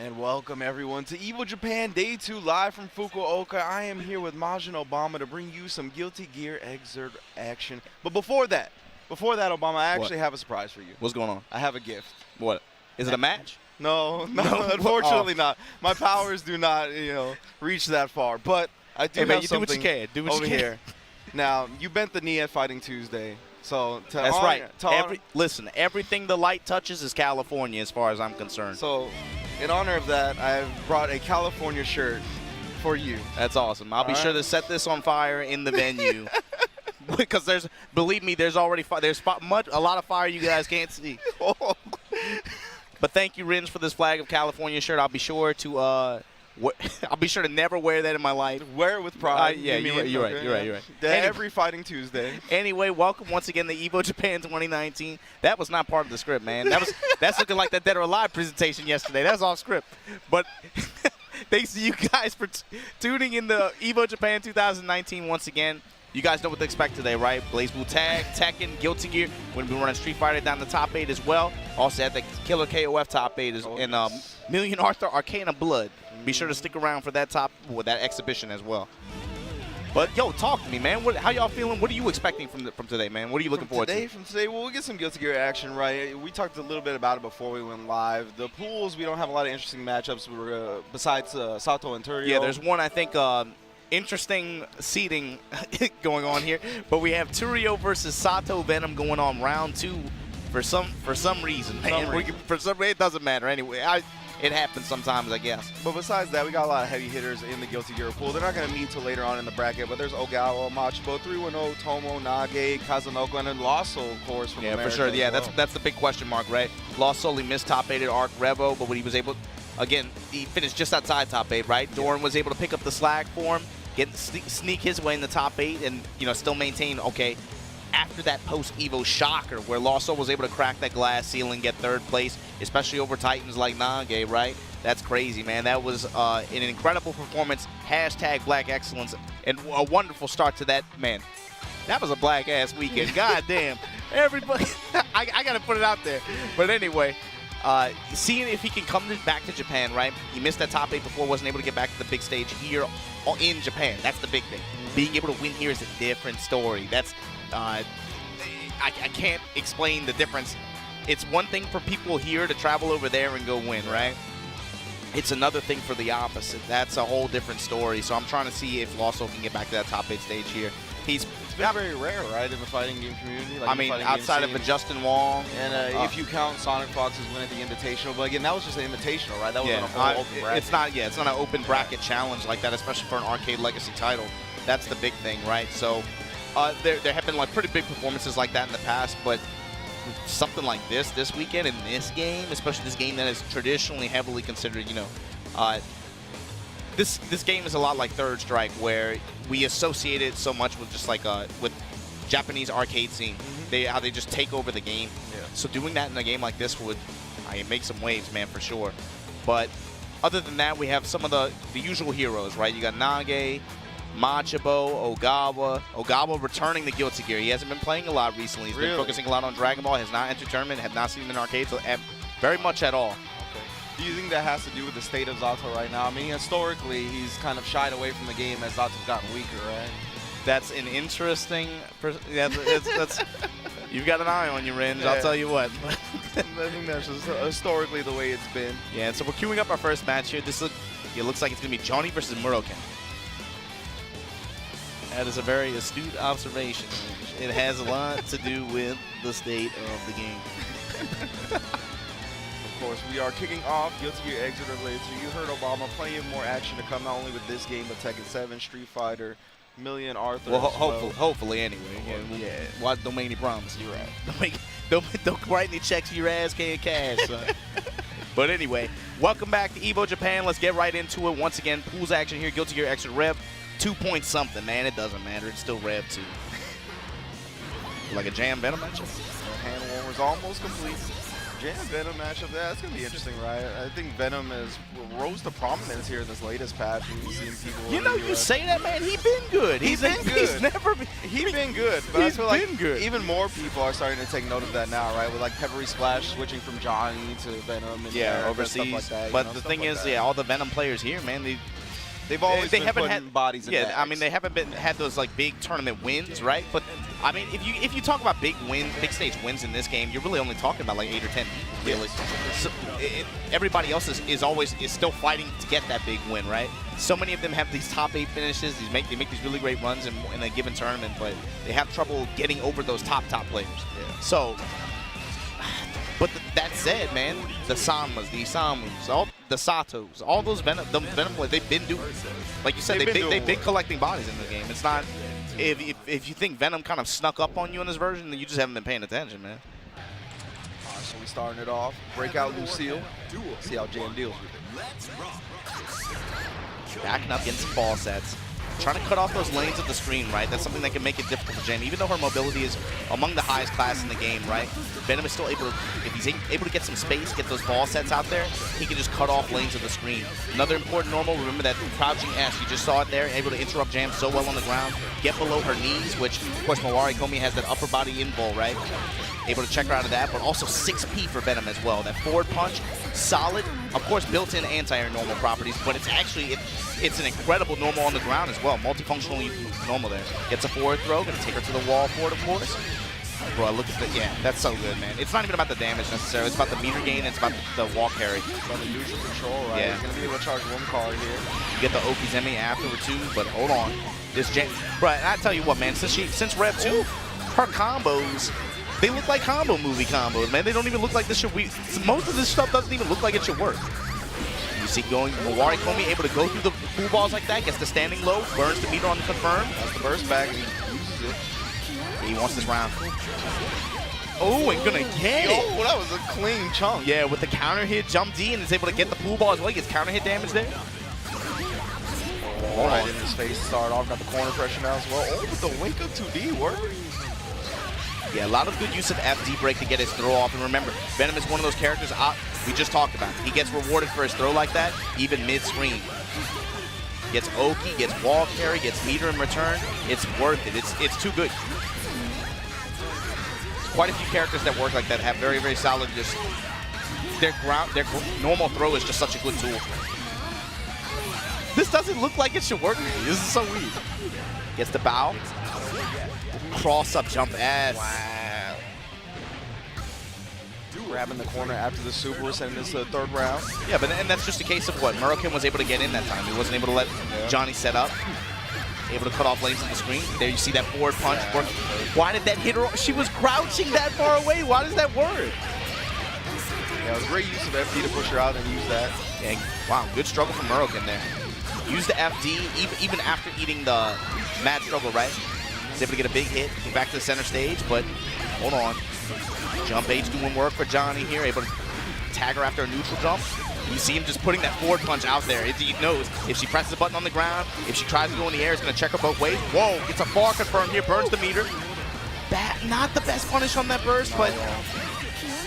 And welcome everyone to Evo Japan Day 2 live from Fukuoka. I am here with Majin Obama to bring you some Guilty Gear excerpt action. But before that, Obama, I actually have a surprise for you. What's going on? I have a gift. What? Is it a match? No, unfortunately not. My powers do not, reach that far. But I do have you something do what you can. Do what over you can. here. Now, you bent the knee at Fighting Tuesday. So that's right. Listen, everything the light touches is California as far as I'm concerned. So in honor of that, I've brought a California shirt for you. That's awesome. I'll be sure to set this on fire in the venue. Because believe me, there's already a lot of fire you guys can't see. But thank you, Renja, for this flag of California shirt. I'll be sure to never wear that in my life. Wear it with pride. Yeah, you're right. Every Fighting Tuesday. Anyway, welcome once again to Evo Japan 2019. That was not part of the script, man. That's looking like that Dead or Alive presentation yesterday. That's off script. But thanks to you guys for tuning in to Evo Japan 2019 once again. You guys know what to expect today, right? BlazBlue Tag, Tekken, Guilty Gear. We're going to be running Street Fighter down the top 8 as well. Also had the Killer KOF top 8 and Million Arthur Arcana Blood. Be sure to stick around for that that exhibition as well. But yo, talk to me, man. How y'all feeling? What are you expecting from today, man? What are you looking forward to? From today, well, we'll get some Guilty Gear action, right? We talked a little bit about it before we went live. The pools, we don't have a lot of interesting matchups besides Sato and Turio. Yeah, there's one I think interesting seeding going on here, but we have Turio versus Sato Venom going on round 2 for some reason, man. For some reason, it doesn't matter anyway. It happens sometimes, I guess. But besides that, we got a lot of heavy hitters in the Guilty Gear pool. They're not going to meet till later on in the bracket, but there's Ogawa, Machibo, 310, Tomo, Nage, Kazunoko, and then Lasso, of course, from America. Yeah, for sure. Yeah, that's the big question mark, right? Lost only missed top 8 at Arc Revo, but when he was able, again, he finished just outside top 8, right? Yeah. Doran was able to pick up the slack for him, sneak his way in the top 8, and still maintain, okay, after that post-Evo shocker where Lasso was able to crack that glass ceiling, get 3rd place, especially over Titans like Nage, right? That's crazy, man. That was an incredible performance. # Black Excellence, and a wonderful start to that, man. That was a black-ass weekend. God damn. Everybody, I got to put it out there. But anyway, seeing if he can come back to Japan, right? He missed that top 8 before, wasn't able to get back to the big stage here in Japan. That's the big thing. Being able to win here is a different story. That's I can't explain the difference. It's one thing for people here to travel over there and go win, right? It's another thing for the opposite. That's a whole different story. So I'm trying to see if Lasso can get back to that top 8 stage here. It's been very rare, right, in the fighting game community. Like, I mean, outside of a Justin Wong. And if you count Sonic Fox's win at the Invitational, but again, that was just an Invitational, right? That wasn't a full open bracket. It's not an open bracket challenge like that, especially for an Arcade Legacy title. That's the big thing, right? So there have been pretty big performances like that in the past, but something like this weekend in this game, especially this game that is traditionally heavily considered, this game is a lot like Third Strike, where we associate it so much with just with Japanese arcade scene, how they just take over the game. Yeah. So doing that in a game like this would make some waves, man, for sure. But other than that, we have some of the usual heroes, right? You got Nage, Machibo, Ogawa returning the Guilty Gear. He hasn't been playing a lot recently. He's been focusing a lot on Dragon Ball, has not entered tournament, have not seen him in arcades very much at all. Okay. Do you think that has to do with the state of Zato right now? I mean, historically, he's kind of shied away from the game as Zato's gotten weaker, right? That's an interesting... You've got an eye on you, Renja, I'll tell you what. I think that's just historically the way it's been. Yeah, so we're queuing up our first match here. It looks like it's going to be Johnny versus Muroken. That is a very astute observation. It has a lot to do with the state of the game. Of course, we are kicking off Guilty Gear Exit related to, you heard Obama, plenty of more action to come, not only with this game, but Tekken 7, Street Fighter, Million Arthur. Well, hopefully anyway. Yeah. Why don't make any promises? You're right. Don't write any checks your ass can't cash, son. But anyway, welcome back to Evo Japan. Let's get right into it. Once again, pools action here. Guilty Gear Extra Rev 2 something, man. It doesn't matter. It's still Rev 2. Like a jam Venom match. Hand warmer's almost complete. Jam Venom matchup, that's going to be interesting, right? I think Venom has rose to prominence here in this latest patch. We've seen people. You know, you say that, man. He's been good. He's been good. He's never been. He's been good. But He's I feel like been good. even more people are starting to take note of that now, right? With like Peppery Splash switching from Johnny to Venom and overseas. and stuff like that. But the thing is, all the Venom players here, man, they've always been haven't putting had bodies in bags. I mean, they haven't had those like big tournament wins, right? But I mean, if you talk about big stage wins in this game, you're really only talking about like 8 or 10 people, really. So everybody else is still fighting to get that big win, right? So many of them have these top 8 finishes. They make these really great runs in a given tournament, but they have trouble getting over those top players. Yeah. So. But that said, man, the Samas, the Isamus, all the Satos, all those Venom players, they've been doing, like you said, they've been collecting bodies in the game. It's not, if you think Venom kind of snuck up on you in this version, then you just haven't been paying attention, man. All right, so we starting it off. Break out Lucille. See how Jam deals with it. Backing up, getting some ball sets. Trying to cut off those lanes of the screen, right? That's something that can make it difficult for Jam. Even though her mobility is among the highest class in the game, right? Venom is still able to, if he's able to get some space, get those ball sets out there, he can just cut off lanes of the screen. Another important normal, remember that crouching S, you just saw it there, able to interrupt Jam so well on the ground, get below her knees, which, of course, Muroken has that upper body invul, right? Able to check her out of that, but also 6P for Venom as well. That forward punch, solid. Of course, built-in anti-air normal properties, but it's actually, it's an incredible normal on the ground as well. Multifunctional normal there. Gets a forward throw, gonna take her to the wall forward, of course. Bro, look at the, that's so good, man. It's not even about the damage necessarily. It's about the meter gain. It's about the wall carry. It's about the neutral control, right? Yeah. He's gonna be able to charge one card here. You get the Okizeme afterward too, but hold on. This Jam, bro, and I tell you what, man. Since Rev 2, her combos. They look like combo movie combos, man. They don't even look like this should most of this stuff doesn't even look like it should work. You see Muroken able to go through the pool balls like that, gets the standing low, burns the meter on the confirm. That's the burst back, and he uses it. Yeah, he wants this round. Oh, and gonna get it. Oh, that was a clean chunk. Yeah, with the counter hit, jump D, and is able to get the pool ball as well. He gets counter hit damage there. Oh, right in his face to start off. Got the corner pressure now as well. Oh, with the wake up 2D work. Yeah, a lot of good use of FD break to get his throw off. And remember, Venom is one of those characters we just talked about. He gets rewarded for his throw like that, even mid-screen. Gets Oki, gets wall carry, gets meter in return. It's worth it. It's too good. Quite a few characters that work like that have very, very solid their normal throw is just such a good tool. This doesn't look like it should work. This is so weird. Gets the bow. Cross-up jump ass. Wow. Grabbing the corner after the super, sending this to the third round. Yeah, and that's just a case of what Muroken was able to get in that time. He wasn't able to let Johnny set up. Able to cut off lanes on the screen. There you see that forward punch. Why did that hit her? She was crouching that far away. Why does that work? Yeah, it was great use of FD to push her out and use that. Yeah, wow, good struggle from Muroken there. Use the FD even after eating the mad struggle, right? He's able to get a big hit, get back to the center stage, but hold on. Jump H doing work for Johnny here, able to tag her after a neutral jump. You see him just putting that forward punch out there. He knows if she presses a button on the ground, if she tries to go in the air, it's going to check her both ways. Whoa, gets a far confirm here, burns the meter. Not the best punish on that burst, but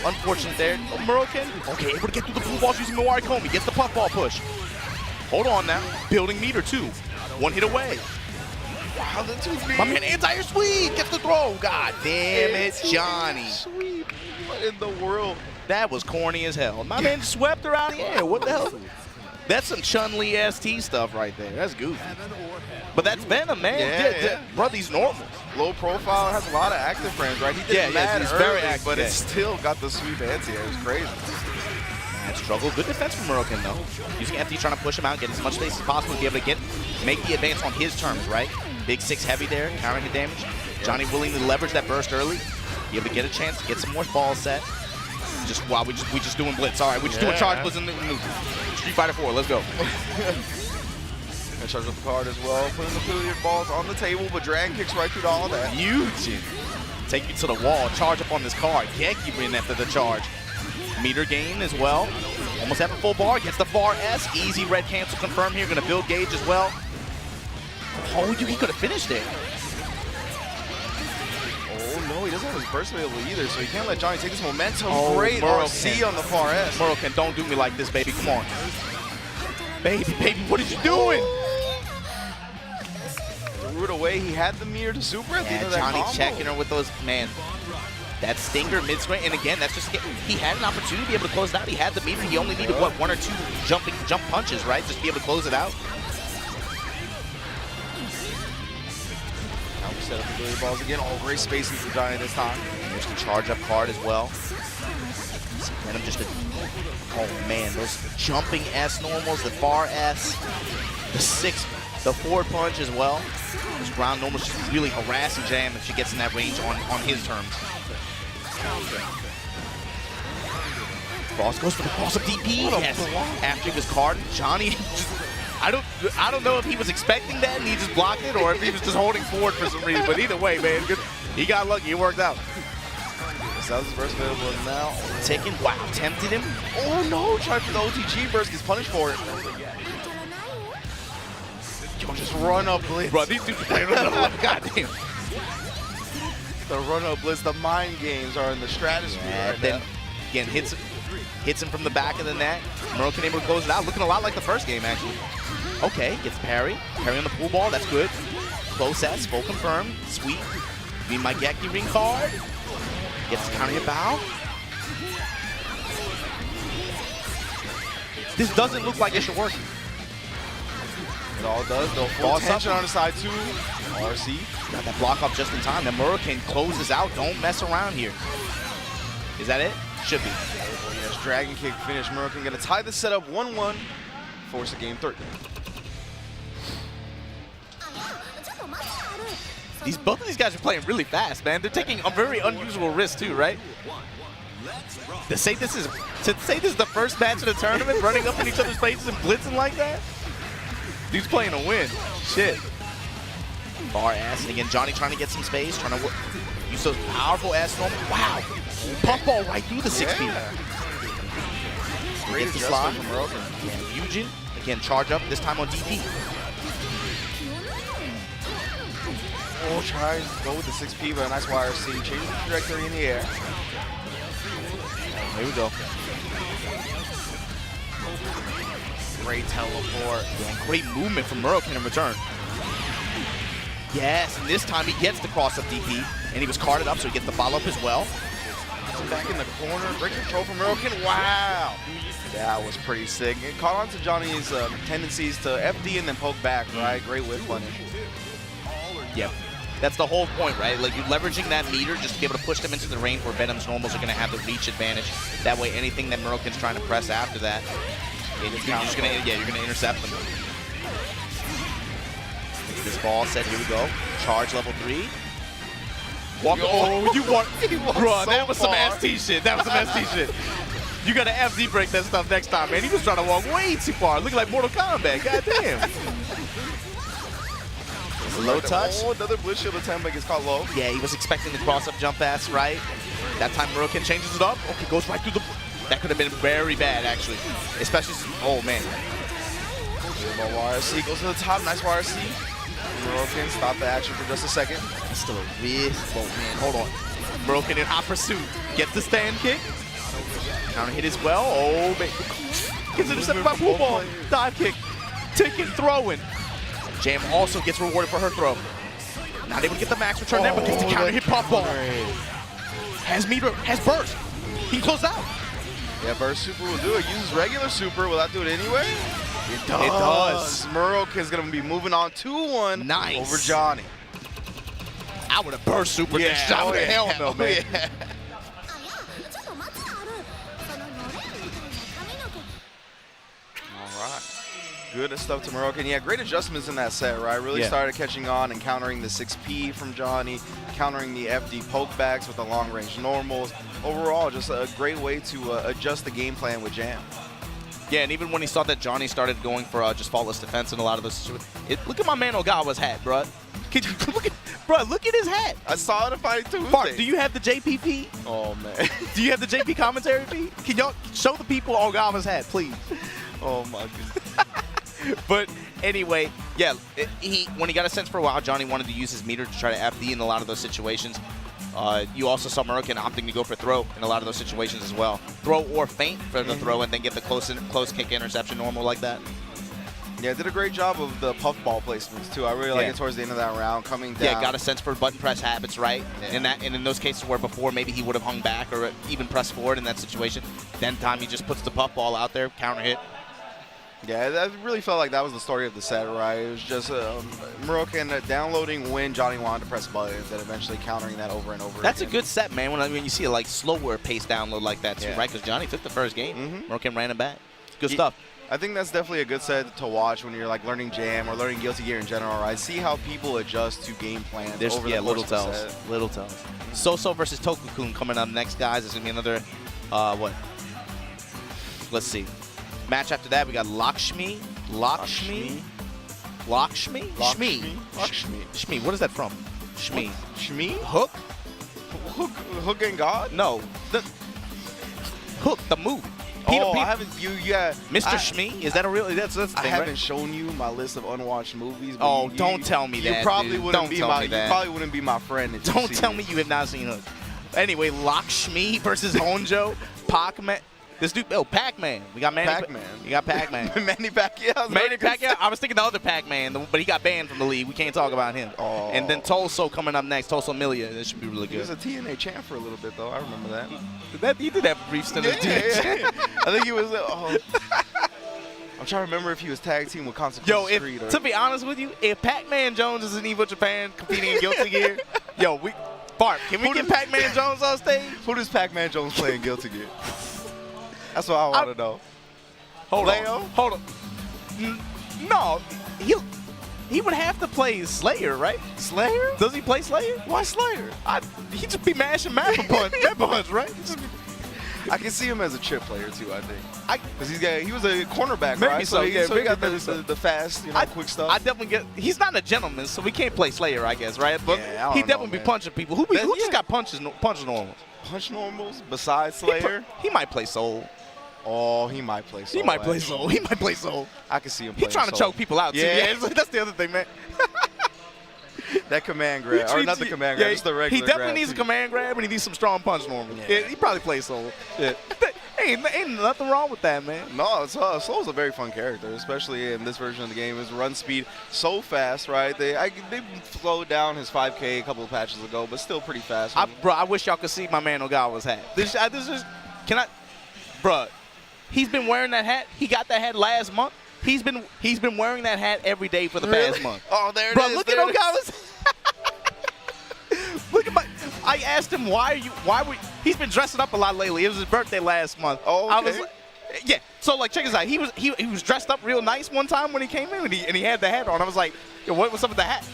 unfortunate there. Muroken, okay, able to get through the blue balls using Muroken. Gets the puff ball push. Hold on now, building meter too. One hit away. Wow, the 2B. My man, anti-air sweep, gets the throw. God damn it, Johnny. Sweep. What in the world? That was corny as hell. My man swept her out of the air. What the hell? That's some Chun-Li ST stuff right there. That's goofy. But that's Venom, man. Yeah. Bro, these normals. Low profile, has a lot of active frames, right? He did mad he's early, very active, but it still got the sweep anti-air. It was crazy. Bad struggle. Good defense from Muroken, though. Using FD, trying to push him out, get as much space as possible to be able to make the advance on his terms, right? Big 6 heavy there, counter hit damage. Johnny willing to leverage that burst early. Be able to get a chance to get some more balls set. Wow, we just doing blitz. All right, we just doing charge blitz in the Street Fighter 4. Let's go. And charge up the card as well. Putting the billiard balls on the table, but drag kicks right through all that. Huge. Take you to the wall. Charge up on this card. Can't keep in after the charge. Meter gain as well. Almost have a full bar. Gets the bar S. Easy red cancel confirm here. Going to build gauge as well. Oh, he could have finished it. Oh, no, he doesn't have his burst available either, so he can't let Johnny take this momentum. Oh, Great Muroken. RC on the far S. Muroken, don't do me like this, baby. Come on. Baby, what are you doing? Root away, he had the meter to super at the end Yeah, of that Johnny combo. checking her with those, man. That stinger mid-screen, and again, that's just, he had an opportunity to be able to close it out. He had the meter. He only needed, what, 1 or 2 jump punches, right? Just to be able to close it out. Now we set up the billiard balls again. Oh, great spacing for Johnny this time. And there's the charge-up card as well. Venom just, oh man, those jumping S normals, the far S, the forward punch as well. Those ground normals just really harassing Jam if she gets in that range on his terms. Cross goes for the cross-up DP. Yes. After he was carded, Johnny just, I don't know if he was expecting that and he just blocked it, or if he was just holding forward for some reason. But either way, man, good. He got lucky. It worked out. That was his burst available now. Taken, wow, tempted him. Oh no, tried for the OTG burst, gets punished for it. Yo, just run up blitz. Bro, these dudes are playing God damn. The run up blitz, the mind games are in the stratosphere right then now. again hits him from the back of the net. Muroken able to close it out, looking a lot like the first game actually. Okay, gets parry on the pool ball, that's good. Close S, full confirm, sweet. Be my Geki ring card. Gets the counter hit bow. This doesn't look like it should work. It all does, though. Full tension on the side too. RC. Got that block up just in time. Then Muroken closes out. Don't mess around here. Is that it? Should be. Yes, dragon kick finish. Muroken gonna tie the setup 1-1. Force a game 3. Both of these guys are playing really fast, man. They're taking a very unusual risk too, right? To say this is the first match of the tournament, running up in each other's faces and blitzing like that. Dude's playing to win. Shit. Bar ass, and again, Johnny trying to get some space, trying to use those powerful ass normal. Wow. Pump ball right through the 6 feet. Yeah. Great Gets the slide. from Muroken. Yeah, Yujin, again, charge up, this time on DP. Oh, tries to go with the 6P, but a nice YRC. Changes the trajectory in the air. Here we go. Great teleport. Yeah, great movement from Muroken in return. Yes, and this time he gets the cross-up DP, and he was carded up, so he gets the follow-up as well. Back in the corner. Great control from Muroken. Wow. That was pretty sick. It caught on to Johnny's tendencies to FD and then poke back, right? Great whip punish. Yep. That's the whole point, right? Like, you're leveraging that meter just to be able to push them into the range where Venom's normals are going to have the reach advantage. That way, anything that Muroken's trying to press after that, you're just going to, you're going to intercept them. This ball set, here we go. Charge level 3. Walk. Oh, you want, bro, so that was some far. ST shit. That was some ST shit. You got to FD break that stuff next time, man. He was trying to walk way too far. Looking like Mortal Kombat. God damn. Low touch. Oh, another blitz shield attempt, but gets caught low. Yeah, he was expecting the cross-up jump pass, right? That time Muroken changes it up. Okay, goes right through the... That could have been very bad, actually. Especially... Oh, man. YRC goes to the top. Nice YRC. Muroken stop the action for just a second. That's still a risk. Oh, man, hold on. Muroken in hot pursuit. Gets the stand kick. Counter hit as well. Oh, man. Gets intercepted by pool ball. Dive kick. Taking, throwing. Jam also gets rewarded for her throw. Not able to get the max return there, but gets the counter hit pop ball. Has meter, has burst. He can close out. Yeah, burst super will do it. Uses regular super. Will that do it anyway? It does. Muroken's going to be moving on 2-1 Nice. over Johnny. I would have burst super this shot. Oh, The hell no, man. Yeah. All right. Good stuff to Muroken. Yeah, great adjustments in that set, right? Really started catching on and countering the 6P from Johnny, countering the FD pokebacks with the long-range normals. Overall, just a great way to adjust the game plan with Jam. Yeah, and even when he saw that Johnny started going for just faultless defense in a lot of those situations, look at my man Ogawa's hat, bro. Look at his hat. I saw it on Fighting Tuesday. Mark, do you have the JPP? Oh, man. Do you have the JP commentary feed? Can y'all show the people Ogawa's hat, please? Oh, my goodness. But anyway, yeah, when he got a sense for a while, Johnny wanted to use his meter to try to FD in a lot of those situations. You also saw Muroken opting to go for throw in a lot of those situations as well. Throw or feint for the throw and then get the close kick interception normal like that. Yeah, did a great job of the puffball placements too. I really like it towards the end of that round, coming down. Yeah, got a sense for button press habits, right? Yeah. And in those cases where before maybe he would have hung back or even pressed forward in that situation, then time he just puts the puffball out there, counter hit. Yeah, that really felt like that was the story of the set, right? It was just Muroken downloading when Johnny wanted to press buttons and eventually countering that over and over That's again. a good set, man, when you see a slower pace download like that too, right? Because Johnny took the first game. Muroken ran it back. Good stuff. I think that's definitely a good set to watch when you're like learning Jam or learning Guilty Gear in general, right? See how people adjust to game plans over the course of the set. Little tells. Sosou versus Toku-Kun coming up next, guys. It's going to be another, what? Let's see. Match after that, we got Lakshmi. Shmi. What is that from? Shmi. Shmi? Hook? Hook and God? No. The Hook, the movie. I haven't. Mr. Shmi? Is that a real? That's the thing, I haven't right? shown you my list of unwatched movies. Oh, don't tell me that. You probably wouldn't be my. You probably wouldn't be my friend. If don't tell me you have not seen Hook. Anyway, Lakshmi versus Honjo. Pakuman. This dude, Pac-Man. We got Manny Pac-Man. You got Pac-Man. Manny Pacquiao. Manny Pacquiao. I was thinking the other Pac-Man, but he got banned from the league. We can't talk about him. Oh. And then Touso coming up next. Touso Millia. This should be really good. He was a TNA champ for a little bit, though. I remember that. He did have brief stint as a TNA champ. I think he was. I'm trying to remember if he was tag team with Consequence Creed. To be honest with you, if Pac-Man Jones is in Evo Japan competing in Guilty Gear, Bart, can we get Pac-Man Jones on stage? Who does Pac-Man Jones play in Guilty Gear? That's what I want to know. Hold on. No, he would have to play Slayer, right? Slayer? Does he play Slayer? Why Slayer? He just be mashing mappa punch, right? I can see him as a chip player too. I think because he was a cornerback, maybe right? So he got the fast, quick stuff. I definitely get. He's not a gentleman, so we can't play Slayer, I guess, right? But he definitely be punching people. Who just got punch normals? Punch normals besides Slayer? He might play Soul. Oh, he might play Soul. He might play Soul. I can see him. He's trying to choke people out too. Yeah, that's the other thing, man. That command grab, or not the command grab, just the regular He definitely grab needs a command grab, and he needs some strong punch normals. Yeah, he probably plays Soul. Yeah. Ain't nothing wrong with that, man. No, Soul's a very fun character, especially in this version of the game. His run speed so fast, right? They slowed down his 5K a couple of patches ago, but still pretty fast. Bro, I wish y'all could see my man Ogawa's hat. Bro, he's been wearing that hat. He got that hat last month. He's been wearing that hat every day for the past month. Oh, there it is. Bro, look at Ogawa's. Look at I asked him he's been dressing up a lot lately. It was his birthday last month. Oh, okay. I was like, so check this out. He was dressed up real nice one time when he came in and he had the hat on. I was like, yo, what's up with the hat?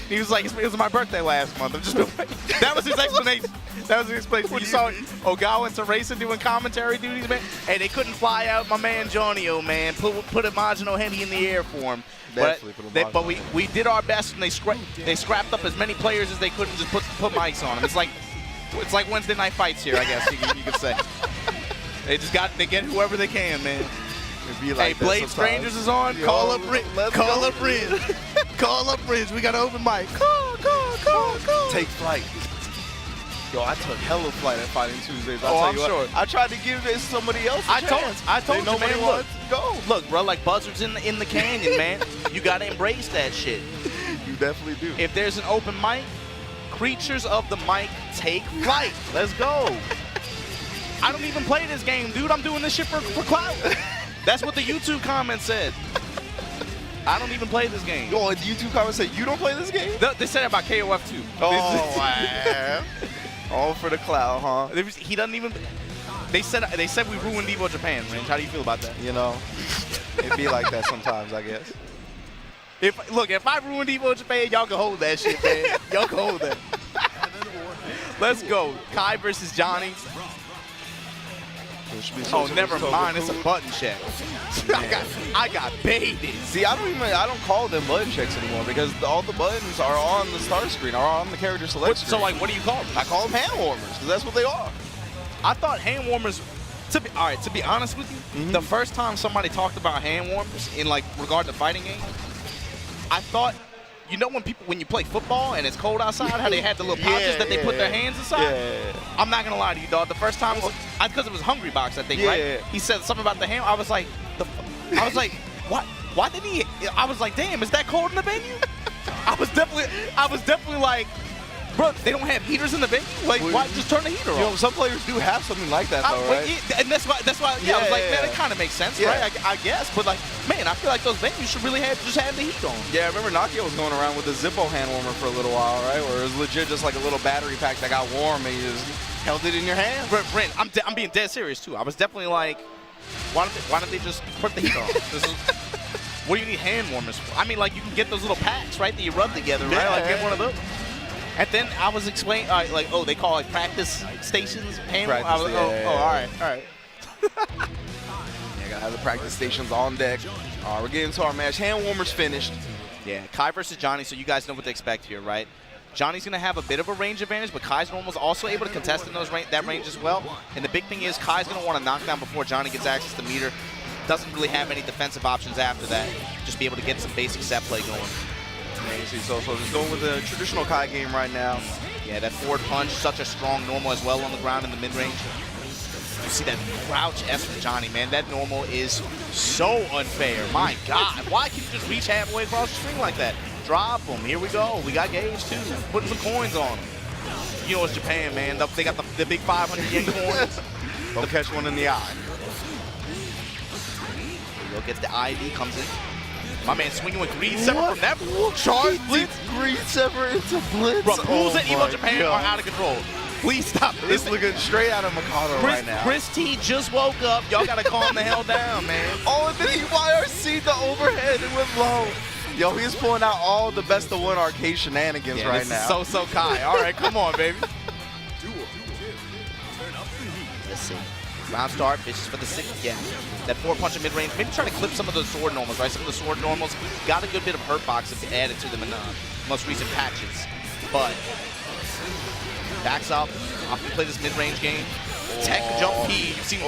He was like, it was my birthday last month. That was his explanation. You saw Ogawa and Teresa doing commentary duties, man, and they couldn't fly out my man Johnny-O, man. Put a Majino Henny in the air for him. But we did our best, and they scrapped up as many players as they could and just put mics on them. It's like Wednesday night fights here, I guess you could say. They get whoever they can, man. Hey, Blade Strangers is on. Call up Bridge. Call up Bridge. We got an open mic. Call. Take flight. Yo, I took hella flight at Fighting Tuesdays. I'm sure. I tried to give somebody else a chance. I told you, man, look, bro, like buzzards in the canyon, man. You got to embrace that shit. You definitely do. If there's an open mic, creatures of the mic take flight. Let's go. I don't even play this game, dude. I'm doing this shit for clout. That's what the YouTube comment said. I don't even play this game. Yo, the YouTube comment said you don't play this game? They said it about KOF too. Oh, wow. All for the cloud, huh? He doesn't even. They said we ruined Evo Japan, man. How do you feel about that? You know, it be like that sometimes, I guess. If I ruined Evo Japan, y'all can hold that shit, man. Y'all can hold that. Let's go. Kai versus Johnny. Oh, never mind. It's a button check. I got baited. See, I don't call them button checks anymore because all the buttons are on the start screen, are on the character select screen. So, like, what do you call them? I call them hand warmers because that's what they are. I thought hand warmers. To be honest with you, the first time somebody talked about hand warmers in regard to fighting games, I thought you know when you play football and it's cold outside, how they had the little pouches that they put their hands inside? Yeah. I'm not gonna lie to you, dog. The first time, because it was Hungry Box, I think, right? He said something about the ham. I was like, what? Why did he? I was like, damn, is that cold in the venue? I was definitely like, bro, they don't have heaters in the venue. Like, why just turn the heater on? You know, some players do have something like that, though, right? And that's why. I was like, man, it kind of makes sense, right? I guess, but like, man, I feel like those venues should really just have the heat on. Yeah, I remember Nakia was going around with a Zippo hand warmer for a little while, right? Where it was legit just like a little battery pack that got warm and you just held it in your hand. Brent, I'm being dead serious too. I was definitely like, why don't they just put the heat on? What do you need hand warmers for? I mean, like, you can get those little packs, right, that you rub together, right? Like, get one of those. And then I was explaining, like, oh, they call it practice stations. All right. Yeah, gotta have the practice stations on deck. All right, we're getting to our match. Hand warmers finished. Yeah, Kai versus Johnny, so you guys know what to expect here, right? Johnny's going to have a bit of a range advantage, but Kai's normal's also able to contest in that range as well. And the big thing is Kai's going to want to knock down before Johnny gets access to meter. Doesn't really have any defensive options after that. Just be able to get some basic set play going. Yeah, you see Sosou just going with the traditional Kai game right now. Yeah, that forward punch, such a strong normal as well on the ground in the mid-range. You see that crouch S from Johnny, man. That normal is so unfair. My God, why can you just reach halfway across the screen like that? Drop him. Here we go. We got Gage, too. Putting some coins on him. You know it's Japan, man. They got the big 500 yen coins. Don't catch one in the eye. Gets the ID, comes in. My man swinging with Greed Sever from that charge blitz. Greed Sever into blitz. Bro, rules at Evo Japan are out of control. Please stop. It's looking straight out of Mikado right now. Chris T just woke up. Y'all got to calm the hell down, man. Oh, and then he YRC'd the overhead and went low. Yo, he's pulling out all the best of one arcade shenanigans right now. So Kai. All right, come on, baby. Let's see. Round start, fishes for the 6th. Yeah, that 4-punch in mid-range. Maybe try to clip some of those sword normals, right? Some of the sword normals got a good bit of hurt box added to them in the most recent patches. But backs up. Often play this mid-range game. Tech jump P. You've seen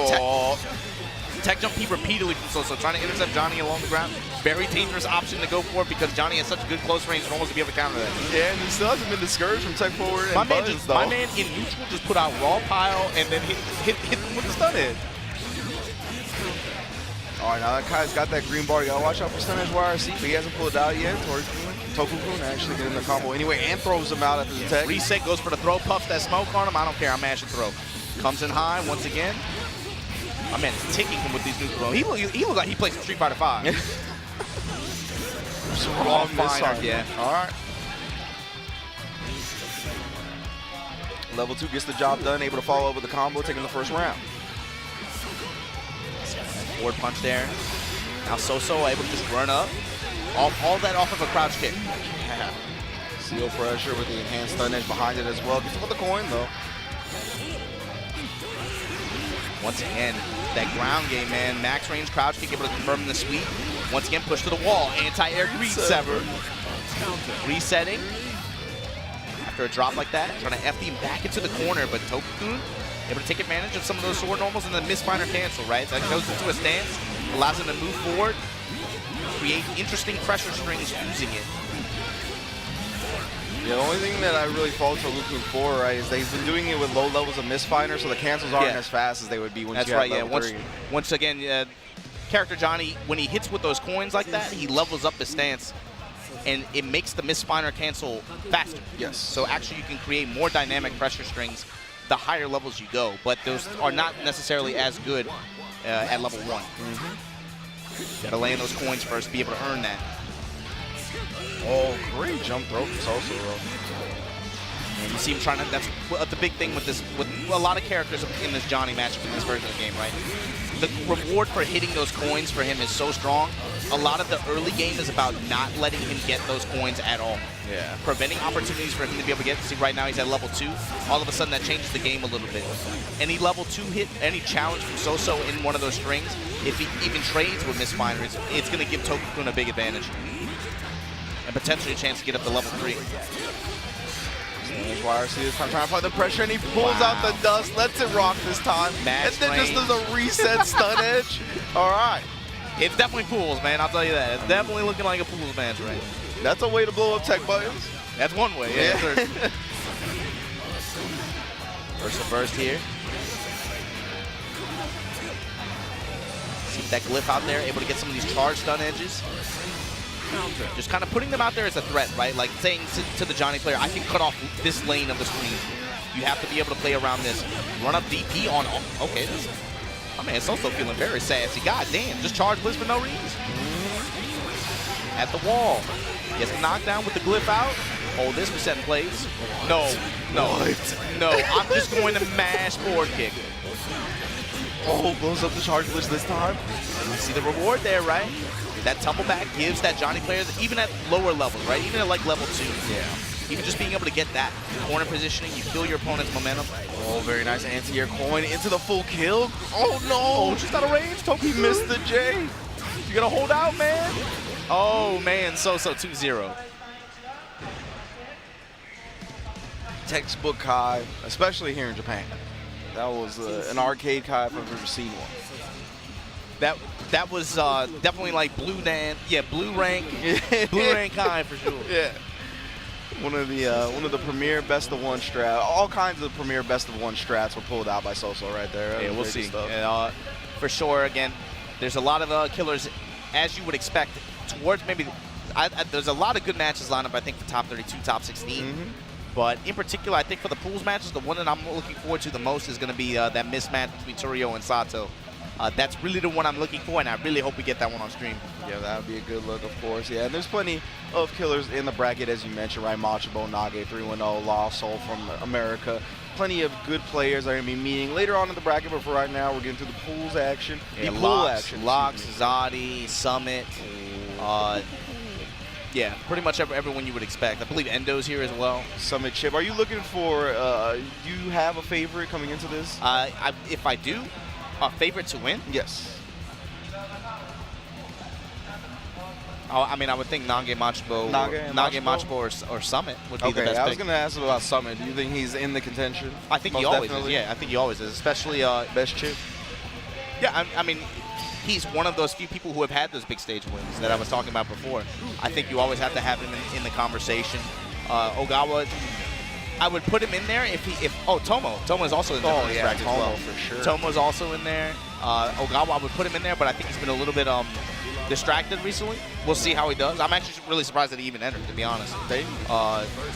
tech jump P repeatedly from Sosou, trying to intercept Johnny along the ground. Very dangerous option to go for because Johnny has such a good close range normals to be able to counter that. Yeah, and he still hasn't been discouraged from tech forward and my man in neutral just put out raw pile and then hit him with the stun edge. All right, now that Kai's got that green bar. You gotta watch out for stun edge YRC, but he hasn't pulled it out yet. Toku-Kun actually getting the combo anyway and throws him out after the tech. Reset, goes for the throw, puffs that smoke on him. I don't care, I'm mashing throw. Comes in high once again. My man is ticking him with these new throws. He looked like he played some Street Fighter 5. Wrong finer. Yeah. All right. Level 2 gets the job done, able to follow up with the combo, taking the first round. Forward punch there. Now Sosou able to just run up. All that off of a crouch kick. Yeah. Seal pressure with the enhanced stun edge behind it as well. Gets for the coin though. Once again, that ground game, man. Max range crouch kick able to confirm the sweep. Once again, push to the wall. Anti-air Greed Sever. Resetting. After a drop like that, trying to FD him back into the corner, but Toku-Kun able to take advantage of some of those sword normals and then misfiner cancel, right? So that goes into a stance, allows him to move forward, create interesting pressure strings using it. Yeah, the only thing that I really fault Toku-Kun for, right, is they've been doing it with low levels of misfiner, so the cancels aren't as fast as they would be once you have level 3. Once again, character Johnny, when he hits with those coins like that, he levels up his stance, and it makes the misfiner cancel faster. Yes. So actually, you can create more dynamic pressure strings the higher levels you go, but those are not necessarily as good at level 1. Gotta land those coins first, be able to earn that. Oh, great jump throw from Sosou. And you see him trying to, that's the big thing with this, with a lot of characters in this Johnny matchup in this version of the game, right? The reward for hitting those coins for him is so strong. A lot of the early game is about not letting him get those coins at all. Yeah. Preventing opportunities for him to be able to get. See, right now he's at level 2. All of a sudden that changes the game a little bit. Any level 2 hit, any challenge from Sosou in one of those strings, if he even trades with misfiner, it's going to give Toku-Kun a big advantage. And potentially a chance to get up to level 3. YRC this time trying to apply the pressure, and he pulls out the dust, lets it rock this time, and then just does a reset stun edge. All right. It's definitely pools, man. I'll tell you that. It's definitely looking like a pools match, right? That's a way to blow up tech buttons. That's one way, yeah. First to burst here. See that glyph out there, able to get some of these charge stun edges. Just kind of putting them out there as a threat, right? Like saying to the Johnny player, I can cut off this lane of the screen. You have to be able to play around this. Run up DP on, okay. My man Sosou feeling very sassy. God damn, just charge blitz for no reason. At the wall. Gets the knockdown with the glyph out. Oh, this reset plays. No. I'm just going to mash forward kick. Oh, blows up the charge blitz this time. You see the reward there, right? That tumble back gives that Johnny players, even at lower levels, right? Even at like level 2. Yeah. Even just being able to get that corner positioning, you feel your opponent's momentum. Oh, very nice anti-air coin into the full kill. Oh, no. Oh, just out of range. He missed the J. You gonna hold out, man? Oh, man. Sosou 2-0. Textbook Kai, especially here in Japan. That was an arcade Kai if I've ever seen one. That was definitely like blue rank Kai for sure. Yeah. One of the premier best of one strat. All kinds of premier best of one strats were pulled out by Sosou right there. Yeah, we'll see. And, for sure, again, there's a lot of killers, as you would expect, towards maybe. There's a lot of good matches lined up, I think, for top 32, top 16. But in particular, I think for the pools matches, the one that I'm looking forward to the most is going to be that mismatch between Torio and Sato. That's really the one I'm looking for, and I really hope we get that one on stream. Yeah, that would be a good look, of course. Yeah, and there's plenty of killers in the bracket, as you mentioned, right? Machibo, Nage, 3-1-0, Lost Soul from America. Plenty of good players are going to be meeting later on in the bracket, but for right now, we're getting to the pools action. Yeah, Locks, Zaddie, Summit. Yeah, pretty much everyone you would expect. I believe Endo's here as well. Summit Chip. Are you looking for, do you have a favorite coming into this? If I do, a favorite to win? Yes. Oh, I mean, I would think Nage Machibo or Summit would be the best pick. I was going to ask about Summit. Do you think he's in the contention? I think he always is. Yeah, I think he always is, especially best chip. Yeah, I mean, he's one of those few people who have had those big stage wins that I was talking about before. I think you always have to have him in the conversation. Ogawa, I would put him in there if Tomo is also in there. Oh yeah, Tomo well. For sure. Tomo's also in there. Ogawa, I would put him in there, but I think he's been a little bit distracted recently. We'll see how he does. I'm actually really surprised that he even entered, to be honest.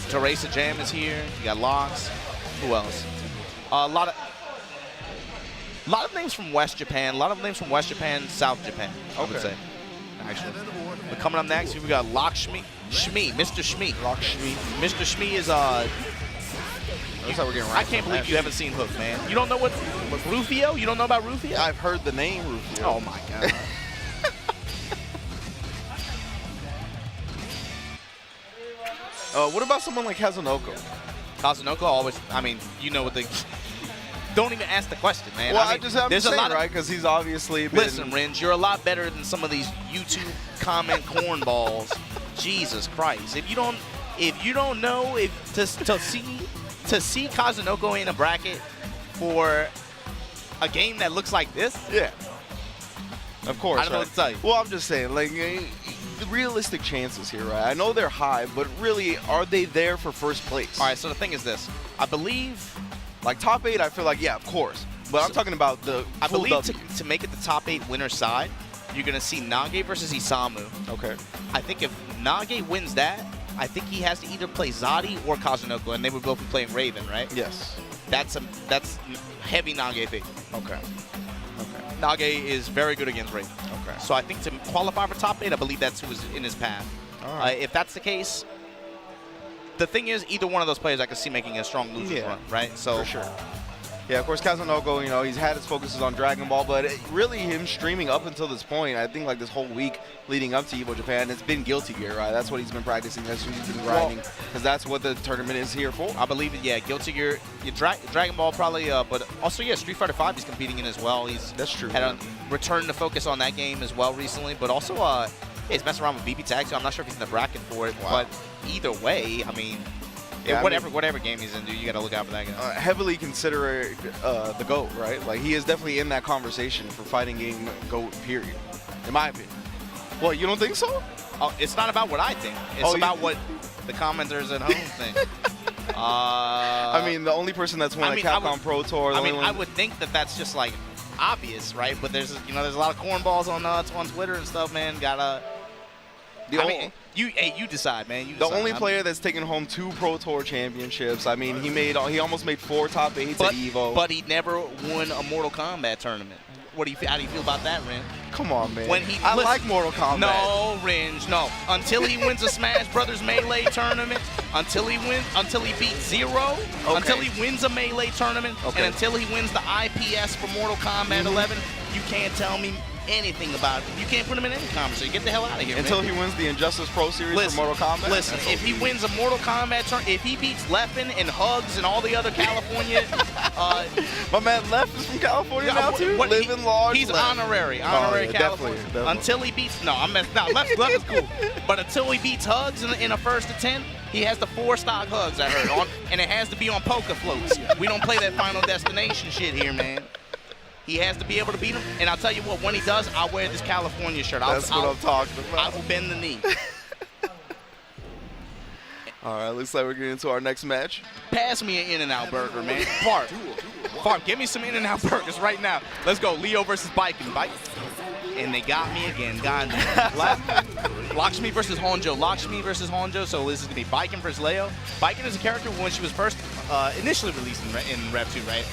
Teresa Jam is here. You got Locks. Who else? A lot of names from West Japan. A lot of names from West Japan, South Japan, I would say. Actually. But coming up next, we got Lakshmi. Mr. Shmi. Lakshmi. Mr. Shmi is Looks like we're getting right. I can't believe you haven't seen Hook, man. You don't know what Rufio? You don't know about Rufio? I've heard the name Rufio. Oh my god. What about someone like Kazunoko? Kazunoko always, I mean, you know what they... Don't even ask the question, man. Well, I mean, I'm just saying, right? Because he's obviously been... Listen, Renj, you're a lot better than some of these YouTube comment cornballs. Jesus Christ. If you don't know to see Kazunoko in a bracket for a game that looks like this, yeah, of course. I don't know what to tell you. Well, I'm just saying, like, the realistic chances here, right? I know they're high, but really, are they there for first place? All right. So the thing is this: I believe, like top 8, I feel like yeah, of course. But I'm talking about the. I believe to make it the top 8 winner side, you're gonna see Nage versus Isamu. Okay. I think if Nage wins that, I think he has to either play Zaddie or Kazunoko, and they would both be playing Raven, right? Yes. That's heavy Nage pick. Okay. Nage is very good against Raven. Okay. So I think to qualify for top 8, I believe that's who is in his path. All right. If that's the case, the thing is, either one of those players I could see making a strong losing run, right? So for sure. Yeah, of course, Kazunoko, you know, he's had his focuses on Dragon Ball, but really him streaming up until this point, I think like this whole week leading up to Evo Japan, it's been Guilty Gear, right? That's what he's been practicing. That's what he's been grinding, because that's what the tournament is here for. I believe it, yeah. Guilty Gear, Dragon Ball probably, but also, yeah, Street Fighter V he's competing in as well. That's true. Had a return to focus on that game as well recently, but also he's messing around with BP Tag, so I'm not sure if he's in the bracket for it, but either way, I mean, yeah, whatever game he's in, dude, you got to look out for that guy. Heavily consider the GOAT, right? Like, he is definitely in that conversation for fighting game GOAT, period. in my opinion. What, you don't think so? Oh, it's not about what I think. It's about what the commenters at home think. I mean, the only person that's won a Capcom Pro Tour. I would think that that's just like obvious, right? But there's a lot of cornballs on Twitter and stuff, man. You decide, man. The only player that's taken home 2 Pro Tour championships. I mean, he almost made 4 top 8s at Evo. But he never won a Mortal Kombat tournament. How do you feel about that, Ren? Come on, man. I like Mortal Kombat. No, Renj, no. Until he wins a Smash Brothers Melee tournament, until he beats Zero, until he wins a Melee tournament, and until he wins the IPS for Mortal Kombat 11, you can't tell me anything about it. You can't put him in any conversation. Get the hell out of here, until he wins the Injustice Pro Series for Mortal Kombat? Listen, if he wins a Mortal Kombat tournament, if he beats Leffen and Hugs and all the other California... My man Leff is from California now, too? Living large. He's honorary California. Definitely. Until he beats... No, Leff is cool. But until he beats Hugs in a first to 10, he has the 4 stock Hugs, I heard. And it has to be on poker floats. We don't play that Final Destination shit here, man. He has to be able to beat him. And I'll tell you what, when he does, I'll wear this California shirt. That's what I'm talking about. I will bend the knee. All right, looks like we're getting into our next match. Pass me an In-N-Out burger, man. Farp, give me some In-N-Out burgers right now. Let's go. Leo versus Baiken. And they got me again. God damn. Lakshmi versus Honjo. Lakshmi versus Honjo. So this is going to be Baiken versus Leo. Baiken is a character when she was first initially released in Rev 2, right?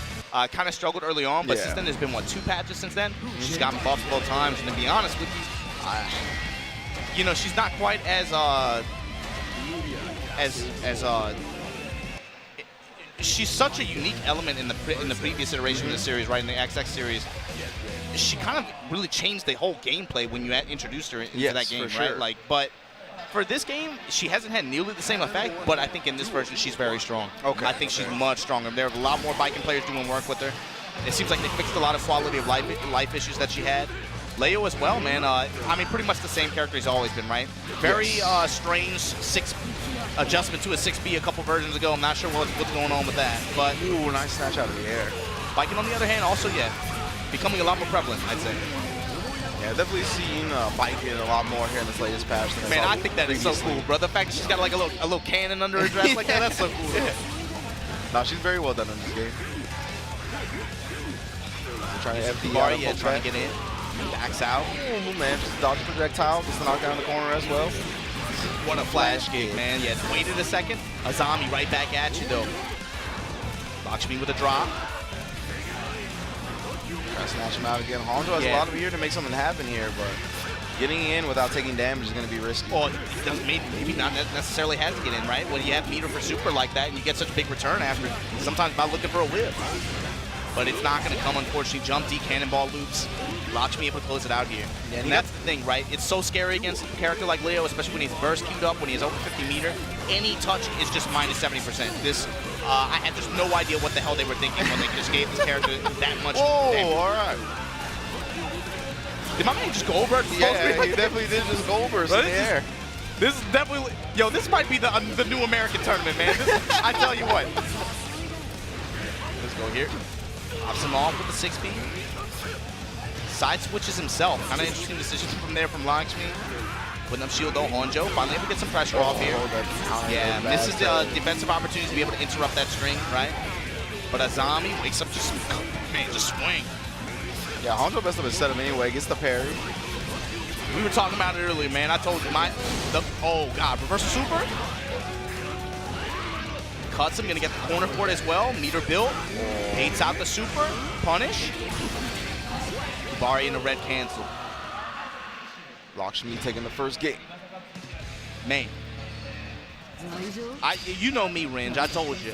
Kind of struggled early on, but since then there's been, 2 patches since then? She's gotten buffed both times, and to be honest with you, she's not quite as she's such a unique element in the previous iteration of the series, right, in the XX series. She kind of really changed the whole gameplay when you introduced her into that game, right? Like, but for this game, she hasn't had nearly the same effect, but I think in this version, she's very strong. I think she's much stronger. There are a lot more Baiken players doing work with her. It seems like they fixed a lot of quality of life issues that she had. Leo as well, man. I mean, pretty much the same character he's always been, right? Very strange adjustment to a 6B a couple versions ago. I'm not sure what's going on with that. But ooh, nice snatch out of the air. Baiken, on the other hand, also, becoming a lot more prevalent, I'd say. Yeah, definitely seen Baiken a lot more here in this latest patch. Man, I think that is so cool, bro. The fact that she's got like a little cannon under her dress like that, that's so cool. No, she's very well done in this game. Trying to FD trying to get in. Backs out. Oh, man, just dodge projectile, just knock down the corner as well. What a flash kick, man. Yeah, waited a second. A zombie right back at you, though. Lakshmi with a drop. Try to snatch him out again. Honjo has a lot of gear to make something happen here, but getting in without taking damage is going to be risky. Well, it doesn't maybe not necessarily has to get in, right? When you have meter for super like that and you get such a big return after, sometimes by looking for a whip. But it's not going to come, unfortunately. Jump D, cannonball loops. Lakshmi able to close it out here. Yeah, and that's the thing, right? It's so scary against a character like Leo, especially when he's burst queued up, when he has over 50 meter. Any touch is just minus 70%. This, I had just no idea what the hell they were thinking when they just gave this character that much damage. All right. Did my man just go over? Yeah, he definitely did just go over in the air. This is definitely, this might be the new American tournament, man. I tell you what. Let's go here. Pops him off with the 6B. Side switches himself. Kind of interesting decision from Lakshmi. Putting up shield though, Honjo. Finally able to get some pressure off here. Yeah, this is the defensive opportunity to be able to interrupt that string, right? But Azami wakes up just swing. Yeah, Honjo messed up his setup anyway. Gets the parry. We were talking about it earlier, man. I told you, oh God, reversal super. Cuts him, gonna get the corner for it as well. Meter built. Baits out the super. Punish. Bari in the red cancel. Lakshmi taking the first game. Man. You know me, Renja. I told you.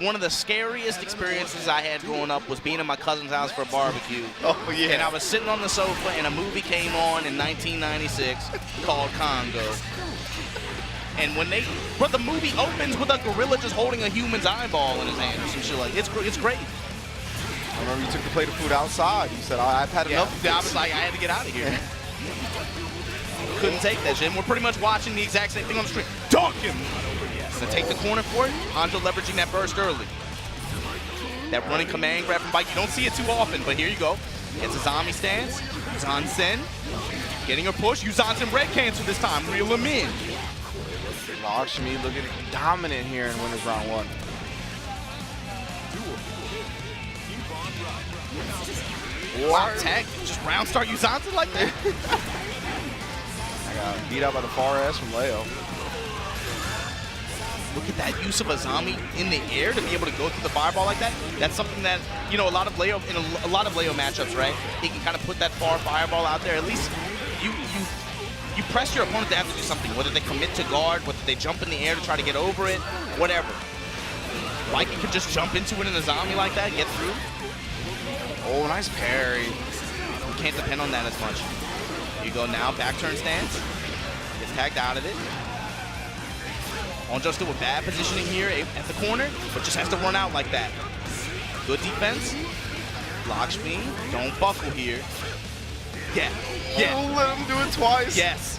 One of the scariest experiences I had growing up was being at my cousin's house for a barbecue. Oh, yeah. And I was sitting on the sofa and a movie came on in 1996 called Congo. And but the movie opens with a gorilla just holding a human's eyeball in his hand or some shit like it's great. I remember you took the plate of food outside. You said, I've had enough. Yeah, I was like, I had to get out of here. Couldn't take that shit. And we're pretty much watching the exact same thing on the screen. Dunk him! To take the corner for it, Honjo leveraging that burst early. That running command grab from Baiken. You don't see it too often, but here you go. Gets a zombie stance. Zansen. Getting a push. Zansen red cancel this time. Reel him in. Lakshmi looking dominant here in winners round 1. Wow, tag. Just round start Zansen like that. I got beat out by the far ass from Leo. Look at that use of a zombie in the air to be able to go through the fireball like that. That's something that, you know, a lot of Leo matchups, right? He can kind of put that far fireball out there. At least you press your opponent to have to do something, whether they commit to guard, whether they jump in the air to try to get over it, whatever. Baiken could just jump into it in a zombie like that, get through. Oh, nice parry. You can't depend on that as much. You go now, back turn stance. Gets tagged out of it. Honjo still with bad positioning here at the corner, but just has to run out like that. Good defense. Lakshmi, don't buckle here. Yeah. Oh, let him do it twice. Yes.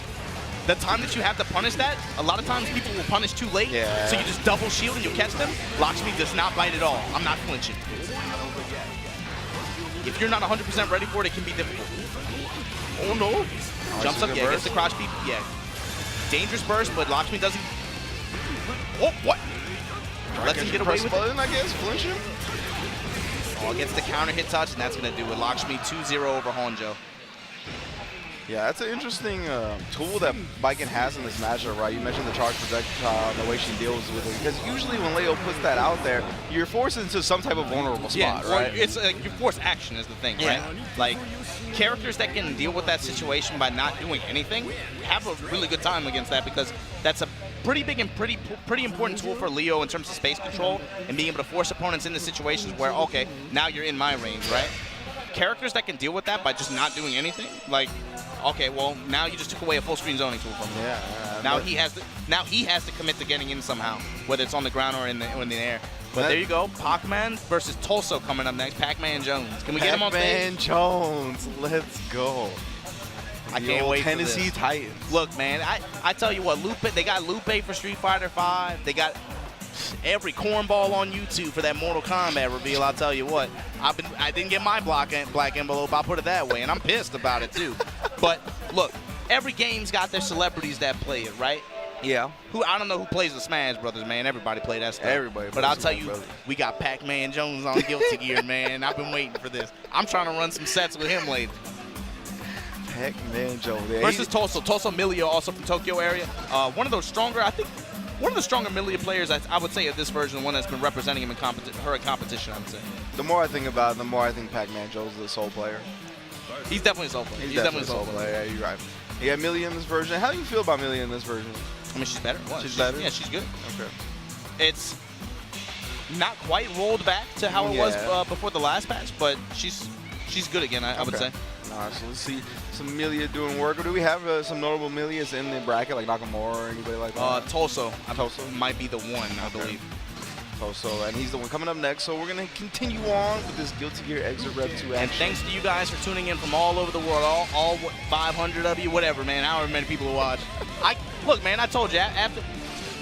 The time that you have to punish that, a lot of times people will punish too late, so you just double shield and you'll catch them. Lakshmi does not bite at all. I'm not flinching. If you're not 100% ready for it, it can be difficult. Oh no. Jumps up, yeah, gets the crotch beat. Yeah. Dangerous burst, but Lakshmi doesn't. Oh, what? Lets him get away with button, I guess, flinch him. Oh, gets the counter hit touch, and that's going to do it. Lakshmi 2-0 over Honjo. Yeah, that's an interesting tool that Baiken has in this matchup, right? You mentioned the charge projectile, the way she deals with it. Because usually when Leo puts that out there, you're forced into some type of vulnerable spot, right? It's you force action is the thing, right? Like, characters that can deal with that situation by not doing anything have a really good time against that, because that's a pretty big and pretty important tool for Leo in terms of space control and being able to force opponents into situations where, okay, now you're in my range, right? Characters that can deal with that by just not doing anything, like, okay, well, now you just took away a full screen zoning tool from him. Yeah. Now he has to commit to getting in somehow, whether it's on the ground or in the air. But there you go, Pakuman versus Touso coming up next. Pac-Man Jones. Can we get him on stage? Pac-Man Jones, let's go. I can't wait Tennessee for this. Titans. Look, man, I tell you what, they got Lupe for Street Fighter V. They got every cornball on YouTube for that Mortal Kombat reveal. I'll tell you what, I didn't get my black envelope. I'll put it that way, and I'm pissed about it too. But look, every game's got their celebrities that play it, right? Yeah. I don't know who plays the Smash Brothers, man. Everybody play that stuff. Everybody. But I'll tell you, we got Pac-Man Jones on Guilty Gear, man. I've been waiting for this. I'm trying to run some sets with him later. Pac-Man Jones. Yeah, versus Touso. Touso Millia, also from Tokyo area. One of those stronger, I think, one of the stronger Millia players, I would say, of this version, one that's been representing him in competition, I would say. The more I think about it, the more I think Pac-Man Jones is a soul player. He's definitely a soul player. He's definitely a soul player. Yeah, you're right. Yeah, Millia in this version. How do you feel about Millia in this version? I mean, she's better. She's better? Yeah, she's good. Okay. It's not quite rolled back to how it was before the last patch, but she's good again, I would say. All right, so let's see some Millia doing work. Or do we have some notable Millias in the bracket, like Nakamura or anybody like that? Touso. Touso might be the one, I believe. Touso, and he's the one coming up next. So we're going to continue on with this Guilty Gear Exit Rev 2 action. And thanks to you guys for tuning in from all over the world, all 500 of you, whatever, man, however many people who watch. Look, man, I told you,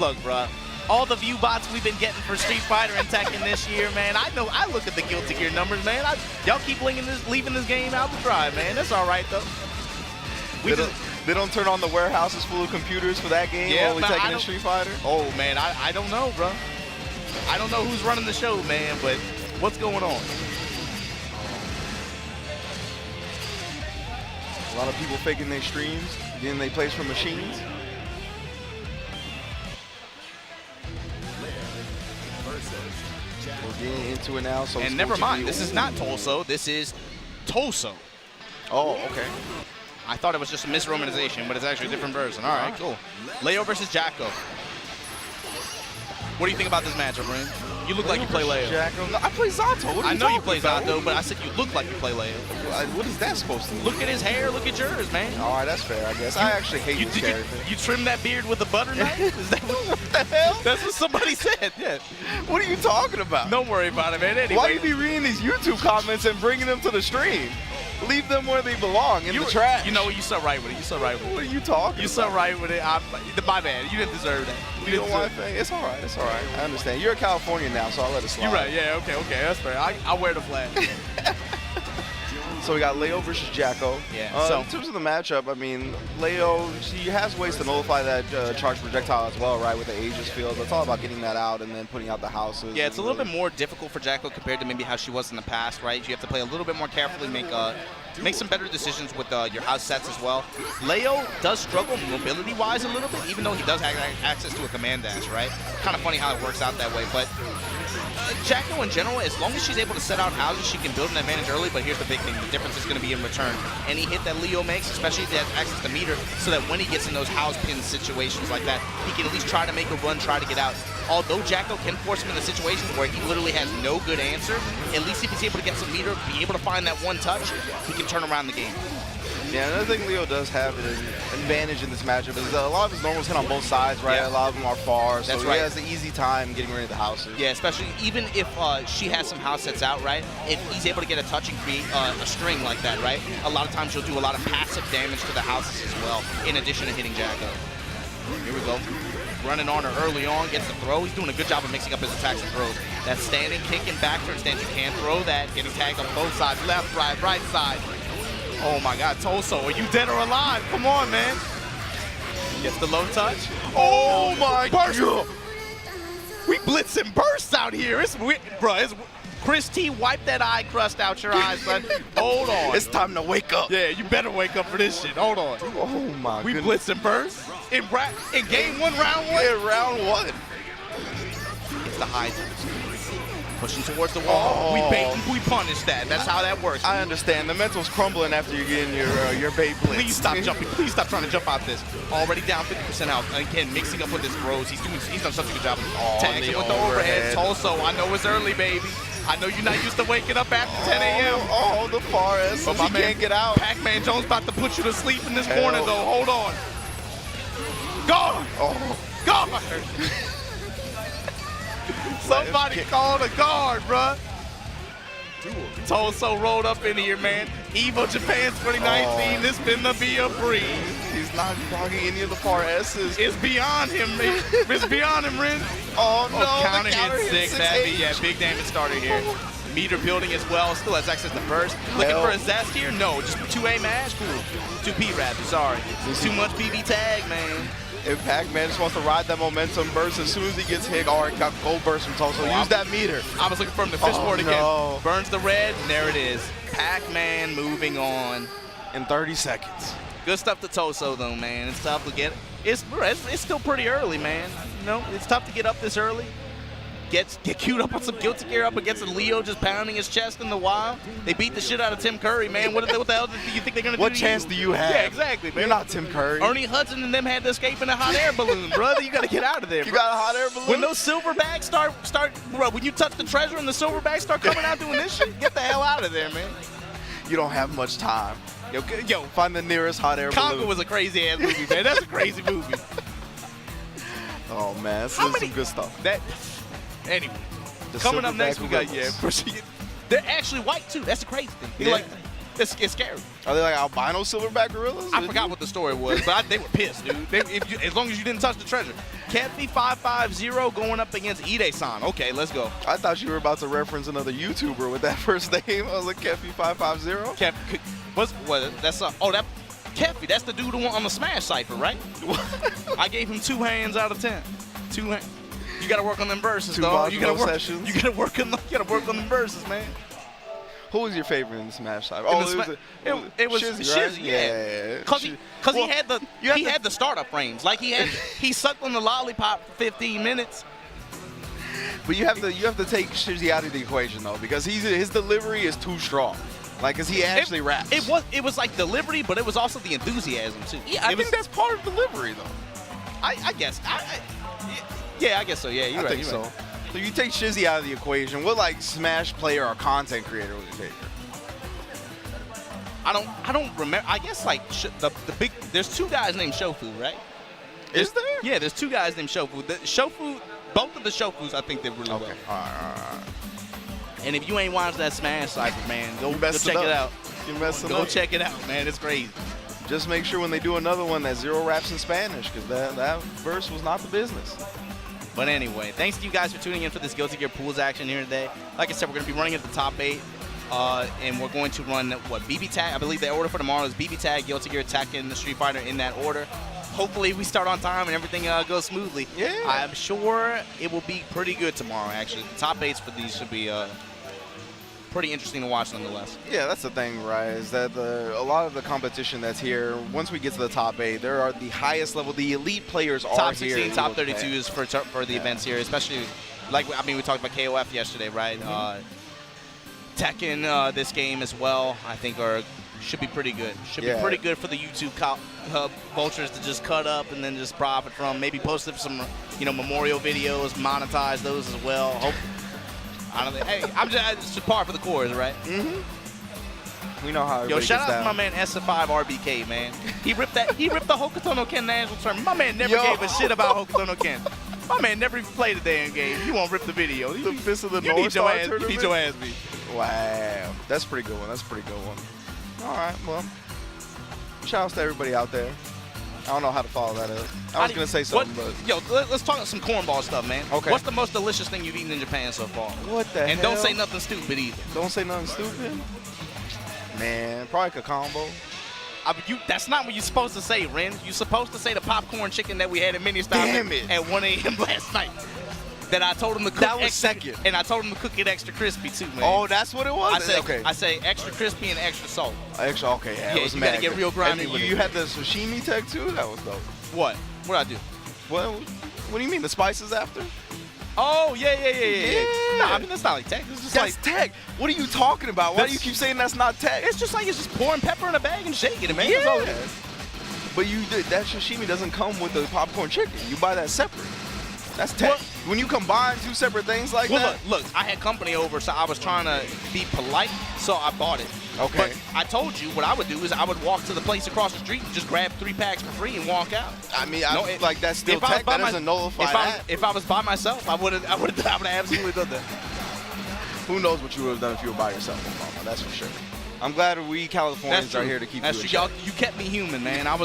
look, bro, all the view bots we've been getting for Street Fighter and Tekken this year, man, I look at the Guilty Gear numbers, man. Y'all keep leaving this game out to dry, man. That's all right, though. They don't turn on the warehouses full of computers for that game while we're taking Street Fighter? Oh, man, I don't know, bro. I don't know who's running the show, man, but what's going on? A lot of people faking their streams, getting they plays from machines. We're getting into it now. So and never mind, this is not Touso, this is Touso. Oh, okay. I thought it was just a misromanization, but it's actually a different version. All right, cool. Leo versus Jacko. What do you think about this matchup, Rin? You look like you play Leo. No, I play Zato. I know you play Zato, but I said you look like you play Leo. What is that supposed to mean? Look at his hair. Look at yours, man. All right, that's fair, I guess. I actually hate this character. You trim that beard with a butter knife? Is that what the hell? That's what somebody said. Yeah. What are you talking about? Don't worry about it, man. Anyway. Why you be reading these YouTube comments and bringing them to the stream? Leave them where they belong, in the trash. You know what? You so right with it. You so right with it. What are you talking You so right with it. My bad. You didn't deserve that. You know why? It's all right. It's all right. I understand. You're a Californian now, so I'll let it slide. You're right. Yeah, okay. That's fair. I wear the flag. So we got Leo versus Jacko. Yeah. So in terms of the matchup, I mean, Leo, she has ways to nullify that charged projectile as well, right, with the Aegis field. It's all about getting that out and then putting out the houses. Yeah, it's a little bit more difficult for Jacko compared to maybe how she was in the past, right? You have to play a little bit more carefully, make some better decisions with your house sets as well. Leo does struggle mobility-wise a little bit, even though he does have access to a command dash, right? Kind of funny how it works out that way, but Jacko in general, as long as she's able to set out houses, she can build an advantage early, but here's the big thing. The difference is going to be in return. Any hit that Leo makes, especially if he has access to meter, so that when he gets in those house pin situations like that, he can at least try to make a run, try to get out. Although Jacko can force him into situations where he literally has no good answer, at least if he's able to get some meter, be able to find that one touch, he can turn around the game. Yeah, another thing Leo does have an advantage in this matchup is a lot of his normals hit on both sides, right? Yeah. A lot of them are far, so That's he right. has an easy time getting rid of the houses. Yeah, especially even if she has some house sets out, right? If he's able to get a touch and create a string like that, right? A lot of times she'll do a lot of passive damage to the houses as well, in addition to hitting Jacko. Here we go. Running on her early on, gets the throw. He's doing a good job of mixing up his attacks and throws. That standing kick and back turn stance, you can't throw that. Getting tagged on both sides, left, right side. Oh my God, Touso, are you dead or alive? Come on, man. Gets the low touch. Oh my God. We blitz and bursts out here. Chris T, wipe that eye crust out your eyes, son. Hold on. It's time to wake up. Yeah, you better wake up for this shit. Hold on. Oh my We goodness. blitz and burst in game one, round one. Yeah, round one. It's the high touch. Pushing towards the wall. Oh. We bait and we punish that. That's how that works. I understand. The mental's crumbling after you get in your bait blitz. Please stop jumping. Please stop trying to jump out this. Already down 50% health. And again, mixing up with his throws. He's done such a good job. Tagging with the overhead. Touso, I know it's early, baby. I know you're not used to waking up after 10 a.m. Oh, the far S. But He can't get out. Pac-Man Jones about to put you to sleep in this corner, though. Hold on. Guard! Oh. Guard! Somebody called a guard, bruh. Touso rolled up in here, man. Evo Japan 2019, this finna be a breeze. He's not blocking any of the far S's. It's beyond him, man. It's beyond him, Ren. Oh, no. Counter the counter hit 6 heavy. Yeah, big damage starter here. Meter building as well. Still has access to burst. Looking for a zest here? No, just 2A mash. Cool. 2P rap. Sorry. Too much BB tag, man. If Pac-Man just wants to ride that momentum burst, as soon as he gets hit, all right, got gold burst from Touso. Use that meter. I was looking for him to fishboard again. No. Burns the red, and there it is. Pac-Man moving on. In 30 seconds. Good stuff to Touso, though, man. It's tough to get. It's still pretty early, man. You know, it's tough to get up this early. Get queued up on some Guilty Gear up against a Leo just pounding his chest in the wild. They beat the shit out of Tim Curry, man. What the hell do you think they're going to do? What chance do you have? Yeah, exactly, man. You're not Tim Curry. Ernie Hudson and them had to escape in a hot air balloon, brother. You got to get out of there, You bro. got a hot air balloon? When those silverbacks start, bro, when you touch the treasure and the silverbacks start coming out doing this shit, get the hell out of there, man. You don't have much time. Yo, find the nearest hot air balloon. Conga was a crazy-ass movie, man. That's a crazy movie. Oh, man. This How is many- some good stuff. Anyway. The Coming up silverback next, we got, gorillas. they're actually white, too. That's the crazy thing. Yeah. It's scary. Are they like albino silverback gorillas? I forgot what the story was, but they were pissed, dude. As long as you didn't touch the treasure. Kathy 550 going up against Idesan. Okay, let's go. I thought you were about to reference another YouTuber with that first name. I was like, Kefi 550. Kathy, that's the dude who went on the Smash Cypher, right? I gave him 2 hands out of 10. 2 hands. You gotta work on them verses, dog. You gotta sessions. You gotta work on them verses, man. Who was your favorite in the Smash Cypher? It was Shizzy, yeah. Cause he had the startup frames. Like he sucked on the lollipop for 15 minutes. But you have to take Shizzy out of the equation though, because his delivery is too strong. Like, cause he actually raps. It was like delivery, but it was also the enthusiasm too. Yeah, I think that's part of delivery though. I guess. Yeah, I guess so. Yeah, you're right. I think so. So you take Shizzy out of the equation. What like Smash player or content creator would you take? I don't remember. I guess like the big. There's 2 guys named Shofu, right? Is there? Yeah, there's 2 guys named Shofu. The Shofu, both of the Shofus, I think they're really well. All right. And if you ain't watched that Smash Cypher, man, go check it out. You messing Go up. check it out, man. It's crazy. Just make sure when they do another one that zero raps in Spanish, because that verse was not the business. But anyway, thanks to you guys for tuning in for this Guilty Gear Pools action here today. Like I said, we're going to be running at the top 8. And we're going to run, what, BB Tag? I believe the order for tomorrow is BB Tag, Guilty Gear, Tekken, the Street Fighter in that order. Hopefully we start on time and everything goes smoothly. Yeah. I'm sure it will be pretty good tomorrow, actually. The top 8s for these should be pretty interesting to watch nonetheless. Yeah, that's the thing, right, is that a lot of the competition that's here, once we get to the top 8, there are the highest level, the elite players are top here. 16, top 32 is for the events here, especially, like, I mean, we talked about KOF yesterday, right? Tekken, this game as well, I think should be pretty good. Should be pretty good for the YouTube vultures to just cut up and then just profit from. Maybe post up some, memorial videos, monetize those as well. I don't think. Hey, it's just par for the course, right? We know how. Yo, shout out to my man SF5 RBK, man. He ripped the Hokuto no Ken national tournament. My man never gave a shit about Hokuto no Ken. My man never even played a damn game. You won't rip the video. The Fist of the you North need Star your tournament? ass. You need your ass beat. Wow, that's a pretty good one. That's a pretty good one. All right, well, shout outs to everybody out there. I don't know how to follow that up. I was going to say something, but... Yo, let's talk some cornball stuff, man. Okay. What's the most delicious thing you've eaten in Japan so far? What the hell? And don't say nothing stupid either. Don't say nothing stupid? Man, probably a combo. That's not what you're supposed to say, Ren. You're supposed to say the popcorn chicken that we had in Mini Stop at 1 a.m. last night. That I told him to cook. That was extra, second. And I told him to cook it extra crispy too, man. Oh, that's what it was? I say extra crispy and extra salt. Extra, okay, yeah. Yeah, you gotta get real grimy with it. You had the sashimi tech too? That was dope. What? What'd I do? What do you mean, the spices after? Oh, yeah. No, I mean, that's not like tech. It's just That's tech. What are you talking about? Why do you That's- keep saying that's not tech? It's just pouring pepper in a bag and shaking it, man. Yeah. That's all it is. But that sashimi doesn't come with the popcorn chicken. You buy that separate. That's tech. Well, when you combine two separate things like Well, that. look, I had company over, so I was trying to be polite, so I bought it. Okay. But I told you what I would do is I would walk to the place across the street and just grab 3 packs for free and walk out. I mean, like that's still if I was tech. by That doesn't nullify that. If I was by myself, I would have absolutely done that. Who knows what you would have done if you were by yourself, Obama, that's for sure. I'm glad we Californians are here to keep you in check. Y'all, you kept me human, man. I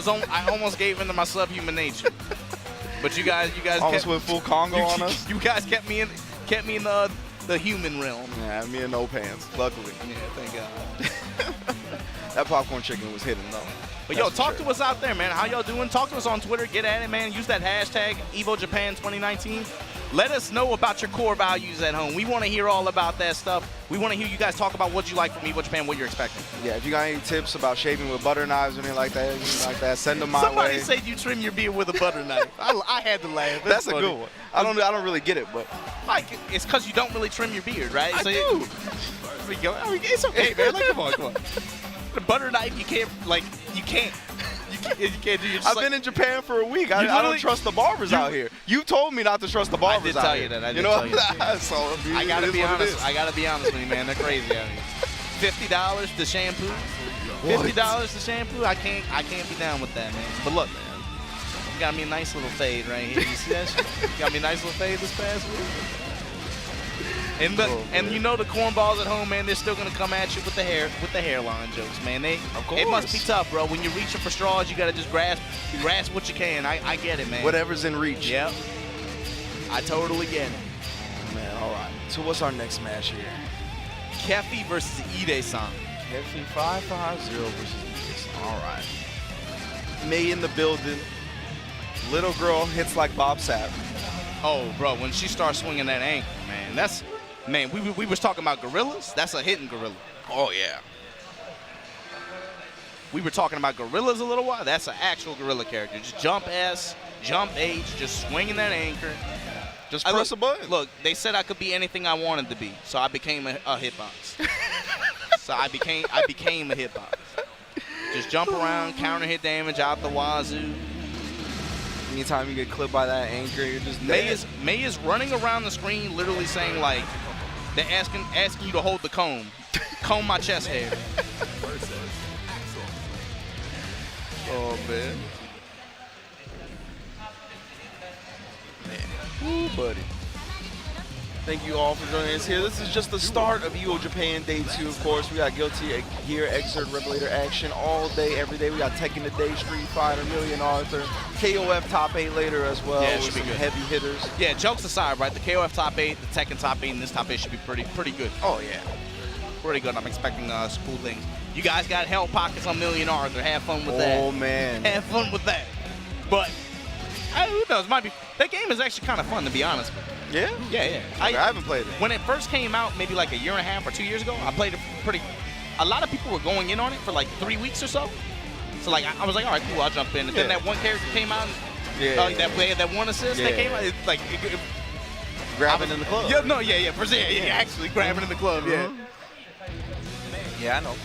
almost gave in to my subhuman nature. But you guys almost kept, went full Congo on us. You guys kept me in the human realm. Yeah, me in no pants, luckily. Yeah, thank God. That popcorn chicken was hidden, though. But yo, talk to us out there, man. How y'all doing? Talk to us on Twitter. Get at it, man. Use that hashtag EvoJapan 2019. Let us know about your core values at home. We want to hear all about that stuff. We want to hear you guys talk about what you like from Evo Japan, what you're expecting. Yeah, if you got any tips about shaving with butter knives or anything like that, send them my way. Somebody said you trim your beard with a butter knife. I had to laugh. That's a good one. I don't really get it, but like it's because you don't really trim your beard, right? I do. I mean, it's okay, man. Like, come on. The butter knife, you can't do your. I've been in Japan for a week. I don't trust the barbers out here. You told me not to trust the barbers out here. I did tell you that. So, I gotta be honest. I gotta be honest with you, man. They're crazy out here. $50 to shampoo. $50 to shampoo. I can't be down with that, man. But look, man, you got me a nice little fade right here. You see that shit? You got me a nice little fade this past week. And the cornballs at home, man, they're still gonna come at you with the hairline jokes, man. It must be tough, bro. When you're reaching for straws, you gotta just grasp what you can. I get it, man. Whatever's in reach. Yep. I totally get it. Man, all right. So what's our next match here? Kefi versus Idesan. Kefi 550 versus Idesan. All right. May in the building. Little girl hits like Bob Sapp. Oh, bro, when she starts swinging that ankle, man, we was talking about gorillas. That's a hidden gorilla. Oh, yeah. We were talking about gorillas a little while. That's an actual gorilla character. Just jump S, jump H, just swinging that anchor. Just press a button. Look, they said I could be anything I wanted to be, so I became a hitbox. So I became a hitbox. Just jump around, counter hit damage out the wazoo. Anytime you get clipped by that anchor, you're just dead. May is running around the screen literally saying, like, they're asking you to hold the comb. Comb my chest hair. Oh, man. Ooh, buddy. Thank you all for joining us here. This is just the start of Evo Japan Day 2, of course. We got Guilty Gear, Exert, Revelator action all day, every day. We got Tekken today, Street Fighter, Millia, Arthur. KOF top 8 later as well. Yeah, it should be good. Heavy hitters. Yeah, jokes aside, right? The KOF top 8, the Tekken top 8, and this top 8 should be pretty good. Oh, yeah. pretty good. I'm expecting some cool things. You guys got hell pockets on Million Arthur. Have fun with that. Oh, man. Have fun with that. But, who knows? That game is actually kind of fun, to be honest. Yeah? Yeah. I haven't played it. When it first came out, maybe like a year and a half or 2 years ago, I played it a lot of people were going in on it for like 3 weeks or so. So like I was like, all right, cool, I'll jump in. And then that one character came out, that one assist that came out, it's like grabbing in the club. Actually grabbing in the club, Yeah, I know.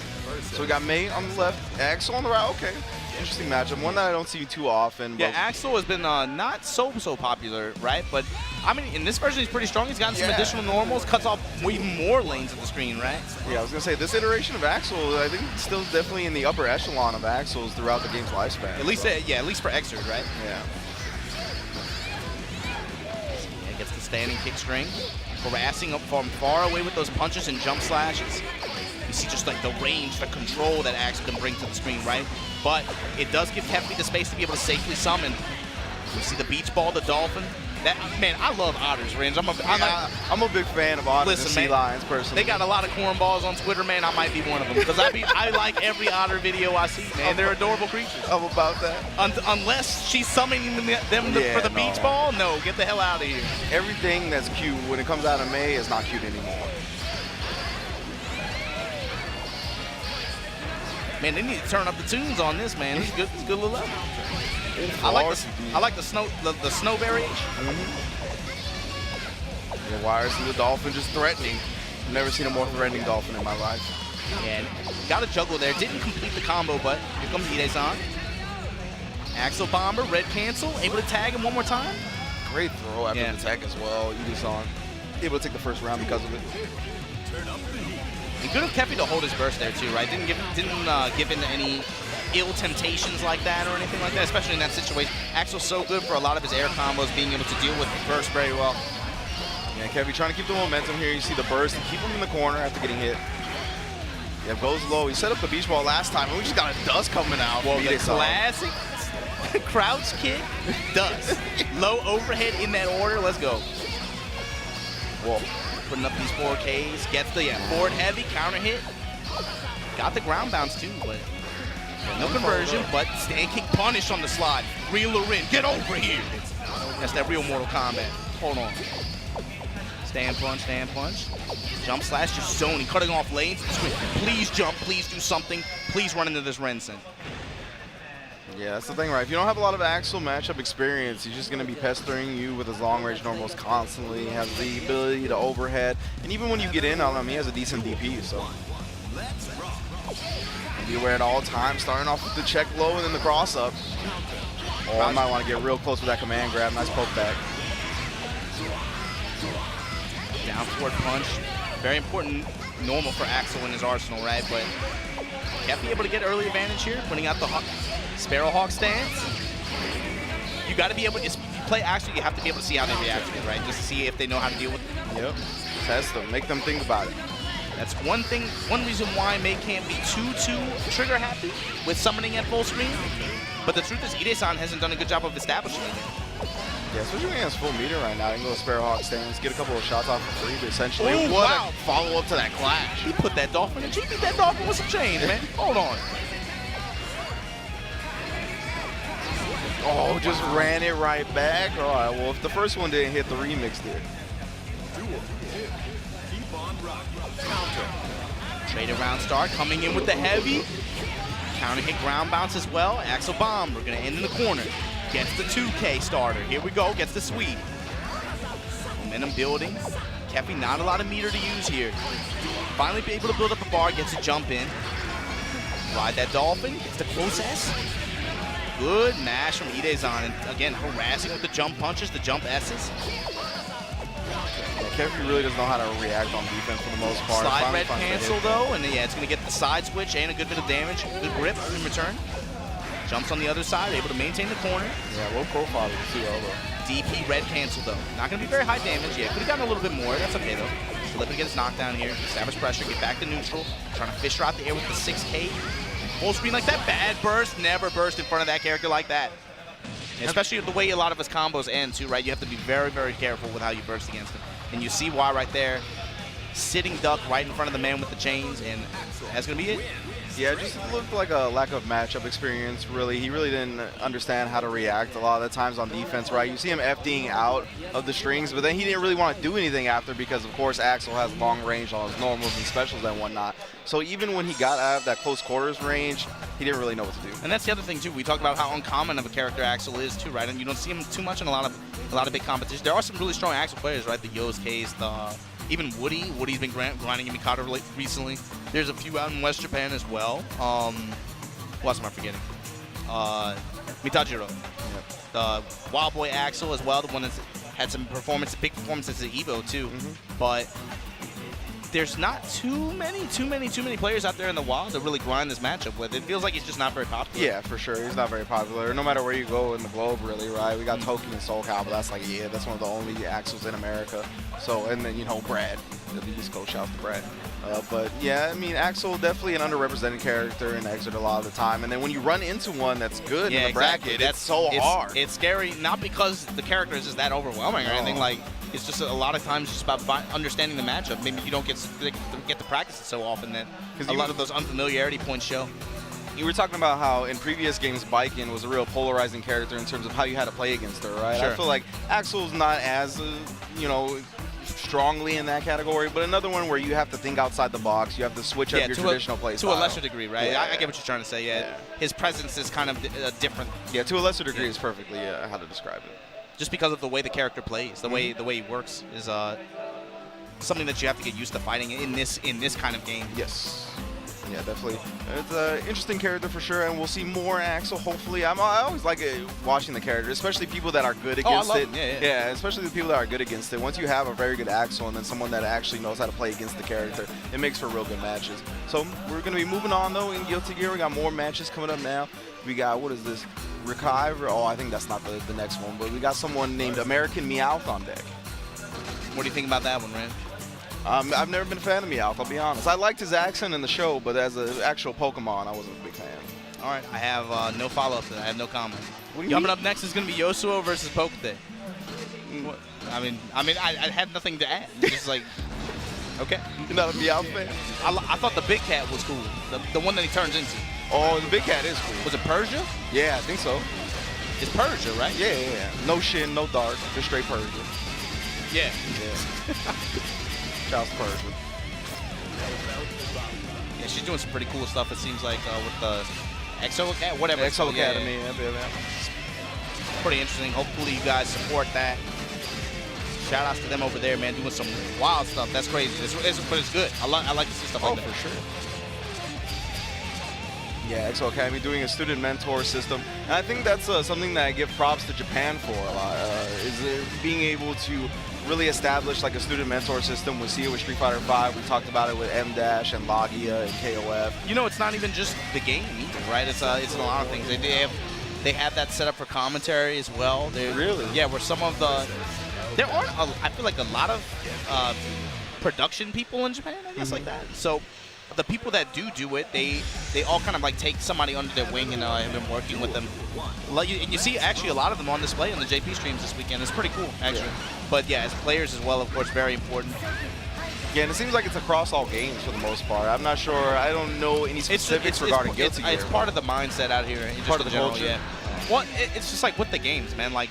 So we got May on the left, Axel on the right. Okay, interesting matchup. One that I don't see too often. Yeah, Axel has been not so popular, right? But I mean, in this version, he's pretty strong. He's gotten some additional normals, cuts off even more lanes of the screen, right? Yeah, I was gonna say this iteration of Axel, I think, still definitely in the upper echelon of Axels throughout the game's lifespan. At least, at least for Xers, right? Yeah. Gets the standing kick string, harassing up from far away with those punches and jump slashes. You see just like the range, the control that Axel can bring to the screen, right? But it does give Keffi the space to be able to safely summon. We see the beach ball, the dolphin. Man, I love otters, Renja. I'm a big fan of otters and sea lions, personally. They got a lot of cornballs on Twitter, man. I might be one of them because I like every otter video I see, man. They're adorable creatures. I'm about that. Unless she's summoning them for the beach ball, no, get the hell out of here. Everything that's cute when it comes out of May is not cute anymore. Man, they need to turn up the tunes on this, man. It's good little level. I like the snow variation. Yeah, why is the dolphin just threatening? I've never seen a more threatening dolphin in my life. Yeah, got a juggle there. Didn't complete the combo, but here comes Idesan. Axel Bomber, red cancel, able to tag him one more time. Great throw after the tag as well. Idesan able to take the first round because of it. And good of Keffi to hold his burst there too, right? Didn't give in to any ill temptations like that or anything like that, especially in that situation. Axel's so good for a lot of his air combos, being able to deal with burst very well. Yeah, Keffi trying to keep the momentum here. You see the burst and keep him in the corner after getting hit. Yeah, goes low. He set up the beach ball last time, and we just got a dust coming out. Well, the classic crouch kick, dust. Low overhead in that order. Let's go. Whoa. Putting up these 4Ks. Gets the forward heavy, counter hit. Got the ground bounce too, but no conversion, but stand kick punish on the slide. Reel her in. Get over here. That's that real Mortal Kombat. Hold on. Stand punch. Jump slash, just zoning, cutting off lanes. Please jump, please do something. Please run into this Rensen. Yeah, that's the thing, right? If you don't have a lot of Axel matchup experience, he's just going to be pestering you with his long-range normals constantly. He has the ability to overhead. And even when you get in on him, he has a decent DP, so. Be aware at all times, starting off with the check low and then the cross-up. Oh, I might want to get real close with that command grab. Nice poke back. Down forward punch. Very important normal for Axel in his arsenal, right? But can't be able to get early advantage here, putting out the Sparrowhawk stance. You got to be able to, if you play Axel, you have to be able to see how they react to it, right? Just to see if they know how to deal with it. Yep. Test them, make them think about it. That's one reason why May can't be too trigger happy with summoning at full screen. But the truth is, Idesan hasn't done a good job of establishing it. Yeah, especially when he has full meter right now. He can go Sparrowhawk stance, get a couple of shots off for free, but essentially, what a follow-up to that clash. He put that dolphin in. He beat that dolphin with some change, man. Hold on. Oh, just ran it right back. All right, well, if the first one didn't hit, the remix did. Trade around start, coming in with the heavy. Counter hit ground bounce as well. Axel bomb, we're gonna end in the corner. Gets the 2K starter, here we go, gets the sweep. Momentum building. Keffi, not a lot of meter to use here. Finally be able to build up a bar, gets a jump in. Ride that dolphin, gets the close S. Good mash from Idesan, and again, harassing with the jump punches, the jump S's. Keffi really doesn't know how to react on defense for the most part. Slide red cancel though, and yeah, it's going to get the side switch and a good bit of damage. Good grip in return. Jumps on the other side, able to maintain the corner. Yeah, low profile with the 2L though. DP red cancel though. Not going to be very high damage. Yeah, could have gotten a little bit more. That's okay though. Still able to get his knockdown here. Establish pressure, get back to neutral. Trying to fish her out the air with the 6K. Full screen like that. Bad burst. Never burst in front of that character like that. Especially the way a lot of his combos end too, right? You have to be very, very careful with how you burst against him. And you see why right there. sitting duck right in front of the man with the chains, and that's going to be it. Yeah, it just looked like a lack of matchup experience, really. He really didn't understand how to react a lot of the times on defense, right? You see him FDing out of the strings, but then he didn't really want to do anything after because, of course, Axel has long range on his normals and specials and whatnot. So even when he got out of that close quarters range, he didn't really know what to do. And that's the other thing, too. We talked about how uncommon of a character Axel is, too, right? And you don't see him too much in a lot of big competitions. There are some really strong Axel players, right? The Yosuke's, even Woody. Woody's been grinding in Mikado recently. There's a few out in West Japan as well. What else am I forgetting? Mitajiro. Yep. The Wild Boy Axel as well, the one that's had some big performances at Evo too. But there's not too many players out there in the wild to really grind this matchup with. It feels like he's just not very popular. Yeah, for sure. He's not very popular. No matter where you go in the globe, really, right? We got Toki and SoulCal, but that's like, yeah, that's one of the only Axels in America. So, and then, you know, Brad, the East Coast, shout out to Brad. But yeah, I mean, Axel definitely an underrepresented character in Exit a lot of the time. And then when you run into one that's good in the bracket, it's so hard. It's scary, not because the character is just that overwhelming or anything. Like, it's just a lot of times just about understanding the matchup. Maybe you don't get to practice it so often that a lot of those unfamiliarity points show. You were talking about how in previous games Baiken was a real polarizing character in terms of how you had to play against her, right? Sure. I feel like Axel's not as, you know, strongly in that category, but another one where you have to think outside the box. You have to switch up your traditional play style. To a lesser degree, right? Yeah. I get what you're trying to say. Yeah. His presence is kind of different. Yeah, to a lesser degree is perfectly how to describe it. Just because of the way the character plays, the way he works is something that you have to get used to fighting in this kind of game. Yes. Yeah, definitely. It's an interesting character for sure, and we'll see more Axel, hopefully. I always like watching the character, especially people that are good against it. Yeah, especially the people that are good against it. Once you have a very good Axel and then someone that actually knows how to play against the character, it makes for real good matches. So we're going to be moving on, though, in Guilty Gear. We got more matches coming up now. We got, what is this? Rikai? Oh, I think that's not the next one, but we got someone named AmericanMeowth on deck. What do you think about that one, Ren? I've never been a fan of Meowth, I'll be honest. I liked his accent in the show, but as an actual Pokemon, I wasn't a big fan. All right, I have no follow-up to that. I have no comment. What do you Coming mean? up next is going to be Yosud versus Pokute. I mean, I had nothing to add. It's just like, okay. You're not a Meowth fan? I thought the big cat was cool, the one that he turns into. Oh, the big cat is cool. Was it Persia? Yeah, I think so. It's Persia, right? Yeah. No Shin, no Dark, just straight Persia. Yeah. Shouts Persia. Yeah, she's doing some pretty cool stuff, it seems like, with the Exo Cat, whatever. Exo Academy. Yeah. Pretty interesting. Hopefully you guys support that. Shout outs to them over there, man, doing some wild stuff. That's crazy. But it's good. I like to see stuff like that. For sure. Yeah, Exo Academy doing a student mentor system. And I think that's something that I give props to Japan for a lot, is being able to really establish like a student mentor system. We see it with Street Fighter V. We talked about it with M-Dash and Logia and KOF. You know, it's not even just the game either, right? It's in a lot of things. They have that set up for commentary as well. Really? Yeah, where some of there aren't, I feel like, a lot of production people in Japan, I guess, like that. So the people that do it, they all kind of like take somebody under their wing and have been working with them. And you see actually a lot of them on display on the JP streams this weekend. It's pretty cool, actually. Yeah. But yeah, as players as well, of course, very important. Yeah, and it seems like it's across all games for the most part. I'm not sure. I don't know any specifics regarding Guilty Gear. It's part of the mindset out here. Part of the culture. Yeah. Well, it's just like with the games, man. Like,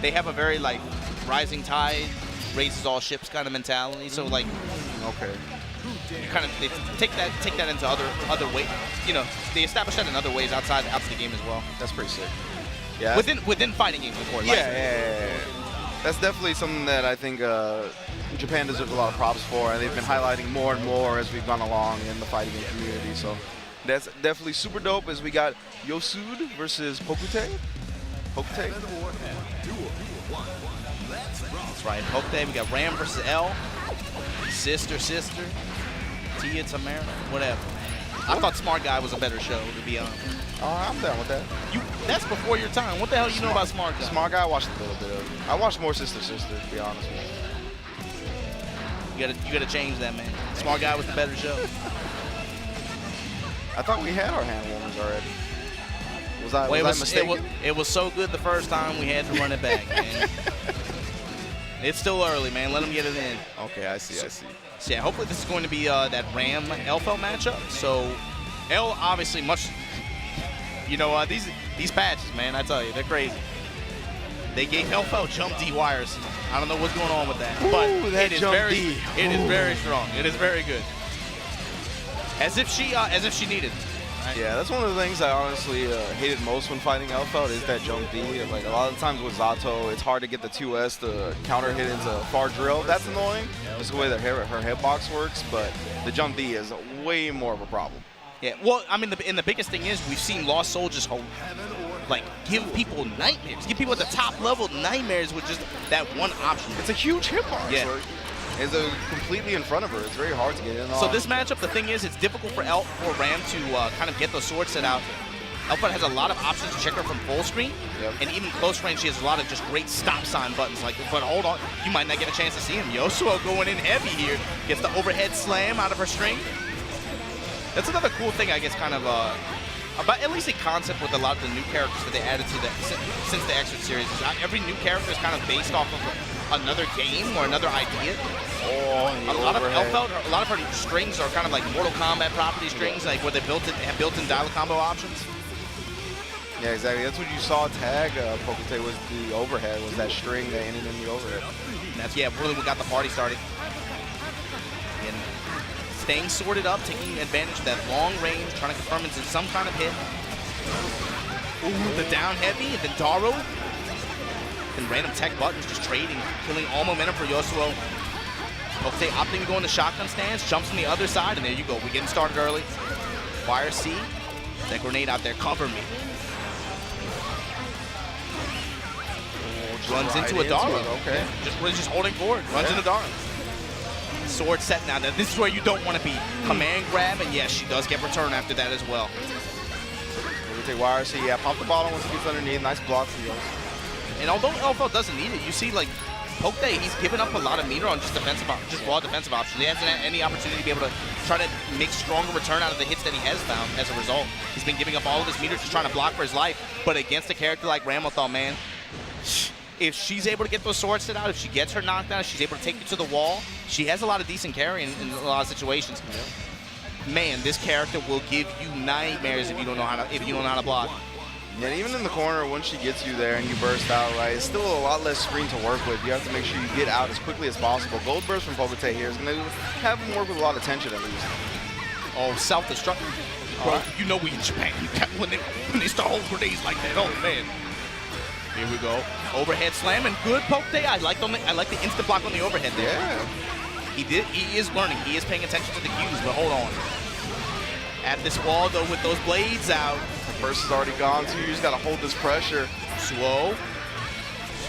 they have a very like rising tide raises all ships kind of mentality. So like, okay. They take that into other ways. You know, they establish that in other ways outside the game as well. That's pretty sick. Yeah. Within fighting games, of course. Yeah. That's definitely something that I think Japan deserves a lot of props for, and they've been highlighting more and more as we've gone along in the fighting game community. So that's definitely super dope. As we got Yosud versus Pokute. That's right. Pokute. We got Ram versus L. Sister. Tia, Tamara, whatever. I thought Smart Guy was a better show, to be honest. I'm down with that. That's before your time. What the hell you know about Smart Guy? Smart Guy, I watched a little bit of. I watched more Sister, to be honest with you. You gotta change that, man. Smart Guy was the better show. I thought we had our hand warmers already. Was I mistaken? It was so good the first time we had to run it back, man. It's still early, man. Let them get it in. Okay, I see. So yeah, hopefully this is going to be that Ram Elphelt matchup. So L obviously much, you know, these patches, man, I tell you, they're crazy. They gave Elphelt jump D wires. I don't know what's going on with that, but it is very strong. It is very good. As if she needed. Right? Yeah, that's one of the things I honestly hated most when fighting Elphelt is that jump D. Like a lot of times with Zato, it's hard to get the 2S to counter hit into far drill. That's annoying. Just the way that her hitbox works, but the jump D is way more of a problem. Yeah, well, I mean, the biggest thing is we've seen Lost Soul just like give people nightmares, give people at the top level nightmares with just that one option. It's a huge hitbox. Yeah. It's completely in front of her. It's very hard to get in on. So this matchup, the thing is, it's difficult for Ram to kind of get the sword set out. Elphelt has a lot of options to check her from full screen, and even close range, she has a lot of just great stop sign buttons. Like, but hold on, you might not get a chance to see him. Yosud going in heavy here, gets the overhead slam out of her string. That's another cool thing, I guess, kind of about at least a concept with a lot of the new characters that they added to since the Extra series. Every new character is kind of based off of another game or another idea. A lot of Elphelt, a lot of her strings are kind of like Mortal Kombat property strings, like where they have built-in dial combo options. Yeah, exactly. That's what you saw tag Pokute was the overhead, was that string that ended in the overhead. And that's, yeah, really what got the party started. And staying sorted up, taking advantage of that long range, trying to confirm into some kind of hit. Ooh, the down heavy, and then Daro. And random tech buttons just trading, killing all momentum for Yosud. Pokute opting to go in the shotgun stance, jumps on the other side, and there you go. We're getting started early. Fire C. That grenade out there, cover me. Runs into a Daro. Okay. Yeah, just holding forward. Runs into Daro. Sword set now. This is where you don't want to be. Command grab, and yes, she does get return after that as well. We take wire C. Yeah, pop the bottom once it gets underneath. Nice block for you. And although Elphelt doesn't need it, you see like Pokute, he's given up a lot of meter on just raw defensive options. He hasn't had any opportunity to be able to try to make stronger return out of the hits that he has found as a result. He's been giving up all of his meter just trying to block for his life. But against a character like Ramlethal, man, if she's able to get those swords set out, if she gets her knockdown, if she's able to take you to the wall, she has a lot of decent carry in a lot of situations. Man, this character will give you nightmares if you don't know how to block. Yeah, and even in the corner, once she gets you there and you burst out, right, it's still a lot less screen to work with. You have to make sure you get out as quickly as possible. Gold burst from Pokute here is going to have him work with a lot of tension at least. Oh, self-destruct. Bro, you know we in Japan. When they start holding grenades like that, oh man. Here we go. Overhead slam and good Pokute. I like the instant block on the overhead there. Yeah. He is learning. He is paying attention to the cues, but hold on. At this wall though, with those blades out. The burst is already gone, so you just gotta hold this pressure. Slow.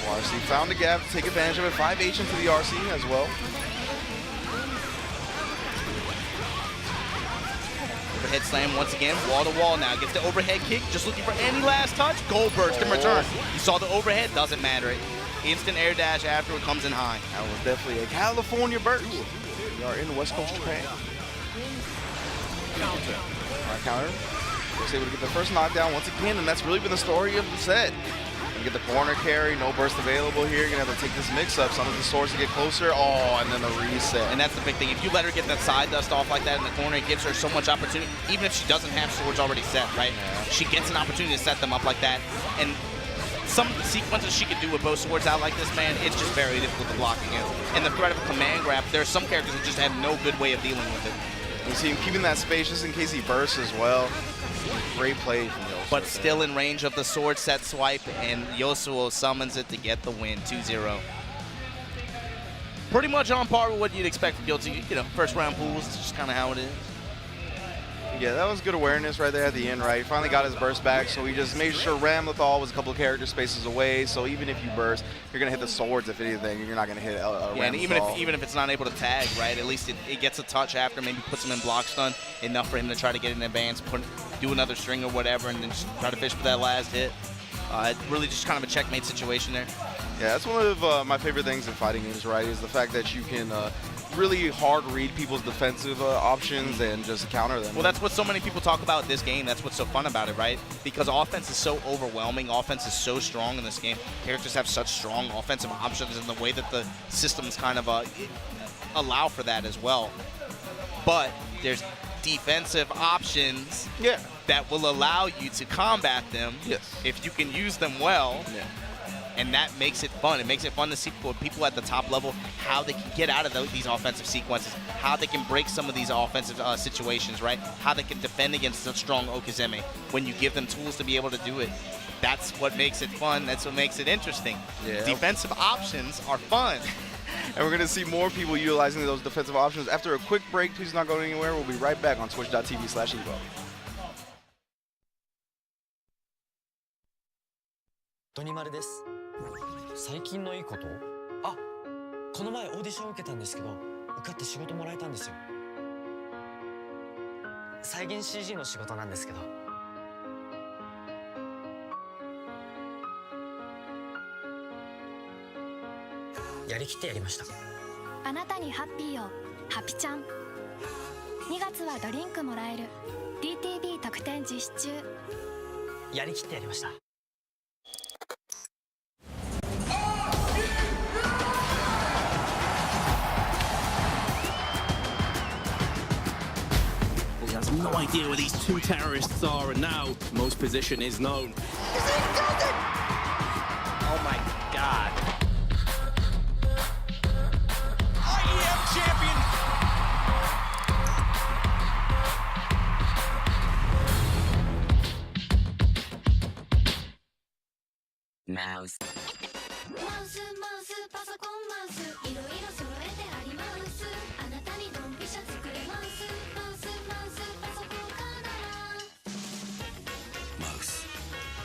RC found a gap, take advantage of it. 5H into the RC as well. Overhead slam once again, wall to wall now. Gets the overhead kick, just looking for any last touch. Gold burst in return. You saw the overhead, doesn't matter. Instant air dash after it comes in high. That was definitely a California burst. We are in West Coast Japan. Counter. All right, counter. Was able to get the first knockdown once again, and that's really been the story of the set. You get the corner carry, no burst available here. You're gonna have to take this mix-up. Some of the swords to get closer. Oh, and then the reset. And that's the big thing. If you let her get that side dust off like that in the corner, it gives her so much opportunity. Even if she doesn't have swords already set, right? Yeah. She gets an opportunity to set them up like that. And some of the sequences she could do with both swords out like this, man, it's just very difficult to block against. And the threat of a command grab, there are some characters that just have no good way of dealing with it. You see him keeping that space just in case he bursts as well. Great play from Yosud. But still in range of the sword set swipe, and Yosud summons it to get the win, 2-0. Pretty much on par with what you'd expect from Kyutyo. You know, first round pools, it's just kind of how it is. Yeah, that was good awareness right there at the end, right? He finally got his burst back, so he just made sure Ramlethal was a couple of character spaces away, so even if you burst, you're going to hit the swords, if anything, you're not going to hit Ramlethal. Yeah, and even if it's not able to tag, right, at least it gets a touch after, maybe puts him in block stun, enough for him to try to get in advance, do another string or whatever, and then just try to fish for that last hit. Really just kind of a checkmate situation there. Yeah, that's one of my favorite things in fighting games, right, is the fact that you can really hard read people's defensive options and just counter them. Well, that's what so many people talk about in this game. That's what's so fun about it, right? Because offense is so overwhelming. Offense is so strong in this game. Characters have such strong offensive options, and the way that the system's kind of allow for that as well. But there's defensive options that will allow you to combat them if you can use them well. And that makes it fun. It makes it fun to see people at the top level, how they can get out of these offensive sequences, how they can break some of these offensive situations, right? How they can defend against a strong Okizeme when you give them tools to be able to do it. That's what makes it fun. That's what makes it interesting. Defensive options are fun. And we're going to see more people utilizing those defensive options. After a quick break, please not go anywhere. We'll be right back on twitch.tv/Evo. トニマルです。最近のいいこと？あ、この前オーディション受けたんですけど、受かって仕事もらえたんですよ。再現 CG の仕事なんですけど。やりきってやりました。あなたにハッピーを、ハピちゃん。2月はドリンクもらえる。DTV 特典実施中。やりきってやりました。 He has no idea where these two terrorists are, and now Mo's position is known. Oh my god. IEM champion! Mouse. マウスマウスパソコンマウスいろいろ揃えてありますあなたにドンピシャ作れますマウスマウスパソコンからマウス。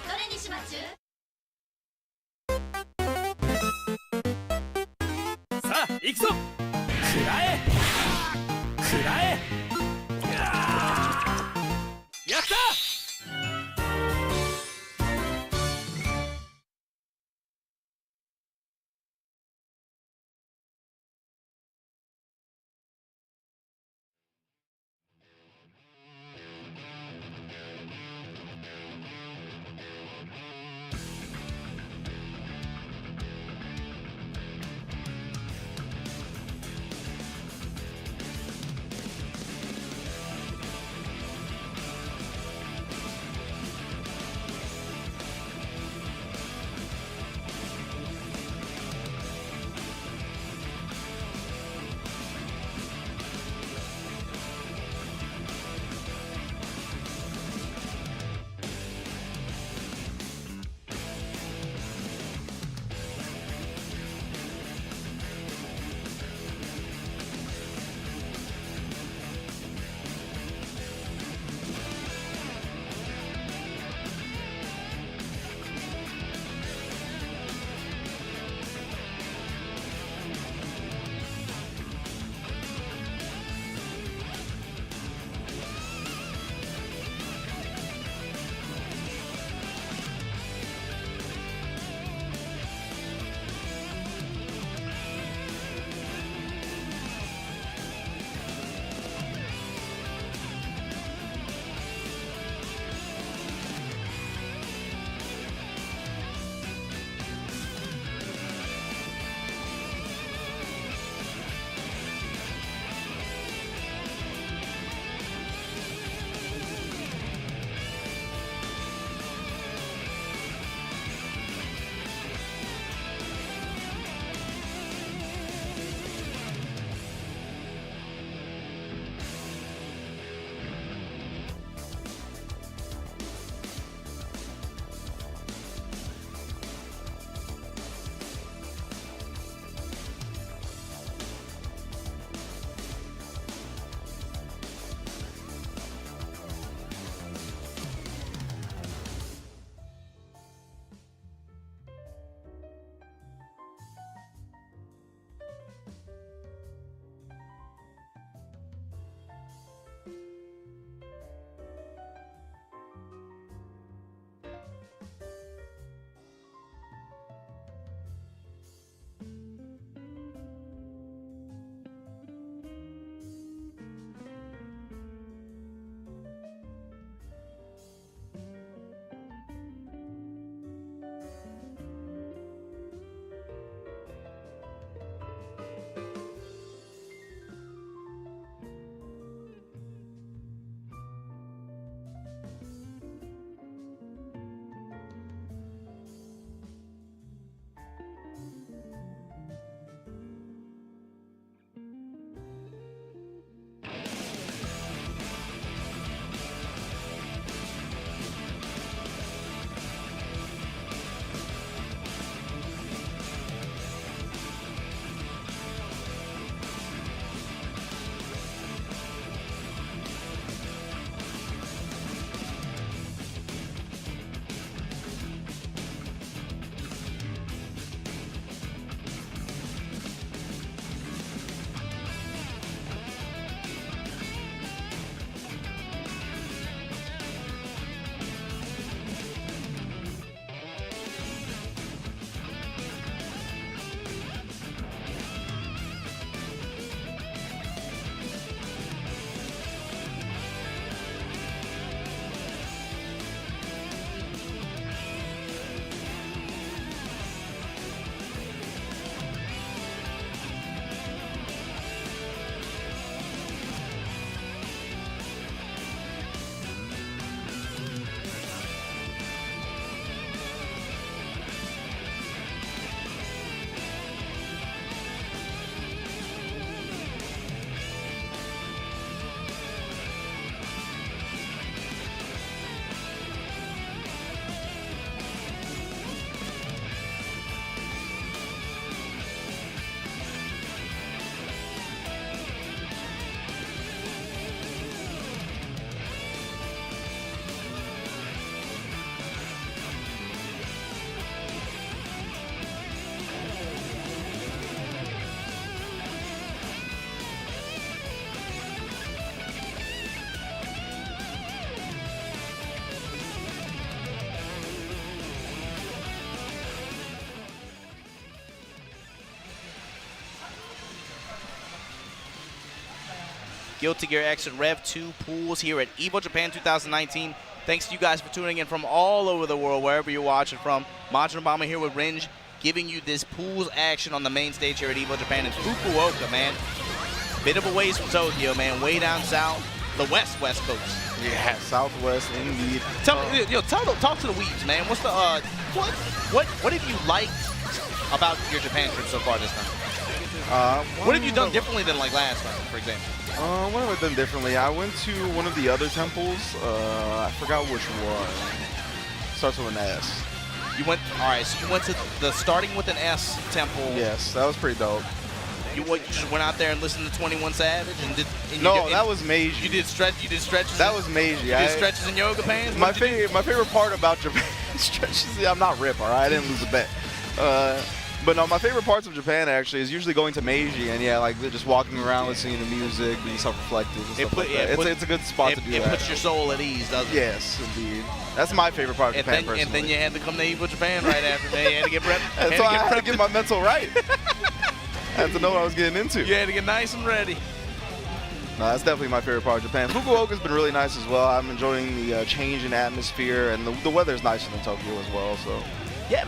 どれにしまちゅさあ、行くぞ。くらえ。くらえ。やった。 「Guilty Gear X and Rev 2 pools here at EVO Japan 2019. Thanks to you guys for tuning in from all over the world, wherever you're watching from. Majin Obama here with Renja, giving you this pools action on the main stage here at EVO Japan in Fukuoka, man. Bit of a ways from Tokyo, man. Way down south, the west coast. Yeah, Southwest indeed. Talk to the weebs, man. What's the what have you liked about your Japan trip so far this time? What have you done differently than like last time, for example? What have I done differently? I went to one of the other temples. I forgot which one. Starts with an S. You went, all right, so you went to the starting with an S temple. Yes, that was pretty dope. You just went out there and listened to 21 Savage and did. And that was Meiji. You did stretches. That was Meiji. You did stretches in yoga pants. My favorite part about Japan stretches. I'm not rip, all right. I didn't lose a bet. But no, my favorite parts of Japan actually is usually going to Meiji and like just walking around, listening to music, being self-reflective and stuff like that. It's a good spot to do that. It puts your soul at ease, doesn't it? Yes, indeed. That's my favorite part of Japan, personally. And then you had to come to EVO Japan right after that. You had to get prepped. That's why I had to get my mental right. I had to know what I was getting into. You had to get nice and ready. No, that's definitely my favorite part of Japan. Fukuoka's been really nice as well. I'm enjoying the change in atmosphere, and the weather's nicer than Tokyo as well. So. Yeah,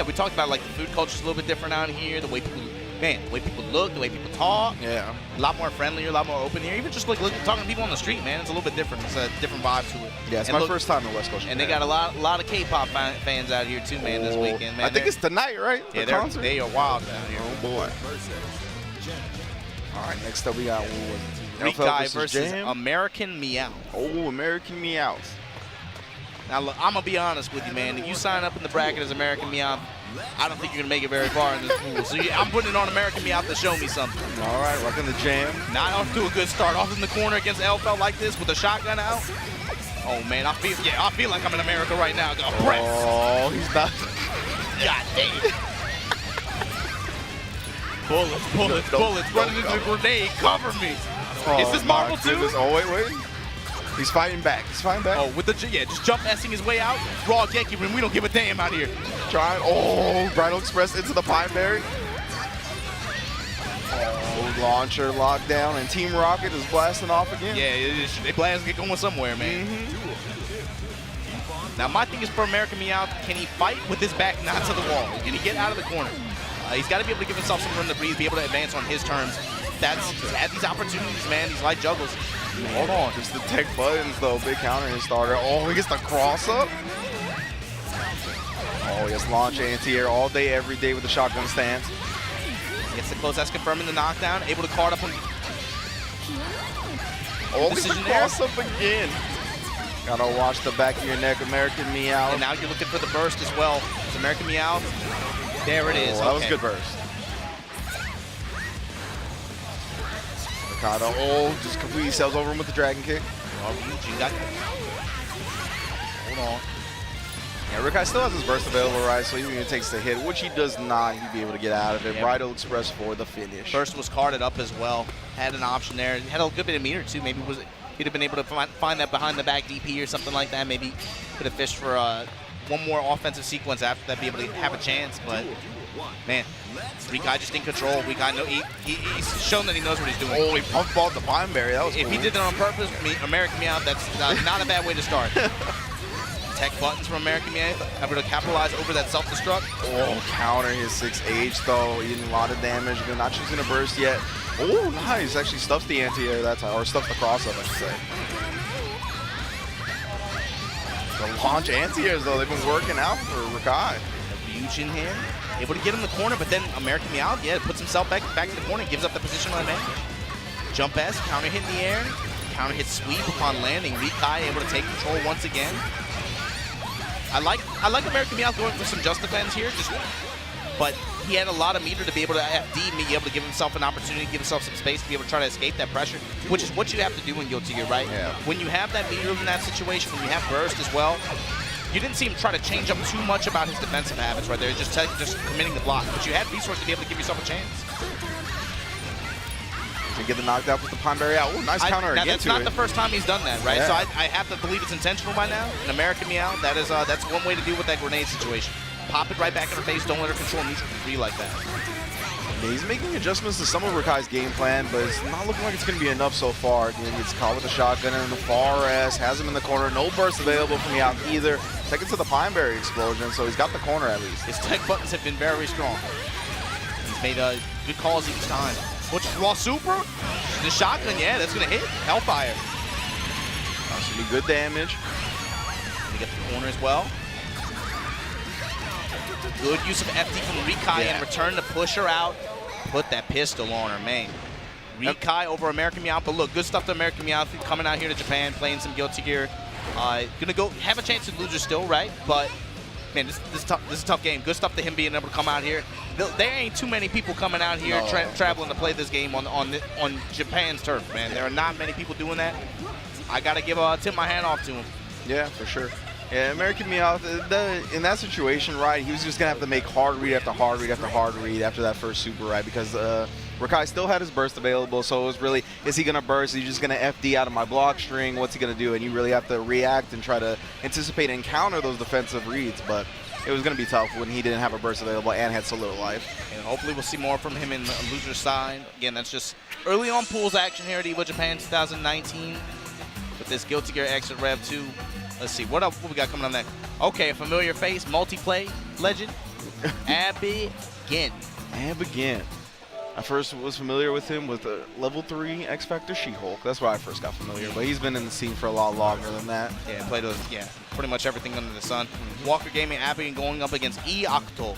we talked about like the food culture's a little bit different out here. The way people look, the way people talk. Yeah. A lot more friendlier, a lot more open here. Even just like talking to people on the street, man, it's a little bit different. It's a different vibe to it. Yeah, it's my first time in West Coast. And they got a lot of K-pop fans out here too, man, this weekend, man. I think it's tonight, right? Yeah, the concert? They are wild down here. Oh boy. All right, next up we got Rikai versus AmericanMeowth. Oh, AmericanMeowth. Now, look, I'm going to be honest with you, man. If you sign up in the bracket as AmericanMeowth, I don't think you're going to make it very far in this pool. So I'm putting it on AmericanMeowth to show me something. All right, rocking the jam. Not off to a good start. Off in the corner against Elphelt like this with a shotgun out. Oh, man, I feel like I'm in America right now. Oh, he's not. God damn. Bullets. Running into the grenade. Cover me. Is this Marvel 2? Oh, wait. He's fighting back. Oh, with the just jump S-ing his way out. Raw Genki, we don't give a damn out here. Bridal Express into the Pineberry. Oh, launcher lockdown, and Team Rocket is blasting off again. Yeah, they blast get going somewhere, man. Now, my thing is for AmericanMeowth, can he fight with his back not to the wall? Can he get out of the corner? He's got to be able to give himself some room to breathe, be able to advance on his terms. He's had these opportunities, man, these light juggles. Hold on, just the tech buttons though. Big counter his starter. Oh, he gets the cross up. Oh, yes, launch anti-air all day, every day with the shotgun stance. Gets the close, that's confirming the knockdown. Able to card up on. Oh, gets the cross up again. Gotta watch the back of your neck, AmericanMeowth. And now you're looking for the burst as well. It's AmericanMeowth. There it is. That was a good burst. Just completely sails over him with the dragon kick. Hold on. Yeah, Rikai still has his burst available, right? So even if he takes the hit, which he does not, he'd be able to get out of it. Yeah. Bridal Express for the finish. Burst was carded up as well. Had an option there. Had a good bit of meter too. Maybe he'd have been able to find that behind the back DP or something like that. Maybe could have fished for one more offensive sequence after that, be able to have a chance. But man, Rikai just in control. Rikai, he's shown that he knows what he's doing. Oh, he pumped balled the Pineberry. That was If cool. he did that on purpose, AmericanMeowth, that's not a bad way to start. Tech buttons from AmericanMeowth, able to capitalize over that self-destruct. Oh, counter his 6H though, eating a lot of damage. Not choosing a burst yet. Oh, nice. Actually stuffs the anti-air that time, or stuffs the cross-up, I should say. The launch anti-airs though, they've been working out for Rikai. Ryujin here, able to get in the corner, but then AmericanMeowth, puts himself back in the corner, gives up the positional advantage. Jump S, counter hit in the air, counter hit sweep upon landing. Rikai able to take control once again. I like AmericanMeowth going for some just defense here, but he had a lot of meter to be able to be able to give himself an opportunity, give himself some space to be able to try to escape that pressure, which is what you have to do in Guilty Gear, right? Yeah. When you have that meter in that situation, when you have burst as well, you didn't see him try to change up too much about his defensive habits right there, just committing the block, but you had resources to be able to give yourself a chance. To get the knockdown with the Pineberry out. Oh, nice counter again. That's not the first time he's done that, right? Yeah. So I have to believe it's intentional by now. In AmericanMeowth, that's one way to deal with that grenade situation. Pop it right back in her face. Don't let her control neutral for free like that. Yeah, he's making adjustments to some of Rikai's game plan, but it's not looking like it's going to be enough so far. Again, he gets caught with a shotgun in the far S, has him in the corner. No burst available from Meowth either. Second to the Pineberry explosion, so he's got the corner at least. His tech buttons have been very strong. He's made good calls each time. Which raw super? The shotgun, yeah, that's going to hit. Hellfire. That's going to be good damage. Gonna get the corner as well. Good use of FD from Rikai and return to push her out. Put that pistol on her, man. Rikai over AmericanMeowth, but look, good stuff to AmericanMeowth coming out here to Japan, playing some Guilty Gear. Gonna go have a chance to lose her still, right? But man, this is tough. This is a tough game. Good stuff to him being able to come out here. There ain't too many people coming out here traveling to play this game on Japan's turf, man. There are not many people doing that. I gotta tip my hand off to him. Yeah, for sure. Yeah, AmericanMeowth, in that situation, right, he was just going to have to make hard read after hard read after hard read after that first super, right, because Rikai still had his burst available, so it was really, is he going to burst? Is he just going to FD out of my block string? What's he going to do? And you really have to react and try to anticipate and counter those defensive reads, but it was going to be tough when he didn't have a burst available and had so little life. And hopefully we'll see more from him in the loser side. Again, that's just early on pools action here at EVO Japan 2019 with this Guilty Gear Exit Rev 2. Let's see, what we got coming on next? Okay, a familiar face, multiplay legend, Abegen. Abegen. I first was familiar with him with level 3 X Factor She-Hulk. That's where I first got familiar, but he's been in the scene for a lot longer than that. Yeah, played pretty much everything under the sun. Walker Gaming, Abegen going up against Iiakuto.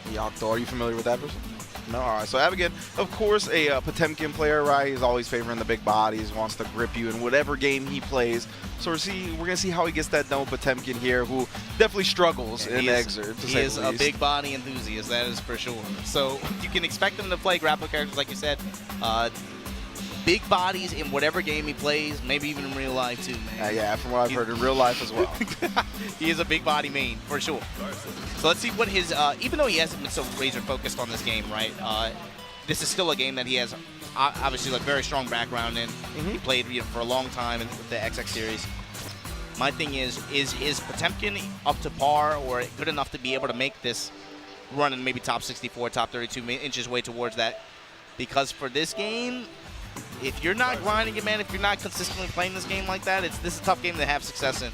Iiakuto, are you familiar with that person? No, all right. So Abegen, of course, a Potemkin player, right? He's always favoring the big bodies, wants to grip you in whatever game he plays. So we're gonna see how he gets that done with Potemkin here, who definitely struggles in Exert. He is a big body enthusiast, that is for sure. So you can expect him to play grapple characters, like you said. Big bodies in whatever game he plays, maybe even in real life too, man. Yeah, from what I've heard, in real life as well. He is a big body main, for sure. So let's see what his, even though he hasn't been so razor focused on this game, right? This is still a game that he has obviously like very strong background in. He played for a long time in the XX series. My thing is Potemkin up to par or good enough to be able to make this run in maybe top 64, top 32 inches way towards that? Because for this game, if you're not grinding it, man, if you're not consistently playing this game like that, this is a tough game to have success in.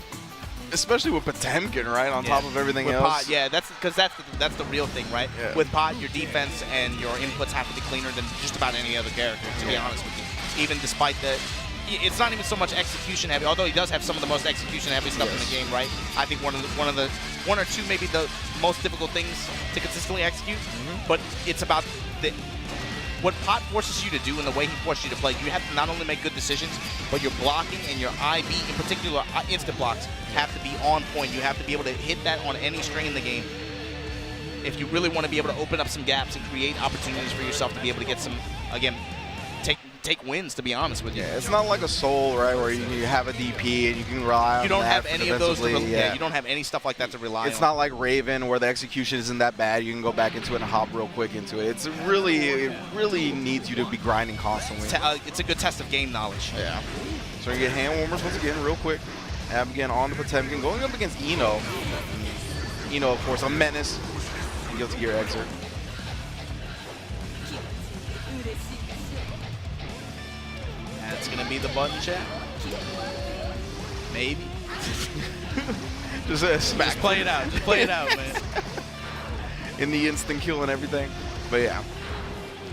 Especially with Potemkin, right, on top of everything with else. Pot, yeah, that's the real thing, right? Yeah. With Pot, your defense and your inputs have to be cleaner than just about any other character, to be honest with you. Even despite it's not even so much execution heavy, although he does have some of the most execution heavy stuff in the game, right? I think one or two maybe the most difficult things to consistently execute, but it's about what Pot forces you to do and the way he forces you to play. You have to not only make good decisions, but your blocking and your IB, in particular instant blocks, have to be on point. You have to be able to hit that on any string in the game if you really want to be able to open up some gaps and create opportunities for yourself to be able to get some, again, take wins, to be honest with you. Yeah, it's not like a Soul, right, where you have a DP and you can rely on. You don't have any of those. Yeah, you don't have any stuff like that to rely on. It's not like Raven, where the execution isn't that bad. You can go back into it and hop real quick into it. It really needs you to be grinding constantly. It's a good test of game knowledge. Yeah. So we get hand warmers once again, real quick. Abegen on the Potemkin, going up against Ino. Ino, of course, a menace. Guilty Gear Exert. That's gonna be the button chat. Maybe. Just play it out. Just play it out, man. In the instant kill and everything. But yeah.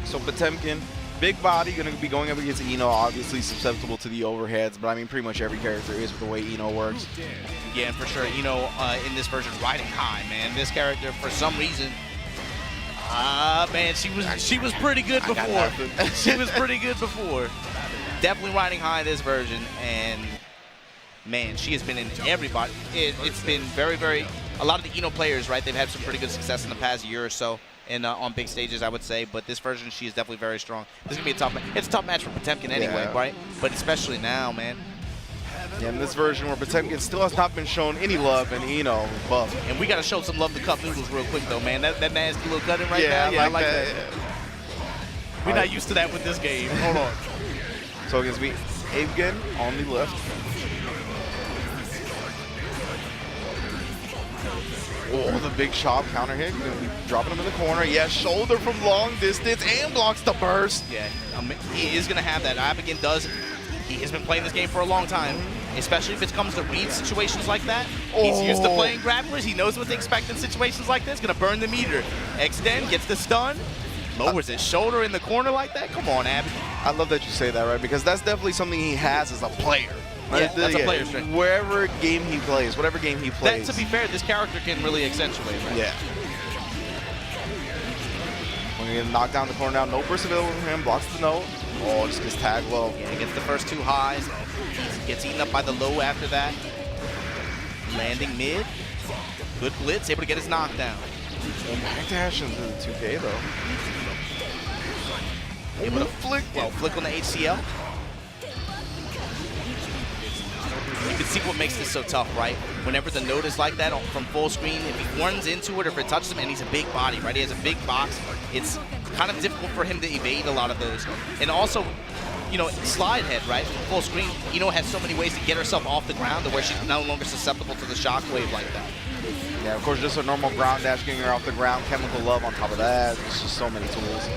So Potemkin, big body, gonna be going up against Ino, obviously susceptible to the overheads, but I mean pretty much every character is with the way Ino works. Yeah, for sure. Ino in this version riding high, man. This character, for some reason, man, she was pretty good before. She was pretty good before. Definitely riding high this version, and man, she has been in everybody. It's been very, very. A lot of the Ino players, right? They've had some pretty good success in the past year or so, and on big stages, I would say. But this version, she is definitely very strong. This is gonna be a tough. It's a tough match for Potemkin anyway, right? But especially now, man. Yeah, in this version where Potemkin still has not been shown any love, and Ino buff. And we gotta show some love to Cup Noodles real quick though, man. That nasty little cutting right now. Yeah, I like that. We're not used to that with this game. Hold on. So it's gonna be Abegen on the left. Oh, the big chop counter hit. Gonna be dropping him in the corner. Yeah, shoulder from long distance and blocks the burst. Yeah, he is going to have that. Abegen does. He has been playing this game for a long time, especially if it comes to read situations like that. He's used to playing grapplers. He knows what to expect in situations like this. Going to burn the meter. Extend, gets the stun, lowers his shoulder in the corner like that. Come on, Abegen. I love that you say that, right? Because that's definitely something he has as a player. Yeah, that's a player strength. Wherever game he plays, whatever game he plays. That, to be fair, this character can really accentuate, right? Yeah. We're going to knock down the corner now. No burst available from him. Blocks the note. Oh, just gets tagged low. Yeah, gets the first 2 highs. Gets eaten up by the low after that. Landing mid. Good blitz. Able to get his knockdown. Backdash into the 2K, though. Able to flick. Well, flick on the HCL. You can see what makes this so tough, right? Whenever the note is like that from full screen, if he runs into it or if it touches him, and he's a big body, right? He has a big box. It's kind of difficult for him to evade a lot of those. And also, you know, slide head, right? Full screen, Ino has so many ways to get herself off the ground to where she's no longer susceptible to the shockwave like that. Yeah, of course, just a normal ground dash getting her off the ground. Chemical love on top of that. It's just so many tools.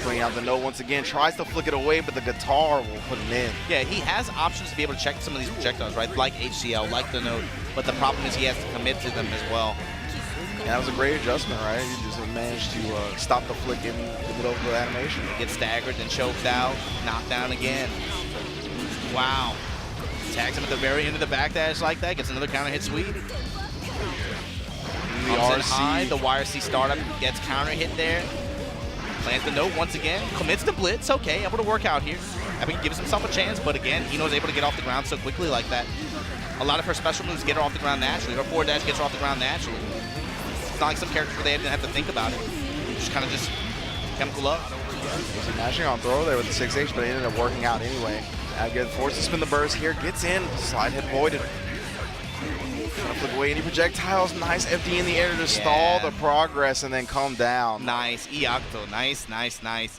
Bringing out the note once again, tries to flick it away, but the guitar will put him in. Yeah, he has options to be able to check some of these projectiles, right? Like HCL, like the note, but the problem is he has to commit to them as well. And that was a great adjustment, right? He just managed to stop the flick in the middle of the animation. Gets staggered and choked out, knocked down again. Wow. Tags him at the very end of the backdash like that, gets another counter hit sweep. The RC. High, the YRC startup gets counter hit there. Plants the note once again, commits the blitz, okay, able to work out here. Abegen gives himself a chance, but again, Ino's able to get off the ground so quickly like that. A lot of her special moves get her off the ground naturally. Her forward dash gets her off the ground naturally. It's not like some characters where they didn't have to think about it. Just kind of just chemical up. Was he mashing on throw there with the 6H, but it ended up working out anyway. Abegen forced to spin the burst here, gets in, slide hit voided. Trying to flick away any projectiles. Nice FD in the air to stall the progress and then come down. Nice. Iiakuto. Nice, nice, nice.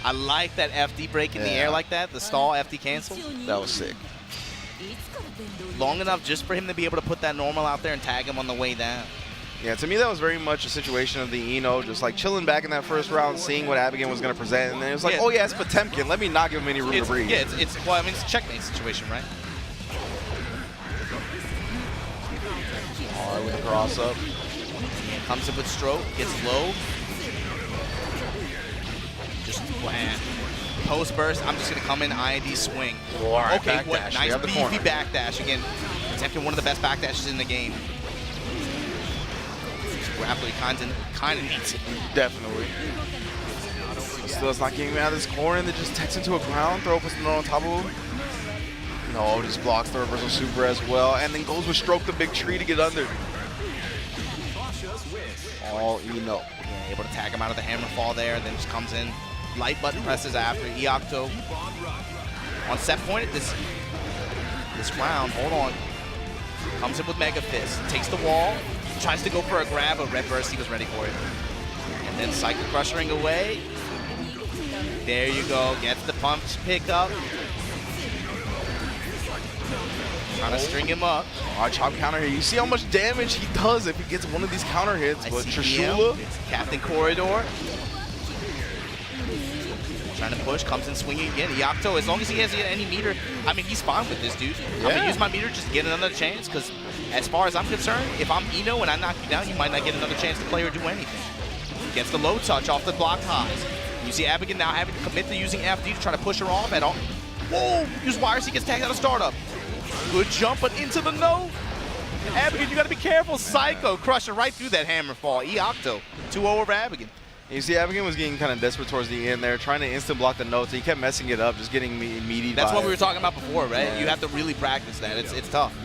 I like that FD break in the air like that. The stall FD cancel. That was sick. Long enough just for him to be able to put that normal out there and tag him on the way down. Yeah, to me that was very much a situation of the Ino just like chilling back in that first round, seeing what Abegen was going to present, and then it was like, oh yeah, it's Potemkin. Let me not give him any room to breathe. Yeah, well, I mean, it's a checkmate situation, right? All right, with the cross up. Comes in with stroke, gets low. Just bland. Post burst, I'm just going to come in, IND swing. Right, okay, what backdash. nice beefy backdash. Again, Potemkin, one of the best backdashes in the game. Grappler kind of needs it. Definitely. Still, it's not getting him out of this corner, and then just takes into a ground throw, puts the note on top of him. No, just blocks the reversal super as well, and then goes with stroke the big tree to get under. All Ino. Yeah, able to tag him out of the hammer fall there, and then just comes in. Light button presses after. Iiakuto on set point at this round. Hold on. Comes in with Mega Fist. Takes the wall. Tries to go for a grab, but red burst, he was ready for it. And then Psycho Crushing away. There you go. Gets the punch pick up. Trying to string him up. All right, chop counter here. You see how much damage he does if he gets one of these counter hits. But Trishula. Captain Corridor. Trying to push, comes in swinging again. Iiakuto, as long as he has any meter, I mean, he's fine with this, dude. I'm going to use my meter just to get another chance, because as far as I'm concerned, if I'm Ino and I knock you down, you might not get another chance to play or do anything. Gets the low touch off the blocked highs. You see Abegen now having to commit to using FD to try to push her off at all. Whoa! Use wires, he gets tagged out of startup. Good jump, but into the no. Abegen, you got to be careful. Psycho Crusher right through that hammer fall. Iiakuto, 2-0 over Abegen. You see, Abegen was getting kind of desperate towards the end there, trying to instant block the notes. He kept messing it up, just getting meaty. That's what we were talking about before, right? Yeah. You have to really practice that. It's tough.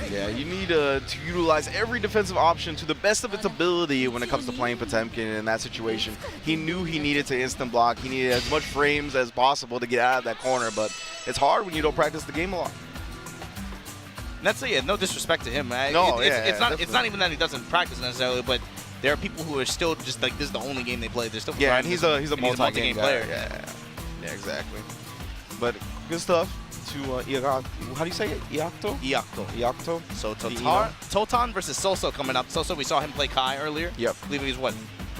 Yeah, you need to utilize every defensive option to the best of its ability when it comes to playing Potemkin in that situation. He knew he needed to instant block. He needed as much frames as possible to get out of that corner, but it's hard when you don't practice the game a lot. And that's no disrespect to him, right? No, it's not even that he doesn't practice necessarily, but there are people who are still just like, this is the only game they play. They're still and he's a multi-game player. Yeah, exactly. But good stuff. to Iiakuto. How do you say it? Iiakuto? Iiakuto. Iiakuto. So Ino? Totan versus Sosou coming up. Sosou, we saw him play Kai earlier. Yep. I believe he was, what,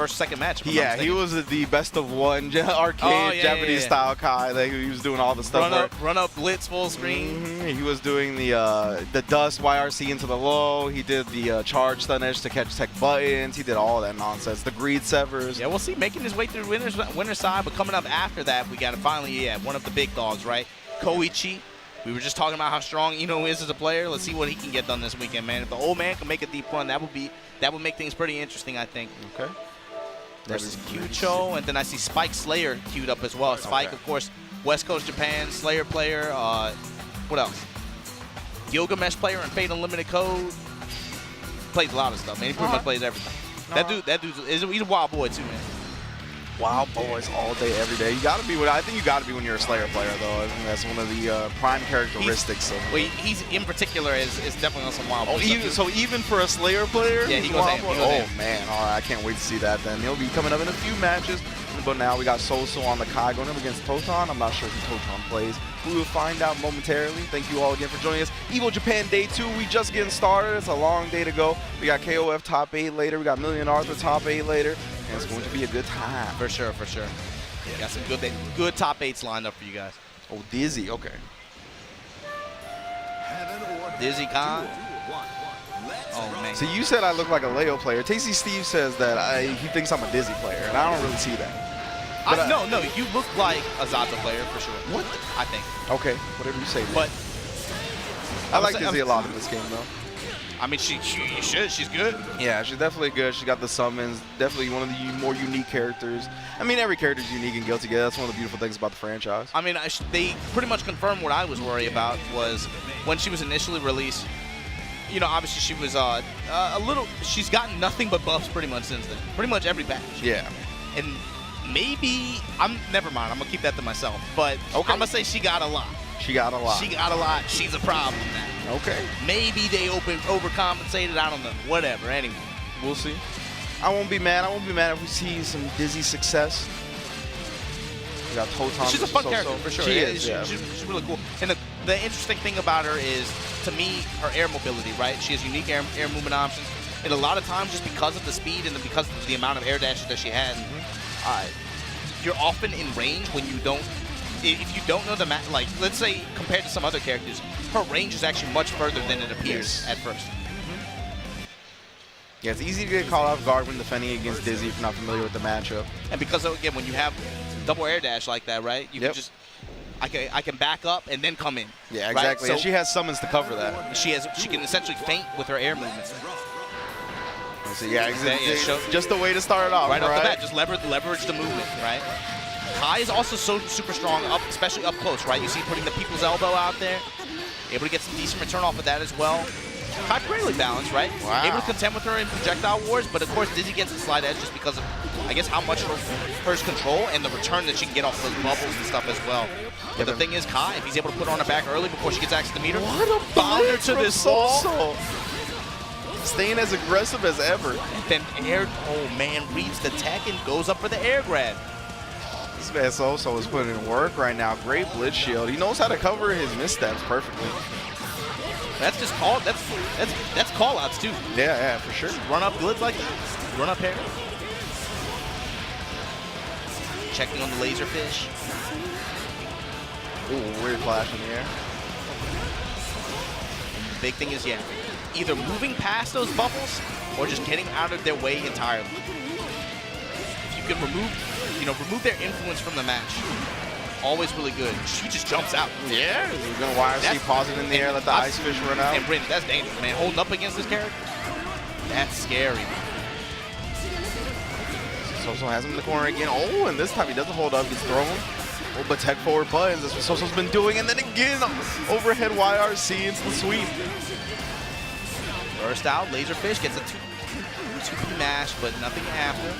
second match? if I'm not Yeah, he mistaken. was the best of one arcade Japanese style Kai. That he was doing all the stuff. Run up, blitz, full screen. He was doing the dust YRC into the low. He did the charge stun edge to catch tech buttons. He did all that nonsense. The greed severs. Yeah, we'll see. Making his way through winner's side, but coming up after that, we got to finally, one of the big dogs, right? Koichi. We were just talking about how strong Ino is as a player. Let's see what he can get done this weekend, man. If the old man can make a deep run, that would make things pretty interesting, I think. Okay. Versus Kyutyo, and then I see Spike Slayer queued up as well. Spike, of course, West Coast Japan, Slayer player. What else? Gilgamesh player and Fate Unlimited Code. Plays a lot of stuff, man. He pretty much plays everything. That dude's he's a wild boy too, man. Wild boys all day, every day. You gotta be. I think you gotta be when you're a Slayer player, though. I think that's one of the prime characteristics. He's in particular is definitely on some wild boy stuff. So even for a Slayer player, yeah, he goes ham. Oh man, all right, I can't wait to see that. Then he'll be coming up in a few matches. But now we got Sosou on the Kai going up against Totan. I'm not sure who Totan plays. We will find out momentarily. Thank you all again for joining us. Evo Japan Day 2, we just getting started. It's a long day to go. We got KOF top 8 later. We got Million Arthur top 8 later. And it's going to be a good time. For sure, for sure. Yeah, got some good top 8s lined up for you guys. Oh, Dizzy, okay. Dizzy Khan. Oh, man. So you said I look like a Leo player. Tasty Steve says that he thinks I'm a Dizzy player, and I don't really see that. No, you look like a Zato player for sure. What? I think. Okay, whatever you say. But I like Dizzy a lot in this game, though. I mean, she should. She's good. Yeah, she's definitely good. She got the summons. Definitely one of the more unique characters. I mean, every character is unique in Guilty Gear. That's one of the beautiful things about the franchise. I mean, they pretty much confirmed what I was worried about was when she was initially released. You know, obviously she was a little. She's gotten nothing but buffs pretty much since then. Pretty much every patch. Yeah. And maybe never mind. I'm gonna keep that to myself. But okay. I'm gonna say she got a lot. She got a lot. She got a lot. She's a problem now. Okay. Maybe they overcompensated. I don't know. Whatever. Anyway, we'll see. I won't be mad. I won't be mad if we see some Dizzy success. We got Totan. She's a fun character for sure. She is. Yeah. She's really cool. And the interesting thing about her is, to me, her air mobility. Right? She has unique air movement options. And a lot of times, just because of the speed and because of the amount of air dashes that she has, you're often in range when you don't. If you don't know the map, like, let's say, compared to some other characters, her range is actually much further than it appears at first. Yeah, it's easy to get caught off guard when defending against Dizzy if you're not familiar with the matchup. And because, again, when you have double air dash like that, right, you can just, I can back up and then come in. Yeah, exactly. Right? And she has summons to cover that. She can essentially feint with her air movements. So, yeah, exactly. Just the way to start it off, right? Off the bat, just leverage the movement, right? Kai is also super strong, especially up close, right? You see putting the people's elbow out there. Able to get some decent return off of that as well. Kai pretty balanced, right? Wow. Able to contend with her in projectile wars, but of course Dizzy gets the slight edge just because of, I guess, how much hers control and the return that she can get off those bubbles and stuff as well. But the thing is, Kai, if he's able to put her on her back early before she gets access to meter, bomb her to this wall. Staying as aggressive as ever. And then reads the tech and goes up for the air grab. This man Sosou is putting in work right now. Great blitz shield. He knows how to cover his missteps perfectly. That's just that's call outs too. Yeah, for sure. Run up glitz like that. Run up air. Checking on the laserfish. Ooh, weird flash in the air. The big thing is, either moving past those bubbles or just getting out of their way entirely. If you can remove their influence from the match, always really good. She just jumps out. Yeah, you're gonna YRC pause it in the air, let the ice fish run out. And Bryn, that's dangerous, man. Holding up against this character, that's scary. Sosou has him in the corner again. Oh, and this time he doesn't hold up, gets thrown. Oh, but tech forward buttons, that's what Sosou's been doing. And then again, overhead YRC into the sweep. Burst out, laserfish gets a 2P mash, but nothing after.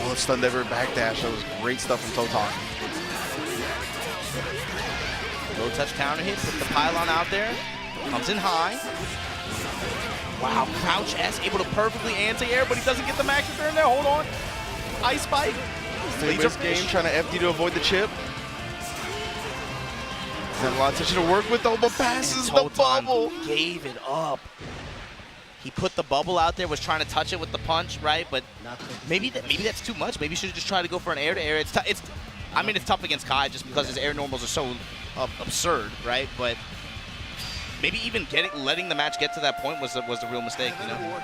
Oh, stunned ever backdash. That was great stuff from Totan. Low touch counter hit, put the pylon out there. Comes in high. Wow, Crouch S able to perfectly anti-air, but he doesn't get the max return there. Hold on. Ice spike. Laser game trying to FD to avoid the chip. Doesn't have a lot of tension to work with though, but passes the Totan bubble. gave it up. He put the bubble out there, was trying to touch it with the punch, right? But maybe that's too much. Maybe he should have just tried to go for an air-to-air. I mean, it's tough against Kai just because his air normals are so absurd, right? But maybe even letting the match get to that point was the real mistake, you know?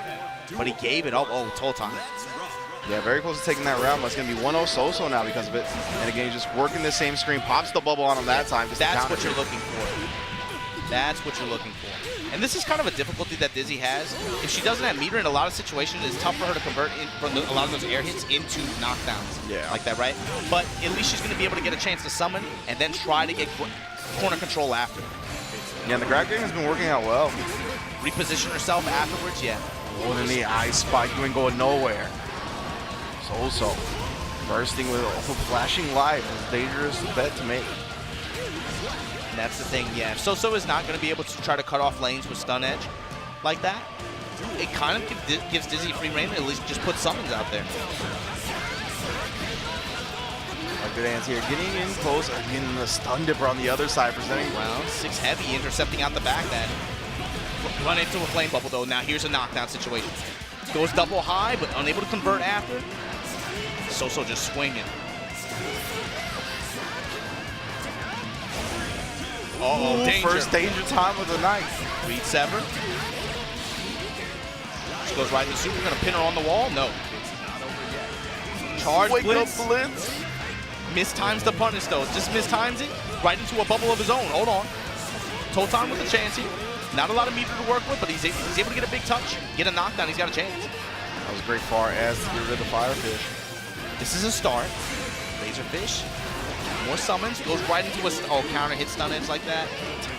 But he gave it up. Oh, Totan. Yeah, very close to taking that round, but it's going to be 1-0 Sosou now because of it. And again, he's just working the same screen, pops the bubble on him that time. That's what you're looking for. That's what you're looking for. And this is kind of a difficulty that Dizzy has. If she doesn't have meter in a lot of situations, it's tough for her to convert from a lot of those air hits into knockdowns. Like that, right? But at least she's going to be able to get a chance to summon and then try to get corner control after. Yeah, and the grab game has been working out well. Reposition herself afterwards, yeah. Oh, and then the ice spike doing going nowhere. Sosou bursting with a flashing light. It's a dangerous bet to make. And that's the thing, yeah. If Sosou is not going to be able to try to cut off lanes with stun edge like that, it kind of gives Dizzy free reign to at least just put summons out there. A good dance here. Getting in close and getting the stun dipper on the other side, presenting. Round 6 heavy, intercepting out the back that. Run into a flame bubble though. Now here's a knockdown situation. Goes double high, but unable to convert after. Sosou just swinging. Uh-oh, danger. First danger time of the night. Read sever. She goes right in the super. Gonna pin her on the wall. No. Charge blitz. Mistimes the punish though. Just mistimes it. Right into a bubble of his own. Hold on. Totan with a chance here. Not a lot of meter to work with, but he's able to get a big touch, get a knockdown. He's got a chance. That was great far as to get rid of the Firefish. This is a start. Laserfish. More summons. Goes right into a counter hit stun edge like that.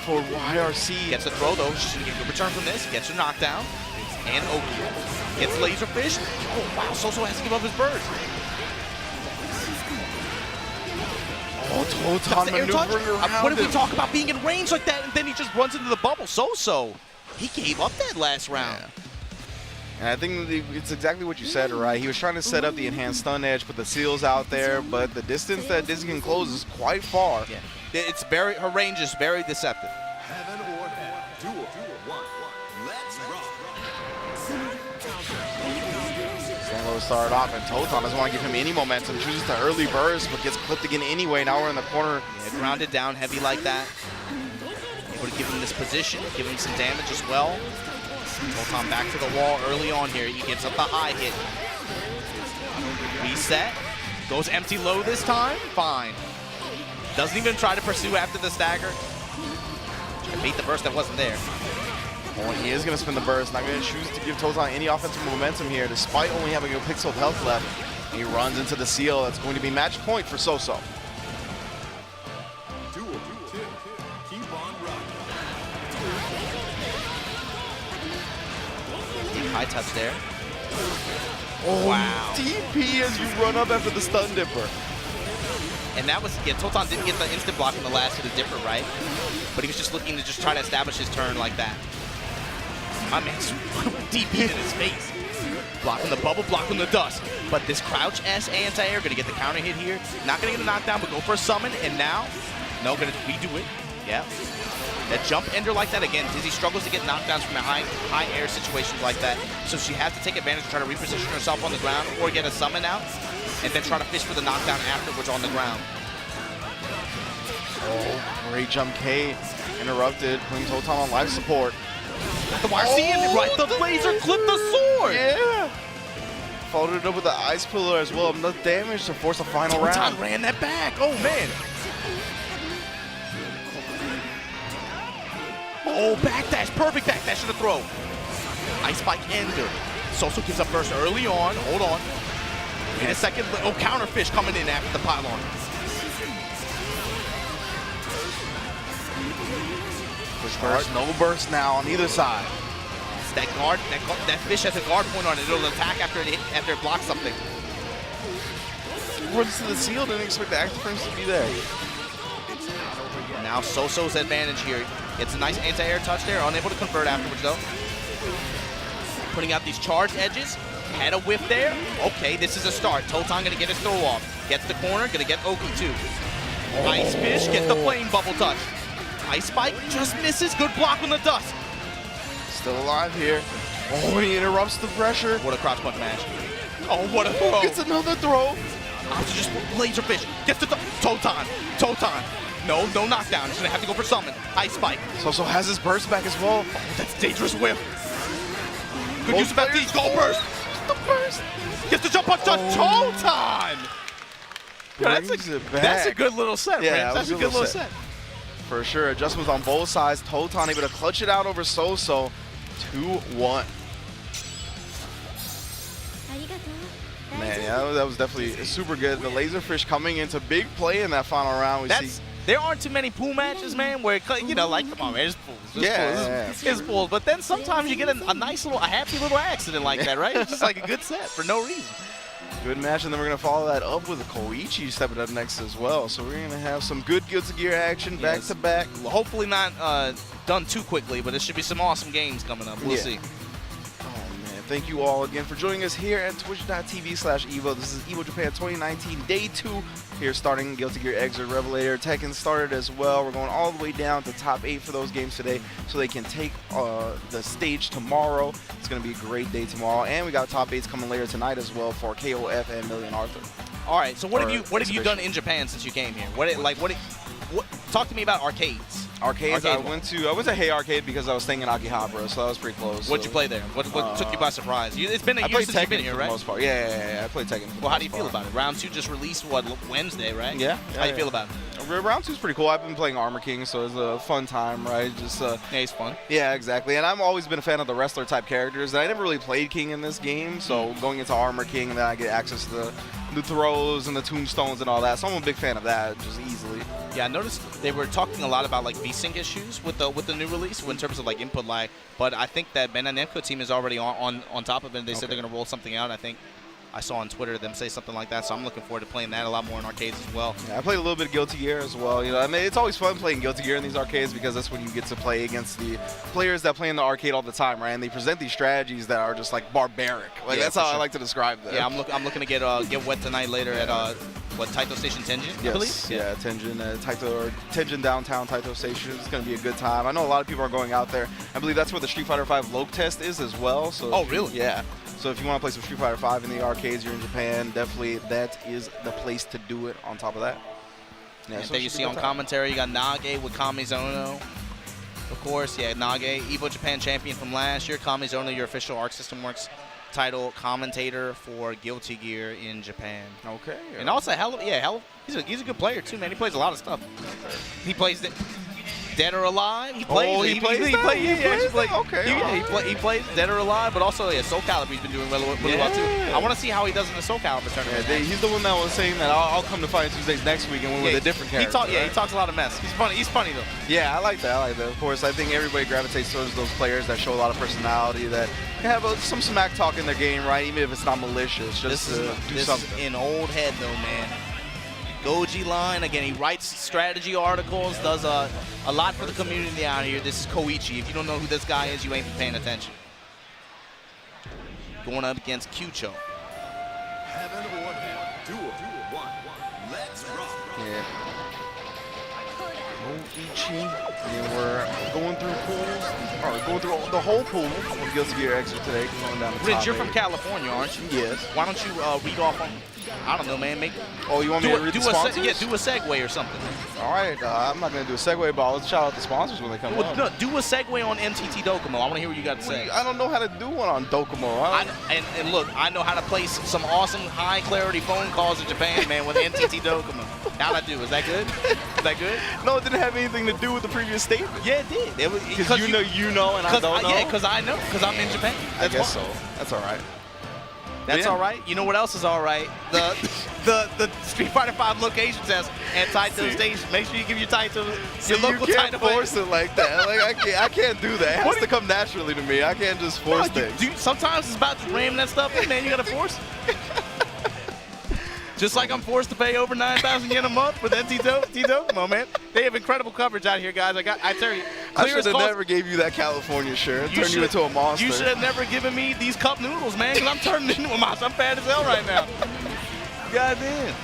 For YRC. Gets a throw though. She's gonna get a good return from this. Gets a knockdown. And Oki. Gets Laserfish. Oh wow, Sosou has to give up his bird. Oh, Totan maneuvering around What if we him? talk about being in range like that and then he just runs into the bubble? Sosou, he gave up that last round. Yeah. And I think it's exactly what you said, right? He was trying to set up the enhanced stun edge, put the seals out there, but the distance that Dizzy can close is quite far. Yeah, it's very, her range is very deceptive. Heaven or hell. Duel. 1-1. Let's rock. Sanglo started off, and Totan doesn't want to give him any momentum. Chooses the early burst, but gets clipped again anyway. Now we're in the corner. Yeah, grounded down heavy like that. Able to give him this position, give him some damage as well. Totan back to the wall early on here. He gives up the high hit. Reset. Goes empty low this time. Fine. Doesn't even try to pursue after the stagger. Try to bait the burst that wasn't there. Oh, he is going to spin the burst. Not going to choose to give Totan any offensive momentum here, despite only having a pixel of health left. He runs into the seal. That's going to be match point for Sosou. Duel. Keep on rocking. High touch there. Oh, wow. DP as you run up after the stun dipper. And that was, yeah, Totan didn't get the instant block in the last hit of Dipper, right? But he was just looking to just try to establish his turn like that. My man's DP in his face. Blocking the bubble, blocking the dust. But this crouch S anti-air, gonna get the counter hit here. Not gonna get a knockdown, but go for a summon. And now, no, gonna redo it. Yeah. That jump ender like that, again, Dizzy struggles to get knockdowns from the high air situations like that. So she has to take advantage to try to reposition herself on the ground or get a summon out. And then try to fish for the knockdown afterwards on the ground. Oh, great jump K. Interrupted, putting Totan on life support. The YRC ended right. The laser clipped the sword. Yeah. Followed it up with the ice pillar as well. Enough damage to force a final round. Totan ran that back. Oh, man. Oh, backdash. Perfect backdash to the throw. Ice spike ender. Sosou gives up burst early on. Hold on. In a second. Oh, counterfish coming in after the pylon. Push burst, no burst now on either side. It's that guard, that fish has a guard point on it. It'll attack after it blocks something. Runs to the seal, didn't expect the active frames to be there. Now Sosou's advantage here. Gets a nice anti-air touch there, unable to convert afterwards though. Putting out these charged edges. Had a whiff there. Okay, this is a start. Totan gonna get his throw off. Gets the corner, gonna get Oki too. Ice fish, gets the flame bubble touch. Ice Spike just misses. Good block on the dust. Still alive here. Oh, he interrupts the pressure. What a crouch punch match. Oh, what a throw. Gets another throw. Option just laserfish. Gets the Totan. Totan. No knockdown. He's gonna have to go for summon. Ice Spike. Sosou has his burst back as well. Oh, that's dangerous whip. Good use of FD. Gold burst. The burst. Gets the jump punch done. Totan. That's a good little set, Yeah, man. That's a good little set. For sure. Adjustments on both sides. Totan able to clutch it out over Sosou. 2-1. Man, yeah, that was definitely super good. The Laserfish coming into big play in that final round. There aren't too many pool matches, man, where, you know, like, come on, man, it's pools. It's pools. But then sometimes you get a nice little, a happy little accident like that, right? It's just like a good set for no reason. Good match, and then we're going to follow that up with a Koichi stepping up next as well. So we're going to have some good Guilty Gear action back to back. Hopefully not done too quickly, but there should be some awesome games coming up. We'll see. Thank you all again for joining us here at twitch.tv/Evo. This is Evo Japan 2019 Day 2 here, starting Guilty Gear Exit Revelator. Tekken started as well. We're going all the way down to top 8 for those games today so they can take the stage tomorrow. It's going to be a great day tomorrow. And we got top 8s coming later tonight as well for KOF and Million Arthur. All right, so what have you done in Japan since you came here? Talk to me about arcades. Arcades. I went to Hey Arcade because I was staying in Akihabara, so that was pretty close. What'd you play there? What took you by surprise? It's been a year since you've been here, right? For the most part. Yeah, I played Tekken. Well, how do you feel about it? Round 2 just released, Wednesday, right? Yeah. How do you feel about it? Round 2 is pretty cool. I've been playing Armor King, so it's a fun time, right? Yeah, it's fun. Yeah, exactly. And I've always been a fan of the wrestler type characters. And I never really played King in this game, so going into Armor King, and then I get access to the throws and the tombstones and all that. So I'm a big fan of that, just easily. Yeah, I noticed they were talking a lot about like VSync issues with the new release in terms of like input lag. But I think that Ben and Namco team is already on top of it. They said they're gonna roll something out. I think I saw on Twitter them say something like that. So I'm looking forward to playing that a lot more in arcades as well. Yeah, I played a little bit of Guilty Gear as well. You know, I mean, it's always fun playing Guilty Gear in these arcades because that's when you get to play against the players that play in the arcade all the time, right? And they present these strategies that are just like barbaric. Like that's how I like to describe them. Yeah, I'm looking to get wet tonight later at Taito Station Tenjin, I believe? Yeah, Tenjin, Tenjin downtown Taito Station. It's going to be a good time. I know a lot of people are going out there. I believe that's where the Street Fighter V Loke test is as well. So oh, really? Yeah. So if you want to play some Street Fighter V in the arcades, you're in Japan, definitely that is the place to do it on top of that. Yeah, and so there you see on commentary, you got Nage with Kamizono. Of course, yeah, Nage, Evo Japan champion from last year. Kamizono, your official Arc System Works title commentator for Guilty Gear in Japan. Okay. And also, he's a good player too, man. He plays a lot of stuff. He plays Dead or Alive. He plays. He plays. He plays Dead or Alive, but also Soul Calibur. He's been doing really well too. I want to see how he does in the Soul Calibur tournament. Yeah, he's the one that was saying that I'll come to Fighting Tuesdays next week and win with a different character. He talks a lot of mess. He's funny. He's funny though. Yeah, I like that. Of course, I think everybody gravitates towards those players that show a lot of personality, that have some smack talk in their game, right? Even if it's not malicious, just do something. This is an old head though, man. Goji line, again, he writes strategy articles, does a lot for the community out here. This is Koichi. If you don't know who this guy is, you ain't paying attention. Going up against Kyutyo. Heaven or hell. Duel 1. Let's rock. Yeah. Koichi. And we're going through pools, or going through the whole pool of Guilty Gear Extra today. Going down the Rich, you're from California, aren't you? Yes. Why don't you read off on, I don't know, man, Oh, you want me to read the sponsors? Yeah, do a segue or something. All right, I'm not going to do a segue, but I'll shout out the sponsors when they come on. No, do a segue on NTT Docomo. I want to hear what you got to say. I don't know how to do one on Docomo. And look, I know how to place some awesome high-clarity phone calls in Japan, man, with NTT Docomo. How'd I do? Is that good? Is that good? No, it didn't have anything to do with the previous statement. Yeah, it did. Because you know and I don't know? Yeah, because I know, because I'm in Japan. I guess so. That's all right. That's all right. You know what else is all right? The Street Fighter V location test at Taito Station. Make sure you give your title, your local title. You can't force it like that. Like I can't do that. It has to come naturally to me. I can't just force things. Sometimes it's about just ramming that stuff in, man. You gotta force it. Just like I'm forced to pay over 9,000 yen a month with NTT Docomo, man. They have incredible coverage out here, guys. I tell you, I should have never gave you that California shirt. Turned you into a monster. You should have never given me these cup noodles, man, because I'm turning into a monster. I'm fat as hell right now. Goddamn.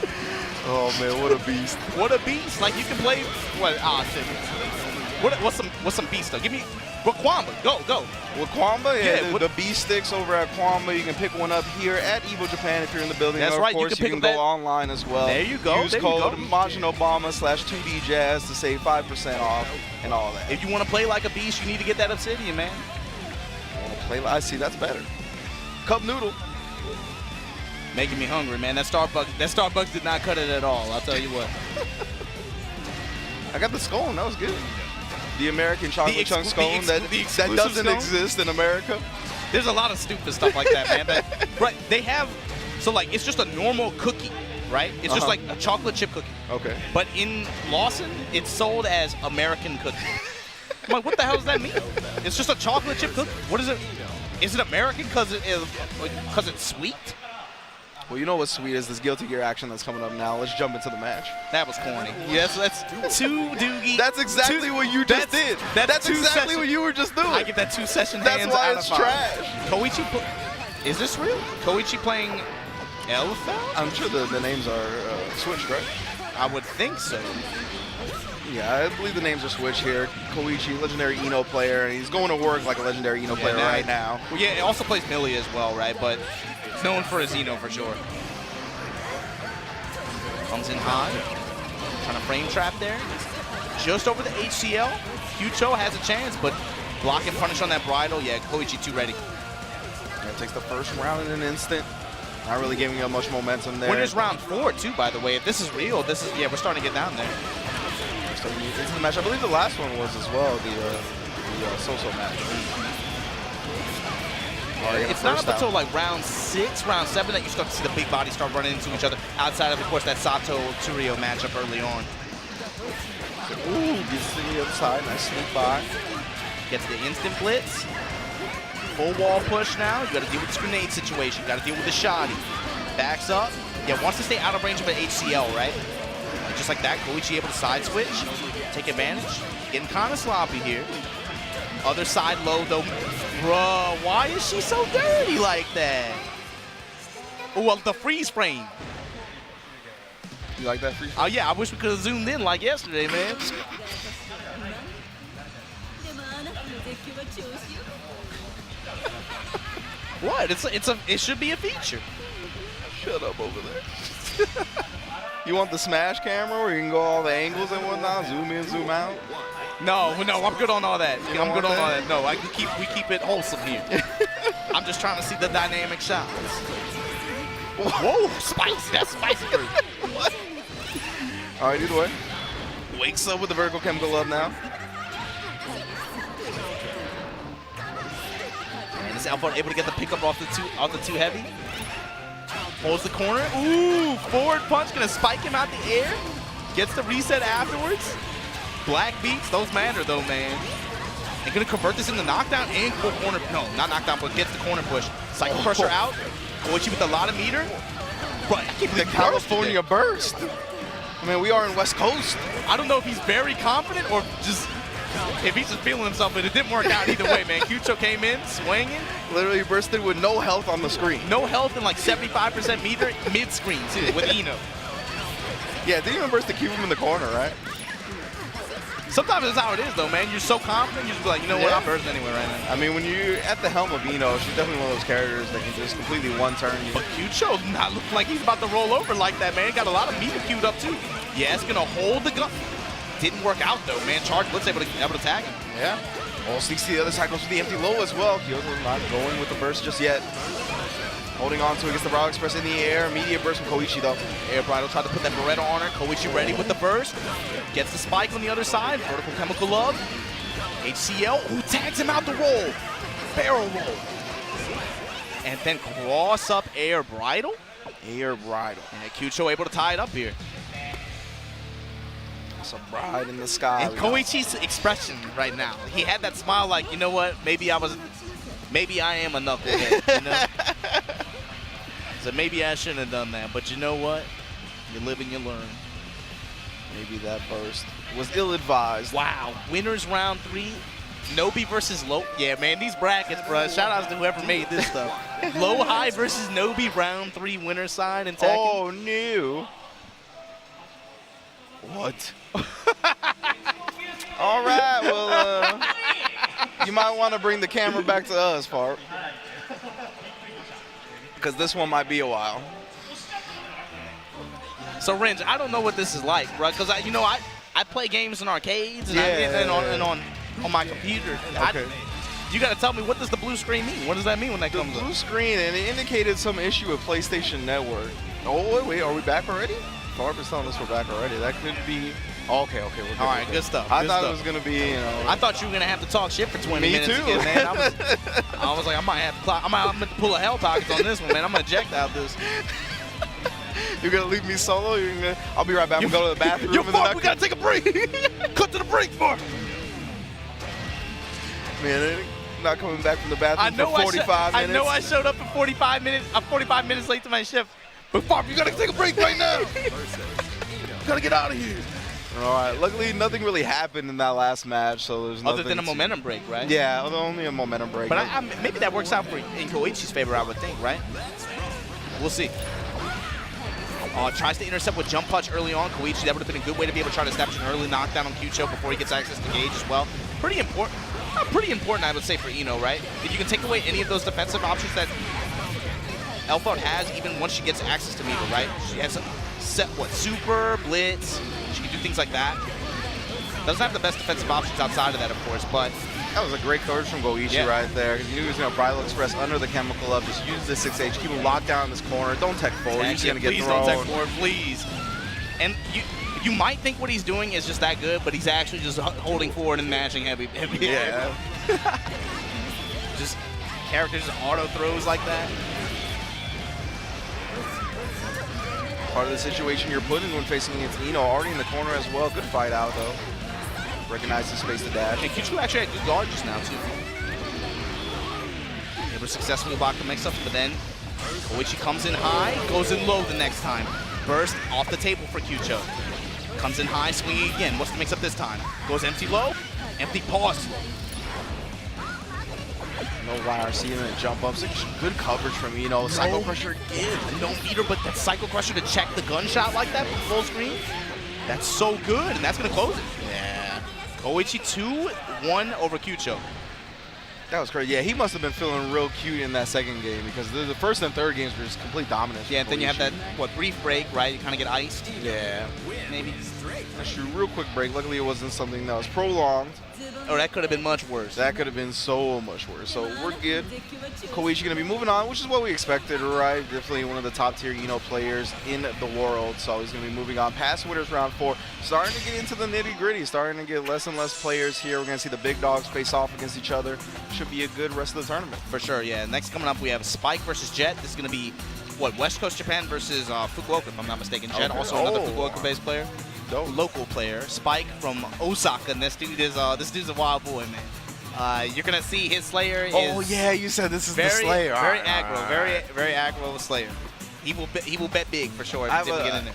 Oh, man, what a beast. What a beast. Like, you can play, what, shit. What's some beast stuff? Give me Wakwamba. Go. With Kwamba, Yeah, the B sticks over at Kwamba. You can pick one up here at Evo Japan if you're in the building. That's Of right, you course, can pick you up can that- go online as well. There you go, Use there you code go. MajinObama/2D Jazz to save 5% off and all that. If you want to play like a beast, you need to get that Obsidian, man. I see, that's better. Cup noodle. Making me hungry, man. That Starbucks did not cut it at all. I'll tell you what. I got the scone. That was good. The American chocolate chunk the scone that exclusive doesn't scone? exist in America. There's a lot of stupid stuff like that, man. Right? They have like it's just a normal cookie, right? It's just like a chocolate chip cookie. Okay. But in Lawson, it's sold as American cookie. I'm like, what the hell does that mean? It's just a chocolate chip cookie. What is it? Is it American because it's sweet? Well, you know what's sweet is this Guilty Gear action that's coming up now. Let's jump into the match. That was corny. Yes, that's two doogie. That's exactly what you just did. That's two exactly session- what you were just doing. I get that 2-session That's hands why out it's of 5. trash. Koichi, is this real? Koichi playing Elphelt? I'm sure the names are switched, right? I would think so. Yeah, I believe the names are switched here. Koichi, legendary Ino player, and he's going to work like a legendary Ino player right now. Well, yeah, he also plays Millia as well, right? But he's known for his Ino for sure. Comes in high, trying to frame trap there. Just over the HCL. Kyutyo has a chance, but block and punish on that bridle. Yeah, Koichi too ready. Yeah, takes the first round in an instant. Not really giving up much momentum there. Winners round 4 too, by the way. If this is real, yeah, we're starting to get down there. So into the match. I believe the last one was as well the Sosou match. It's not up until like round 6, round 7 that you start to see the big bodies start running into each other. Outside of course, that Sato-Turio matchup early on. Ooh, gets to the other side. Nice sneak by. Gets the instant blitz. Full wall push now. You got to deal with this grenade situation. You got to deal with the shoddy. Backs up. Yeah, wants to stay out of range of an HCL, right? Just like that, Koichi able to side switch, take advantage. Getting kind of sloppy here. Other side low though. Bruh, why is she so dirty like that? Oh, well, the freeze frame. You like that free? Oh yeah, I wish we could have zoomed in like yesterday, man. What? It should be a feature. Shut up over there. You want the smash camera where you can go all the angles and whatnot, zoom in, zoom out? No, I'm good on all that. don't I'm good want on all that? that. No, we keep it wholesome here. I'm just trying to see the dynamic shots. Whoa, spicy. That's spicy. What? All right, either way. Wakes up with the vertical chemical love now. And this Elphelt able to get the pickup off the two heavy. Holds the corner. Ooh, forward punch. Gonna spike him out the air. Gets the reset afterwards. Black beats. Those matter though, man. And gonna convert this into knockdown and full corner. No, not knockdown, but gets the corner push. Cycle pressure out. Koichi with a lot of meter. Right, I can't The believe California burst. I mean, we are in West Coast. I don't know if he's very confident or just if he's just feeling himself, but it didn't work out either way, man. Kyutyo came in swinging. Literally bursted with no health on the screen. No health and like 75% meter mid-screen too with Ino. Yeah, didn't even burst to keep him in the corner, right? Sometimes that's how it is though, man. You're so confident, you just be like, you know what, Yeah. I'm bursting anyway right now. I mean, when you're at the helm of Ino, she's definitely one of those characters that can just completely one-turn you. But Kyutyo not looking like he's about to roll over like that, man. Got a lot of meter queued up too. Yeah, it's gonna hold the gun. Didn't work out though, man. Charge Blitz able to tag him. Yeah. Oh, sneaks to the other side, goes for the empty low as well. Kyoto's not going with the burst just yet. Holding on to it, gets the Raw Express in the air. Immediate burst from Koichi though. Air Bridal tried to put that Beretta on her. Koichi ready with the burst. Gets the spike on the other side. Vertical Chemical Love. HCL, who tags him out the roll. Barrel roll. And then cross up Air Bridal. Air Bridal. And Kyutyo able to tie it up here. It's a bride in the sky. And Koichi's expression right now. He had that smile like, you know what, maybe I am a knucklehead, you know? So maybe I shouldn't have done that, but you know what? You live and you learn. Maybe that burst was ill-advised. Wow, winners round 3. Nobi versus Low. Yeah, man, these brackets, bro. Shout outs to whoever made this stuff. Low High versus Nobi round 3 winner side and Tekken. Oh, no. What? All right, well, you might want to bring the camera back to us, Farp. Because this one might be a while. So, Renja, I don't know what this is like, bro. Because, I play games in arcades and on my computer. Okay. You got to tell me, what does the blue screen mean? What does that mean when that The comes up? blue screen, and it indicated some issue with PlayStation Network. Oh, wait, are we back already? Farp is telling us we're back already. That could be... Okay, we're good. All right, good stuff. I thought it was going to be, I thought you were going to have to talk shit for 20 Me minutes too. again, man. I was like, I might have to pull a hell pockets on this one, man. I'm going to eject out this. You're going to leave me solo? I'll be right back. I'm going to go to the bathroom. Yo, Farp, we got to take a break. Cut to the break, Farp. Man, they're not coming back from the bathroom for 45 minutes. I know I showed up at 45 minutes late to my shift. But Farp, you got to take a break right now. Got to get out of here. All right. Luckily, nothing really happened in that last match, so there's nothing. Other than a momentum break, right? Yeah, only a momentum break. But maybe that works out in Koichi's favor, I would think, right? We'll see. Tries to intercept with jump punch early on. Koichi, that would have been a good way to be able to try to establish an early knockdown on Kyutyo before he gets access to Gage as well. Pretty important. Pretty important, I would say, for Ino, right? If you can take away any of those defensive options that Elphelt has, even once she gets access to meter, right? She has super, blitz. She can do things like that. Doesn't have the best defensive options outside of that, of course, but that was a great coverage from Koichi right there. He knew he was going to Bridal Express under the chemical up. Just use the 6H. Keep him locked down in this corner. Don't tech forward. He's going to get thrown. Please don't tech forward, please. And you might think what he's doing is just that good, but he's actually just holding forward and mashing heavy. Yeah. Just characters just auto throws like that. Part of the situation you're put in when facing against Ino. Already in the corner as well. Good fight out, though. Recognize the space to dash. And Kyutyo actually had good guard just now, too. Never successfully blocked the mix-up, but then Koichi comes in high, goes in low the next time. Burst off the table for Kyutyo. Comes in high, swinging again. What's the mix-up this time? Goes empty low, empty pause. No YRC and a jump up. Good coverage from Ino. Psycho Crusher again. No meter, but that Psycho Crusher to check the gunshot like that from full screen. That's so good, and that's going to close it. Yeah. Koichi 2-1 over Kyutyo. That was crazy. Yeah, he must have been feeling real cute in that second game because the first and third games were just complete dominance. Yeah, and then you have that, brief break, right? You kind of get iced. Yeah. Maybe. That's true. Real quick break. Luckily, it wasn't something that was prolonged. Oh, that could have been much worse. That could have been so much worse. So we're good. Koichi going to be moving on, which is what we expected, right? Definitely one of the top tier Ino players in the world. So he's going to be moving on past winners round 4. Starting to get into the nitty gritty. Starting to get less and less players here. We're going to see the big dogs face off against each other. Should be a good rest of the tournament. For sure, yeah. Next coming up, we have Spike versus Jet. This is going to be, West Coast Japan versus Fukuoka, if I'm not mistaken. Jet, also another Fukuoka-based player. Local player, Spike from Osaka, and this dude's a wild boy, man. You're gonna see his Slayer is. Oh yeah, you said this is the Slayer. Very aggro, very aggro Slayer. He will bet big for sure. I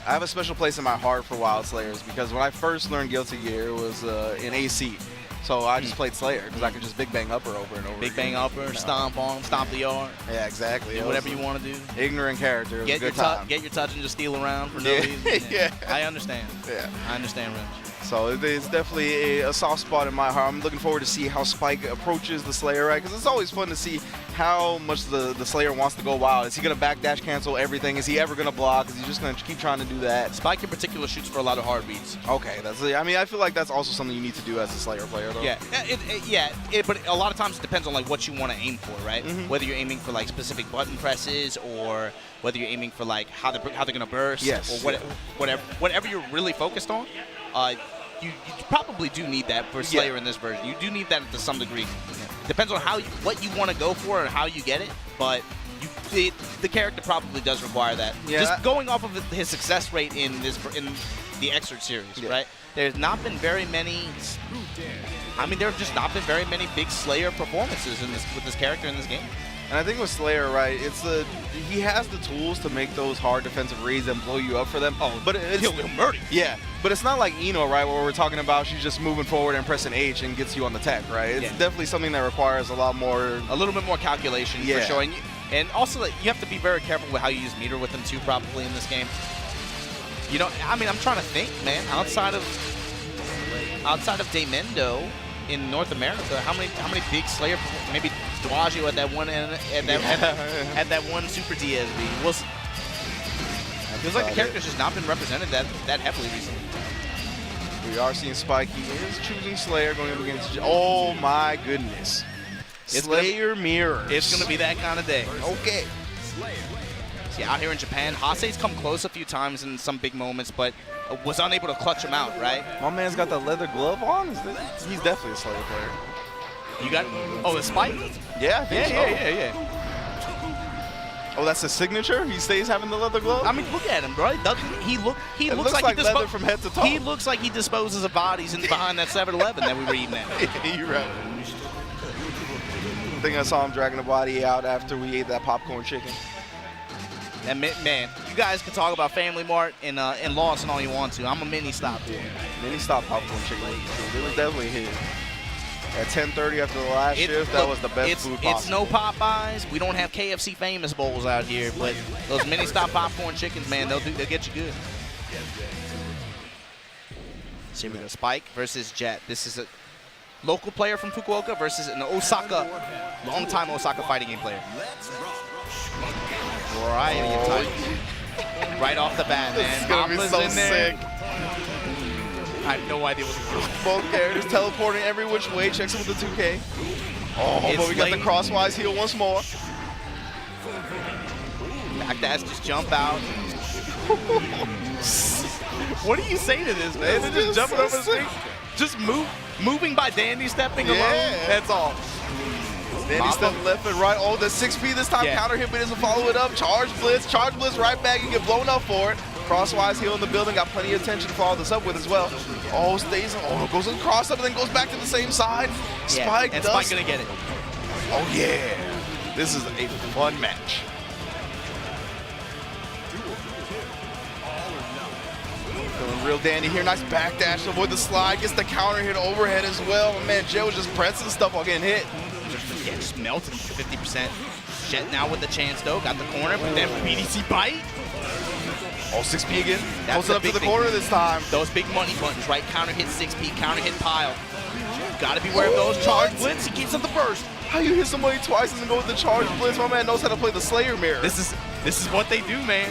have a special place in my heart for Wild Slayers because when I first learned Guilty Gear, it was in AC. So I just played Slayer because I could just Big Bang Upper over and over Big again. Bang Upper, stomp on him, stomp the yard. Yeah, exactly. Do whatever you want to do. Ignorant character. Get your touch and just steal around for no reason. Yeah. I understand. Yeah. I understand, Renja. So it's definitely a soft spot in my heart. I'm looking forward to see how Spike approaches the Slayer, right? Because it's always fun to see how much the Slayer wants to go wild. Is he going to backdash cancel everything? Is he ever going to block? Is he just going to keep trying to do that? Spike in particular shoots for a lot of hard beats. Okay, I feel like that's also something you need to do as a Slayer player, though. Yeah, but a lot of times it depends on like what you want to aim for, right? Whether you're aiming for like specific button presses or whether you're aiming for like how they're going to burst, or whatever you're really focused on. You probably do need that for Slayer in this version. You do need that to some degree. Depends on what you want to go for and how you get it, but the character probably does require that. Yeah. Just going off of his success rate in the Exert series, right? There's not been very many. I mean, there have just not been very many big Slayer performances with this character in this game. And I think with Slayer, right, he has the tools to make those hard defensive reads and blow you up for them. But he'll murder you. Yeah, but it's not like Ino, right, where we're talking about she's just moving forward and pressing H and gets you on the tech, right? It's definitely something that requires a little bit more calculation for sure. And also, you have to be very careful with how you use meter with them too, probably in this game. I mean, I'm trying to think, man. Outside of outside of Daimendo in North America, how many big Slayer, maybe Dwagio at that one at that one Super DSB. We'll see. Feels like the character's just not been represented that heavily recently. We are seeing Spike. He is choosing Slayer going up against. Oh my goodness. Slayer mirrors. It's gonna be that kind of day. Okay. See, out here in Japan, Hase's come close a few times in some big moments, but was unable to clutch him out, right? My man's got the leather glove on. He's definitely a Slayer player. You got, oh, the Spike? Yeah, I think so. Yeah. Oh, that's his signature? He stays having the leather glove? I mean, look at him, bro. He looks like leather from head to toe. He looks like he disposes of bodies behind that 7-Eleven that we were eating at. You're right. I think I saw him dragging a body out after we ate that popcorn chicken. And man, you guys can talk about Family Mart and Lawson all you want to. I'm a mini stop here. Mini stop popcorn chicken. It was definitely his. At 10:30 after the last shift, that was the best food possible. It's no Popeyes. We don't have KFC famous bowls out here, but those mini stop popcorn chickens, man, they'll get you good. So here we go, Spike versus Jet. This is a local player from Fukuoka versus an Osaka, long-time Osaka fighting game player. Variety of types. Right off the bat, man. This is gonna be so in there. sick. I have no idea what's going on. Both characters teleporting every which way. Checks him with the 2K. Oh, but we got the crosswise heel once more. Backdash, just jump out. What do you say to this, man? It's Just jumping so over the screen? Just moving by dandy stepping alone? That's all. Danny step left and right. Oh, the 6P this time. Counter hit, but doesn't follow it up. Charge blitz right back. You get blown up for it. Crosswise heel in the building. Got plenty of attention to follow this up with as well. Oh, stays. Oh, goes across up and then goes back to the same side. Spike and does. Spike gonna get it. Oh, yeah. This is a fun match. Feeling real dandy here. Nice backdash. Avoid the slide. Gets the counter hit overhead as well. My man, Jet was just pressing stuff while getting hit. Yeah, just melting 50%. Jet now with the chance though. Got the corner, but then BDC bite. Oh, 6P again. That's Close up to the corner this time. Those big money buttons, right? Counter hit 6P, counter hit pile. Gotta beware of those. Charge blitz, he keeps up the burst. How you hit somebody twice and then go with the charge blitz? My man knows how to play the Slayer mirror. This is what they do, man.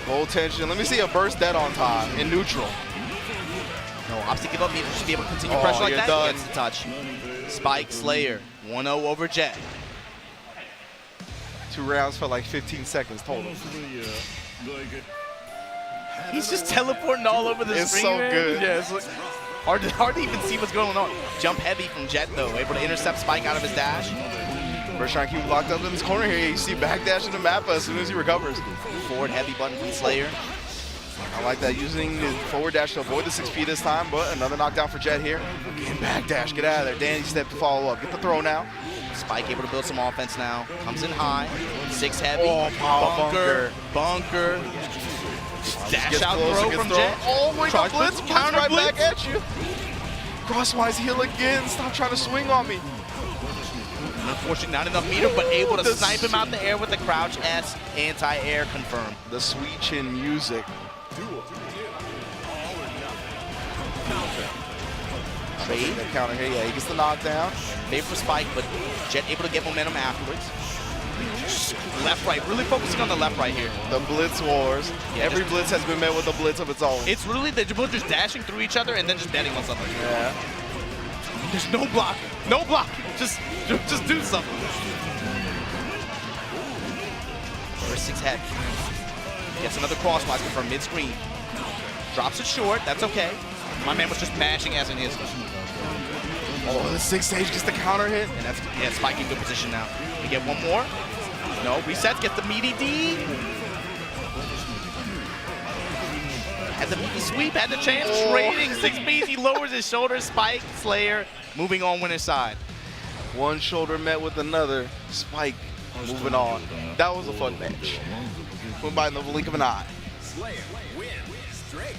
Full tension. Let me see a burst dead on time in neutral. No, obviously give up meter. Just be able to continue pressure like that. Done. Gets the touch. Spike Slayer, 1-0 over Jet. 2 rounds for like 15 seconds total. He's just teleporting all over the screen. It's so good. Yeah, it's like hard to even see what's going on. Jump heavy from Jet though, able to intercept Spike out of his dash. We're trying to keep him locked up in this corner here. You see backdash in the map as soon as he recovers. Forward heavy button from Slayer. I like that, using the forward dash to avoid the 6P this time, but another knockdown for Jet here. Again, backdash, get out of there. Danny step to follow up. Get the throw now. Spike able to build some offense now. Comes in high. 6 heavy. Oh, bunker. Dash out throw from Jet. Oh, wait, Charge blitz, blitz, counter right blitz. back at you. Crosswise heel again. Stop trying to swing on me. Unfortunately, not enough meter, but able to snipe him out the air with the crouch S anti-air confirmed. The sweet chin music. Trade. The counter here, yeah, he gets the knockdown. Made for Spike, but Jet able to get momentum afterwards. Left, right, really focusing on the left, right here. The blitz wars. Yeah, every blitz has been met with a blitz of its own. It's really, they're both just dashing through each other and then just betting on something. Yeah. There's no block. No block. Just do something. First 6 head. Gets another crosswise from mid-screen. Drops it short. That's okay. My man was just mashing as in his. Oh, the 6 stage gets the counter hit. And that's, yeah, Spike in good position now. We get one more. No, resets, gets the meaty D. Had the meaty sweep, had the chance, trading 6Bs. He lowers his shoulders. Spike, Slayer, moving on winner's side. One shoulder met with another. Spike moving on. That was a fun match. Went by in the blink of an eye. Slayer wins straight.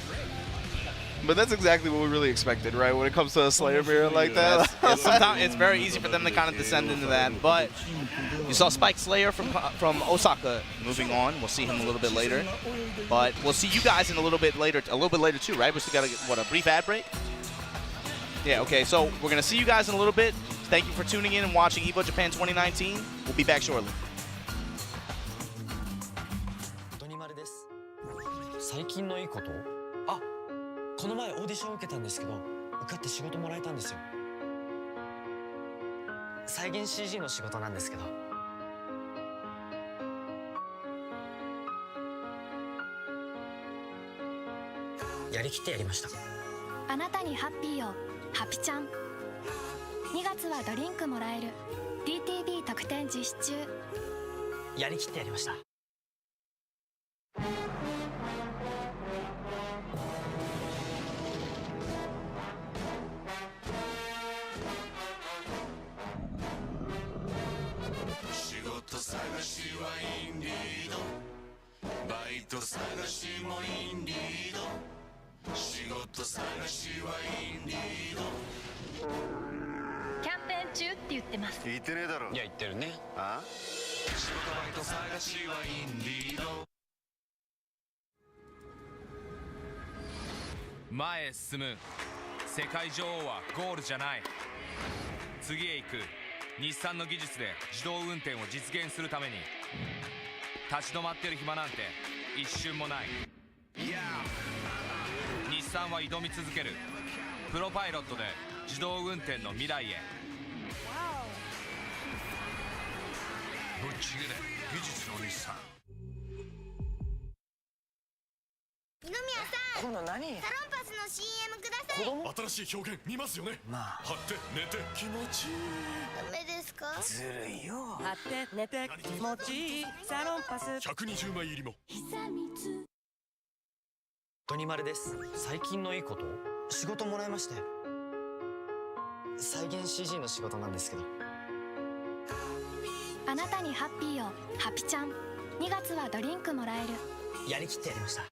But that's exactly what we really expected, right? When it comes to a Slayer mirror like that. Sometimes it's very easy for them to kind of descend into that. But you saw Spike Slayer from Osaka moving on. We'll see him a little bit later. But we'll see you guys in a little bit later too, right? We still got a brief ad break? Yeah, okay. So we're going to see you guys in a little bit. Thank you for tuning in and watching EVO Japan 2019. We'll be back shortly. 最近のいいこと？あ、この前オーディション受けたんですけど、受かって仕事もらえたんですよ。再現 CG の仕事なんですけど。やりきってやりました。あなたにハッピーをハピちゃん。2月はドリンクもらえる DTV 特典実施中。やりきってやりました。探しはインディードバイト探しもインディード仕事探しはインディードキャンペーン中って言ってます。言ってねえだろ。いや言ってるね。あ？仕事バイト探しはインディード前へ進む。世界女王はゴールじゃない。次へ行く。日産の技術で自動運転を実現するために立ち止まってる暇なんて一瞬もない。日産は挑み続ける。プロパイロットで自動運転の未来へ。ぶっちぎれ技術の日産。二宮さん、今度何？サロンパスの CM ください。子供？新しい表現見ますよね。まあ張って寝て気持ちいい。ダメですか？ずるいよ。張って寝て気持ちいいサロンパス。120枚入りも。トニマルです。最近のいいこと？仕事もらいまして。再現 CG の仕事なんですけど。あなたにハッピーをハピちゃん。2月はドリンクもらえる。やりきってやりました。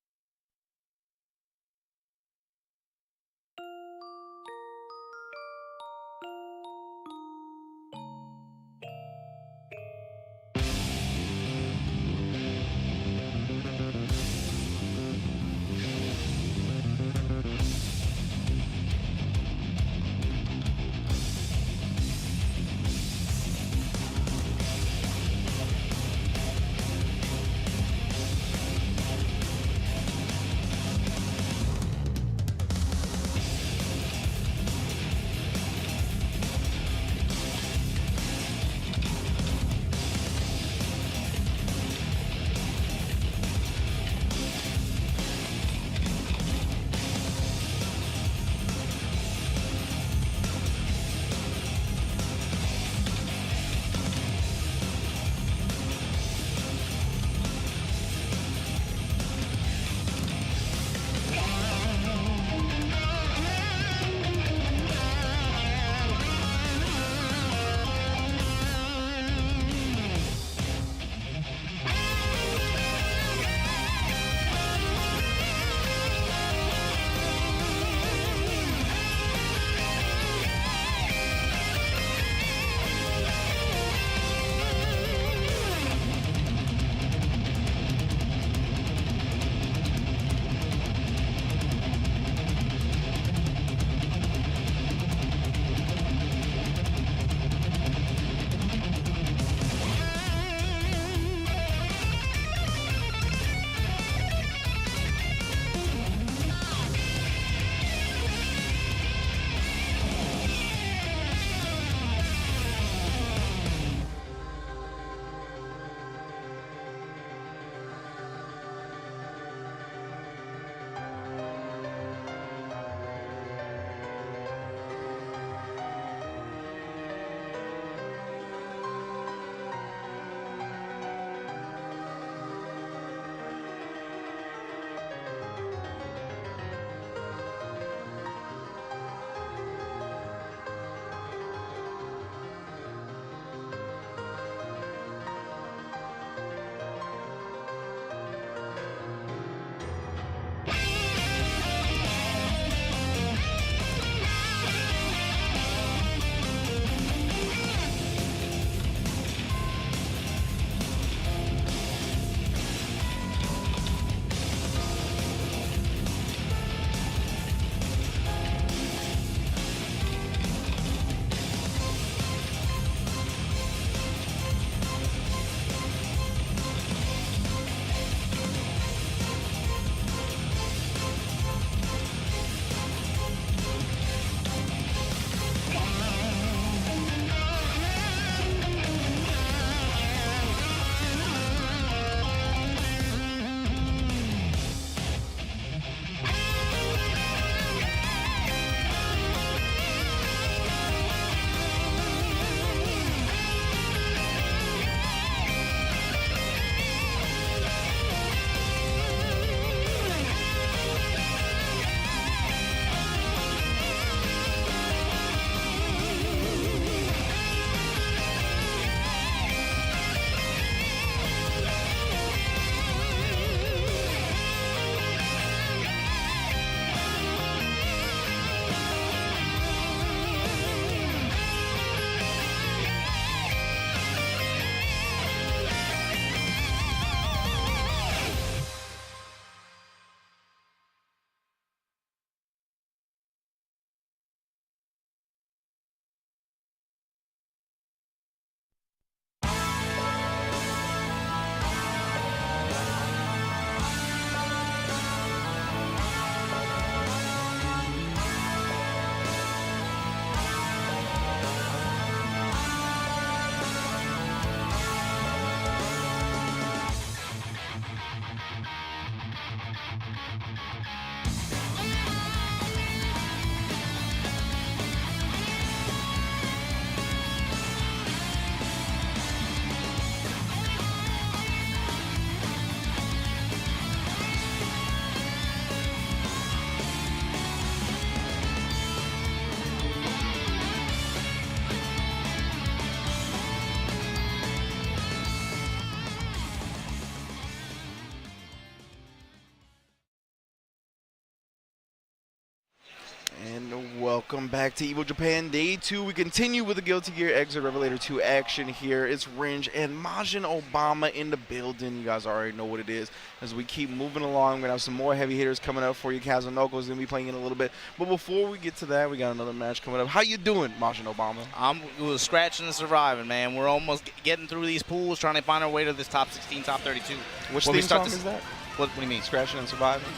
Welcome back to Evo Japan Day 2. We continue with the Guilty Gear Exit Revelator 2 action here. It's Renja and Majin Obama in the building. You guys already know what it is. As we keep moving along, we're going to have some more heavy hitters coming up for you. Kazunoko is going to be playing in a little bit. But before we get to that, we got another match coming up. How you doing, Majin Obama? I'm scratching and surviving, man. We're almost getting through these pools, trying to find our way to this top 16, top 32. Which theme song is that? What do you mean? Scratching and surviving?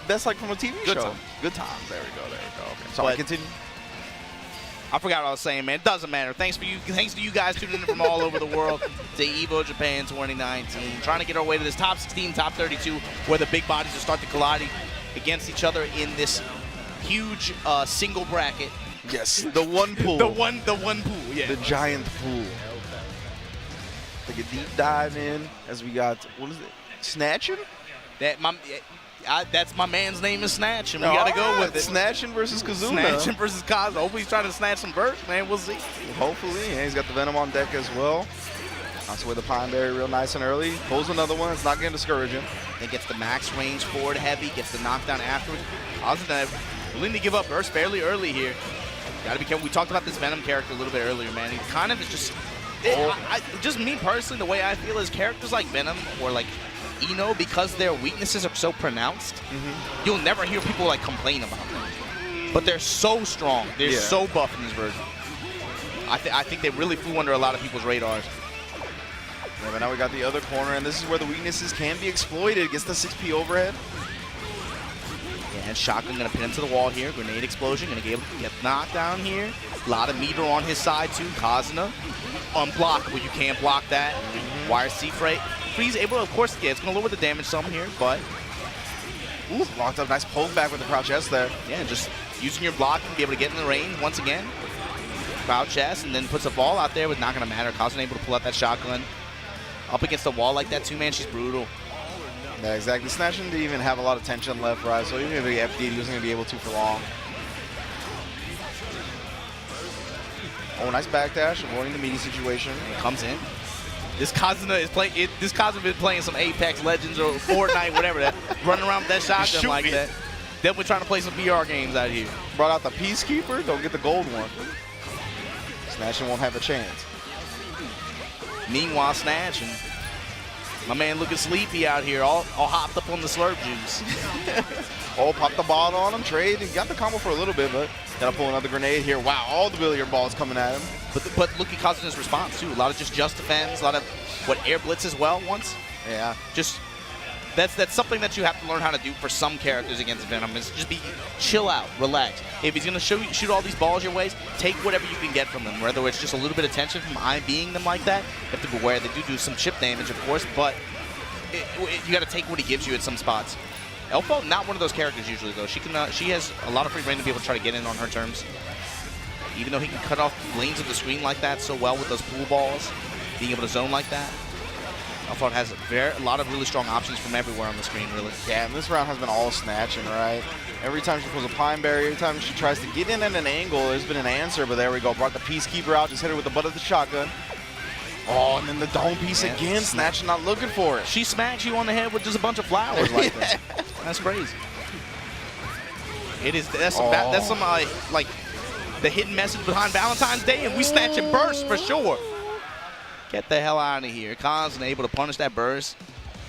That's like from a TV show. Times. Good times. There we go. Okay. Sorry, continue. I forgot what I was saying, man. It doesn't matter. Thanks to you guys tuning in from all over the world to Evo Japan 2019. Trying to get our way to this top 16, top 32, where the big bodies will start to collide against each other in this huge single bracket. Yes, the one pool. the one pool, yeah. The giant pool. Take a deep dive in as we got, what is it? Snatching? That's my man's name is Snatch, and we got to go with it. Snatching versus Kazuna. Snatching versus Kazuna. Hopefully he's trying to snatch some burst, man. We'll see. Hopefully. Yeah, he's got the Venom on deck as well. Knocks away the Pine Berry real nice and early. Pulls another one. It's not going to discourage him. Then gets the max range forward heavy, gets the knockdown afterwards. Kazuna willing to give up burst fairly early here. Got to be careful. We talked about this Venom character a little bit earlier, man. He kind of is just... just me personally, the way I feel is characters like Venom or like Ino, because their weaknesses are so pronounced, you'll never hear people like complain about them. But they're so strong. They're so buff in this version. I think they really flew under a lot of people's radars. Yeah, but now we got the other corner, and this is where the weaknesses can be exploited. Gets the 6P overhead. Yeah, and Shotgun gonna pin him to the wall here. Grenade explosion, gonna be able to get knocked down here. A lot of meter on his side too. Kazuna, unblockable. You can't block that. Wire C-Freight. Freeze able to, of course, yeah, it's going to lower the damage some here, but... Ooh, locked up. Nice poke back with the crouch S there. Yeah, just using your block and be able to get in the range once again. Crouch S, and then puts a ball out there, but not going to matter. Kazuna able to pull out that shotgun. Up against the wall like that, too, man, she's brutal. Yeah, exactly. Snatching didn't even have a lot of tension left, right? So even if he FD'd, he wasn't going to be able to for long. Oh, nice backdash, avoiding the meaty situation. And it comes in. This Kazuna is playing. This Kazuna is playing some Apex Legends or Fortnite, whatever that. Running around with that shotgun like that. Then we're trying to play some VR games out here. Brought out the Peacekeeper. Don't get the gold one. Snatching won't have a chance. Meanwhile, Snatching. My man looking sleepy out here, all hopped up on the slurp juice. Oh, popped the ball on him. Trade. He got the combo for a little bit, but gotta pull another grenade here. Wow, all the billiard balls coming at him. But look at Kazuna's response too. A lot of just defense, a lot of air blitz as well once. Yeah. Just that's something that you have to learn how to do for some characters against Venom. Is just chill out, relax. If he's gonna shoot all these balls your ways, take whatever you can get from them. Whether it's just a little bit of tension from being them like that, you have to be aware they do some chip damage, of course, but you got to take what he gives you at some spots. Elphelt, not one of those characters usually though. She has a lot of free reign to be able to try to get in on her terms. Even though he can cut off lanes of the screen like that so well with those pool balls, being able to zone like that. Elphelt has a lot of really strong options from everywhere on the screen, really. Yeah, and this round has been all snatching, right? Every time she pulls a Pine Berry, every time she tries to get in at an angle, there's been an answer, but there we go. Brought the Peacekeeper out, just hit her with the butt of the shotgun. Oh, and then the dome piece again. Snatching not looking for it. She smacks you on the head with just a bunch of flowers like that. That's crazy. That's some like the hidden message behind Valentine's Day, and we snatch and burst for sure. Get the hell out of here. Kazuna able to punish that burst.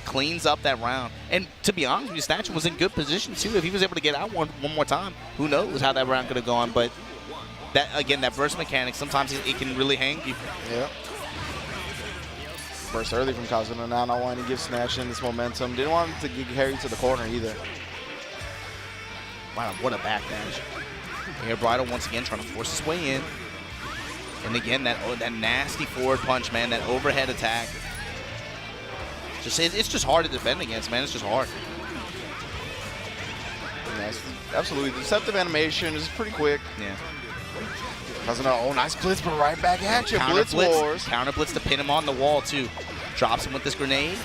Cleans up that round. And to be honest with you, Snatcher was in good position too. If he was able to get out one more time, who knows how that round could have gone. But that, again, that burst mechanic, sometimes it can really hang you. Yeah. Burst early from Kazuna now, not wanting to give Snatching this momentum. Didn't want him to get carried to the corner either. Wow, what a backdash. Air Bridle once again trying to force his way in. And again, that nasty forward punch, man, that overhead attack. It's just hard to defend against, man. It's just hard. Nice. Absolutely. The deceptive animation is pretty quick. Yeah. Kazuna, oh, nice blitz, but right back at you. Counter Blitz wars. Counter blitz to pin him on the wall, too. Drops him with this grenade.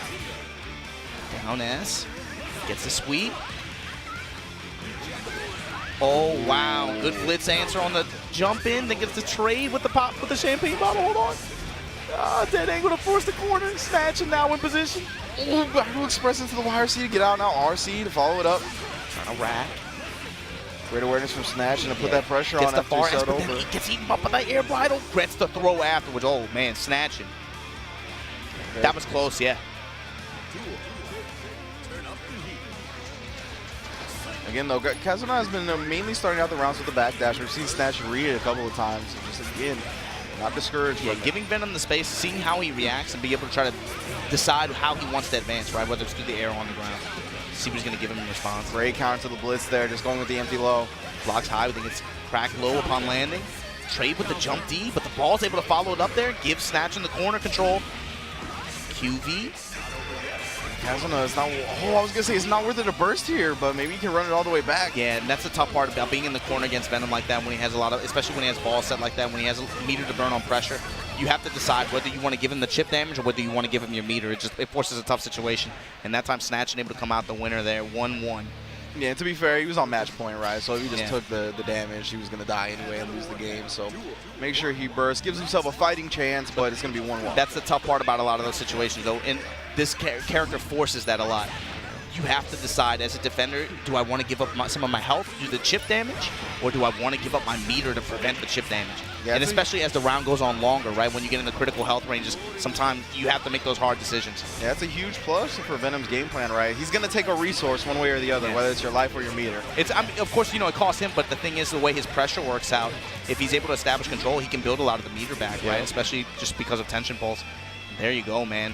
Down S. Gets the sweep. Oh, wow. Good blitz answer on the jump in. Then gets the trade with the pop with the champagne bottle. Hold on. Dead angle to force the corner. Snatch and now in position. Oh, back to express into the wire C to get out now. RC to follow it up. Trying to rack. Great awareness from Snatch and to put that pressure Gets on the after he far shot but then over. he gets eaten up by the air bridle. Gets the throw afterwards. Oh, man, snatching. That was close, yeah. Again, though, Kazuna has been mainly starting out the rounds with the backdash. We've seen Snatch read it a couple of times. Just, again, not discouraged. Yeah, giving Venom the space, seeing how he reacts, and be able to try to decide how he wants to advance, right? Whether it's through the air or on the ground. See what he's going to give him in response. Great counter to the blitz there, just going with the empty low. Blocks high, we think it's cracked low upon landing. Trade with the jump D, but the ball's able to follow it up there. Give Snatch in the corner control. QV. Kazuna is not, I was going to say it's not worth it to burst here, but maybe he can run it all the way back. Yeah, and that's the tough part about being in the corner against Venom like that when he has a lot of, especially when he has ball set like that, when he has a meter to burn on pressure. You have to decide whether you want to give him the chip damage or whether you want to give him your meter. It forces a tough situation. And that time Snatch able to come out the winner there, 1-1. Yeah, to be fair, he was on match point, right? So if he just took the damage, he was going to die anyway and lose the game. So make sure he bursts, gives himself a fighting chance, but it's going to be 1-1. That's the tough part about a lot of those situations, though. And this character forces that a lot. You have to decide as a defender, do I want to give up some of my health to do the chip damage, or do I want to give up my meter to prevent the chip damage? Yeah, and especially as the round goes on longer, right? When you get in the critical health ranges, sometimes you have to make those hard decisions. Yeah, that's a huge plus for Venom's game plan, right? He's going to take a resource one way or the other, whether it's your life or your meter. I mean, of course, it costs him, but the thing is, the way his pressure works out, if he's able to establish control, he can build a lot of the meter back, right? Especially just because of tension pulse. There you go, man.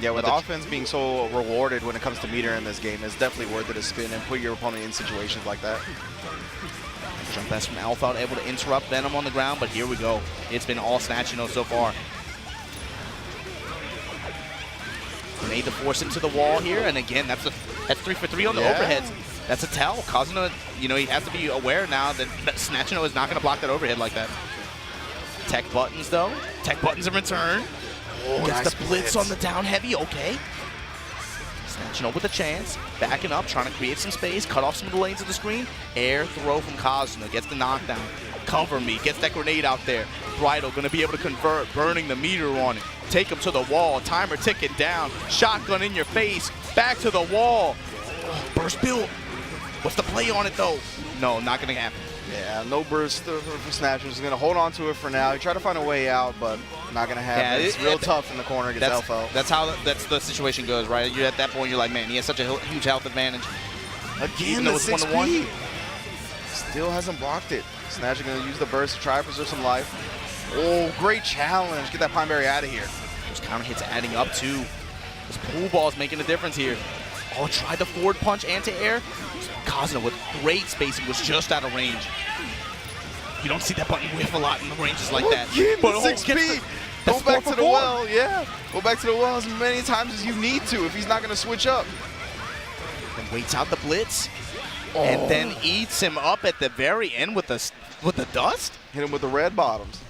Yeah, with offense being so rewarded when it comes to meter in this game, it's definitely worth it to spin and put your opponent in situations like that. Jump pass from Elphelt, able to interrupt Venom on the ground, but here we go. It's been all Snatch, so far. Made to force him to the wall here, and again, that's 3 for 3 on the overheads. That's a tell. Kazuna, he has to be aware now that Snatch is not going to block that overhead like that. Tech buttons, though. Tech buttons in return. Oh, gets the blitz on the down heavy, okay. Snatching with a chance, backing up, trying to create some space, cut off some of the lanes of the screen. Air throw from Kazuna, gets the knockdown. Cover me, gets that grenade out there. Bridal gonna be able to convert, burning the meter on it. Take him to the wall, timer ticking down. Shotgun in your face, back to the wall. Oh, burst build. What's the play on it though? No, not gonna happen. Yeah, no burst for Snatch. He's going to hold on to it for now. He tried to find a way out, but not going to happen. Yeah, it's real tough in the corner against Elphelt. That's the situation goes, right? You're at that point, you're like, man, he has such a huge health advantage. Again, the 6P. Still hasn't blocked it. Snatch is going to use the burst to try to preserve some life. Oh, great challenge. Get that Pine Berry out of here. Those counter hits adding up, too. This pool ball is making a difference here. Oh, tried the forward punch anti-air. Kazuna with great spacing was just out of range. You don't see that button whiff a lot in the ranges like that. But 6P. Go back to the well, yeah. Go back to the well as many times as you need to if he's not going to switch up. Then waits out the blitz. And then eats him up at the very end with the dust. Hit him with the red bottoms.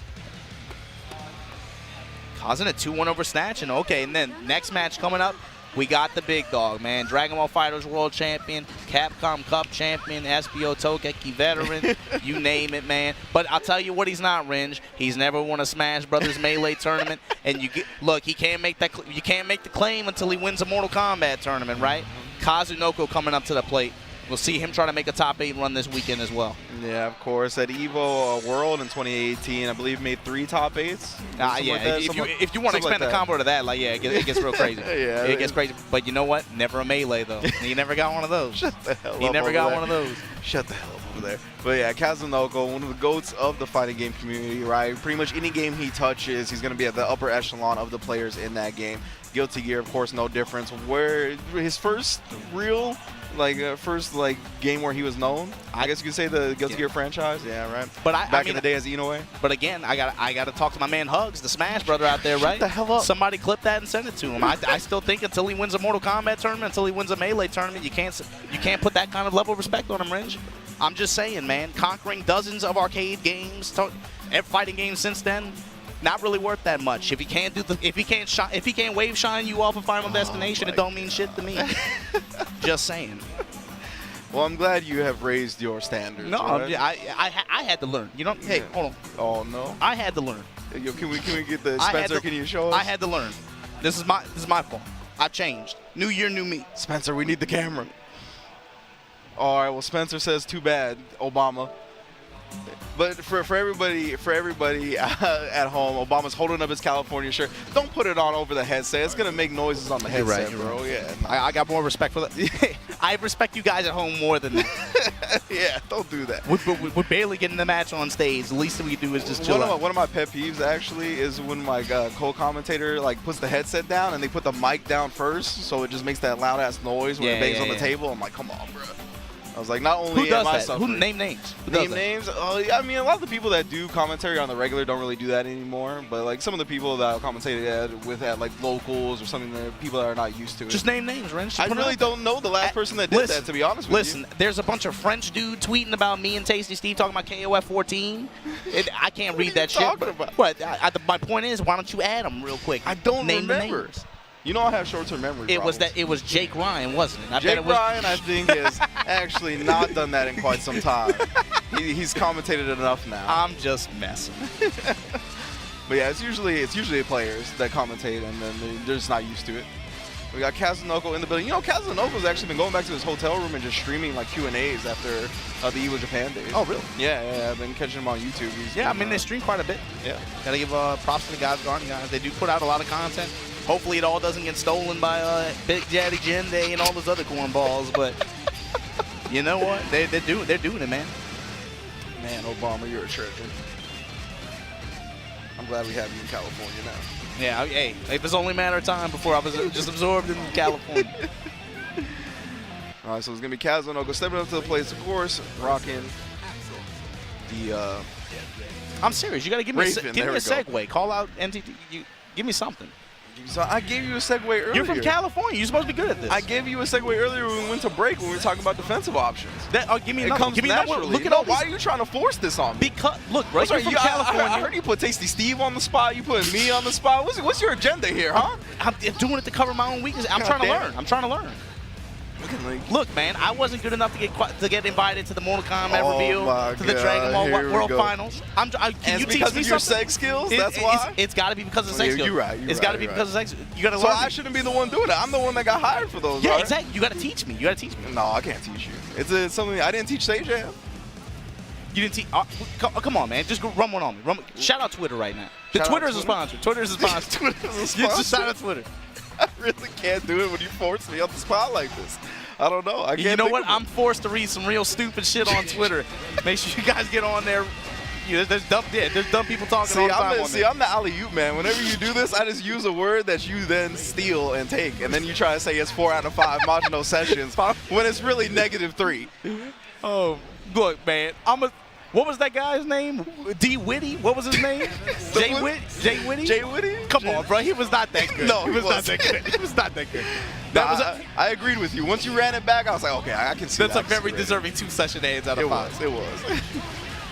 Kazuna 2-1 over Snatch. And okay, and then next match coming up, we got the big dog, man. Dragon Ball FighterZ World Champion, Capcom Cup Champion, SBO Tokeki Veteran, you name it, man. But I'll tell you what he's not, Renj. He's never won a Smash Brothers Melee tournament. And look, he can't make that. You can't make the claim until he wins a Mortal Kombat tournament, right? Kazunoko coming up to the plate. We'll see him try to make a top 8 run this weekend as well. Yeah, of course. At EVO World in 2018, I believe made 3 top 8s. Yeah, if you want to expand the combo to that, like, yeah, it gets real crazy. Yeah, it gets crazy. But you know what? Never a melee, though. He never got one of those. Shut the hell up. He never got one of those. Shut the hell up over there. But yeah, Kazunoko, one of the GOATs of the fighting game community, right? Pretty much any game he touches, he's going to be at the upper echelon of the players in that game. Guilty Gear, of course, no difference. Where his first real game where he was known, I guess you could say the Guilty Gear franchise. Yeah, right. But back in the day as Inoue. But again, I got to talk to my man Hugs, the Smash brother out there, right? Shut the hell up. Somebody clip that and send it to him. I still think until he wins a Mortal Kombat tournament, until he wins a Melee tournament, you can't put that kind of level of respect on him, Renj. I'm just saying, man. Conquering dozens of arcade games, fighting games since then. Not really worth that much. If he can't wave shine you off of Final Destination, it don't mean shit to me. Just saying. Well, I'm glad you have raised your standards. No, right? I had to learn. You know, hey, hold on. Oh no. I had to learn. Yo, can we get the Spencer? Can you show us? I had to learn. This is my fault. I changed. New year, new me. Spencer, we need the camera. All right, well, Spencer says, too bad, Obama. But for everybody at home, Obama's holding up his California shirt. Don't put it on over the headset. It's gonna make noises on the headset, bro. Right. Yeah. I got more respect for that. I respect you guys at home more than that. Yeah, don't do that. We're barely getting the match on stage. The least we do is just chill out. One of my pet peeves actually is when my co-commentator like puts the headset down and they put the mic down first, so it just makes that loud ass noise when it bangs on the table. I'm like, come on, bro. I was like, not only Who does am I that? suffering. Who name names? Who Name names? Oh, yeah, I mean, a lot of the people that do commentary on the regular don't really do that anymore. But like some of the people that I commentated with at like locals or something, that people that are not used to it. Just name names, Renja. I really don't know the last person that did that, to be honest with you. Listen, there's a bunch of French dude tweeting about me and Tasty Steve talking about KOF 14. I can't read that shit. But my point is, why don't you add them real quick? I don't name remember. The names. You know I have short-term memory problems. It was Jake Ryan, wasn't it? Jake Ryan, I think, has actually not done that in quite some time. He's commentated enough now. I'm just messing. But yeah, it's usually the players that commentate, and then they're just not used to it. We got Kazunoko in the building. You know, Kazunoko's actually been going back to his hotel room and just streaming like Q&As after the Evo Japan days. Oh, really? Yeah, I've been catching him on YouTube. I mean, they stream quite a bit. Yeah. Gotta give props to the guys, guys. They do put out a lot of content. Hopefully it all doesn't get stolen by Big Daddy Jende and all those other cornballs, but you know what? They're doing it, man. Man, Obama, you're a treasure. I'm glad we have you in California now. Yeah, hey, if it's only a matter of time before I was just absorbed in California. All right, so it's going to be Kazunoko stepping up to the place, of course, rocking the I'm serious. You got to give me a segue. Go. Call out NTT. Give me something. So I gave you a segue earlier. You're from California. You're supposed to be good at this. I gave you a segue earlier when we went to break when we were talking about defensive options. Give me another. It comes give me naturally. Look at all why are you trying to force this on me? Because look, bro, you're from California. I heard you put Tasty Steve on the spot. You put me on the spot. What's your agenda here, huh? I'm doing it to cover my own weakness. I'm trying to learn. I'm trying to learn. Look, man, I wasn't good enough to get invited to the Mortal Kombat reveal, to the Dragon Ball World Finals. Can you teach me your something? sex skills? That's why? It's got to be because of sex skills. You're right. It's got to be because of sex. You got to learn. So I shouldn't be the one doing it. I'm the one that got hired for those. Yeah, right? exactly. You got to teach me. You got to teach me. No, I can't teach you. It's something I didn't teach Sage. You didn't teach. Come on, man. Just run one on me. Shout out Twitter right now. Twitter is a sponsor. Twitter is a sponsor. Twitter is a sponsor. Just shout out Twitter. I really can't do it when you force me on the spot like this. I don't know. You know what? I'm forced to read some real stupid shit on Twitter. Make sure you guys get on there. There's dumb people talking all the time on there. I'm the alley-oop man. Whenever you do this, I just use a word that you then steal and take, and then you try to say it's 4 out of 5 Majino sessions when it's really -3. Oh, look, man. What was that guy's name? D. Whitty? What was his name? Jay Whitty? Jay Whitty? Come on, bro. He was not that good. No, he was not that good. He was not that good. I agreed with you. Once you ran it back, I was like, okay, I can see that. That's a very deserving 2 session ends out of 5. It was.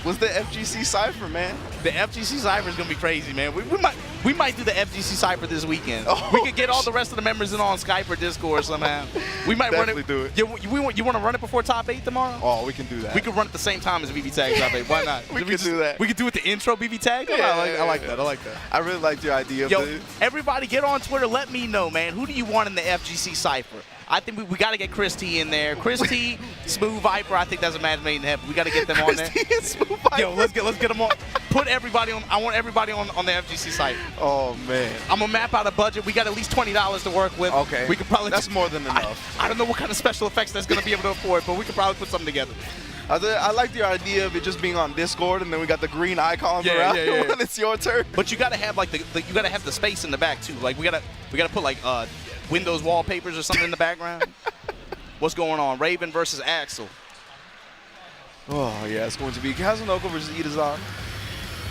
Was the FGC Cypher, man? The FGC Cypher is going to be crazy, man. We might do the FGC Cypher this weekend. Oh, we could get all the rest of the members in on Skype or Discord somehow. We might definitely run it. do it. You want to run it before top 8 tomorrow? Oh, we can do that. We could run it at the same time as BB Tag top 8. Why not? we could do that. We could do it the intro BB Tag. Yeah, I like that. I like that. I really liked your idea. Yo, everybody get on Twitter. Let me know, man. Who do you want in the FGC Cypher? I think we got to get Chris T in there. Chris T, Smooth Viper. I think that's a match made in heaven. We got to get them on there. Chris T and Smooth Viper. Yo, let's get them on. Put everybody on. I want everybody on the FGC site. Oh man. I'm gonna map out a budget. We got at least $20 to work with. Okay. We could probably. That's more than enough. I don't know what kind of special effects that's gonna be able to afford, but we could probably put something together. I like the idea of it just being on Discord, and then we got the green icons around when it's your turn. But you gotta have like you gotta have the space in the back too. Like we gotta put like Windows wallpapers or something in the background. What's going on? Raven versus Axel. Oh yeah, it's going to be Kazunoko versus Idesan.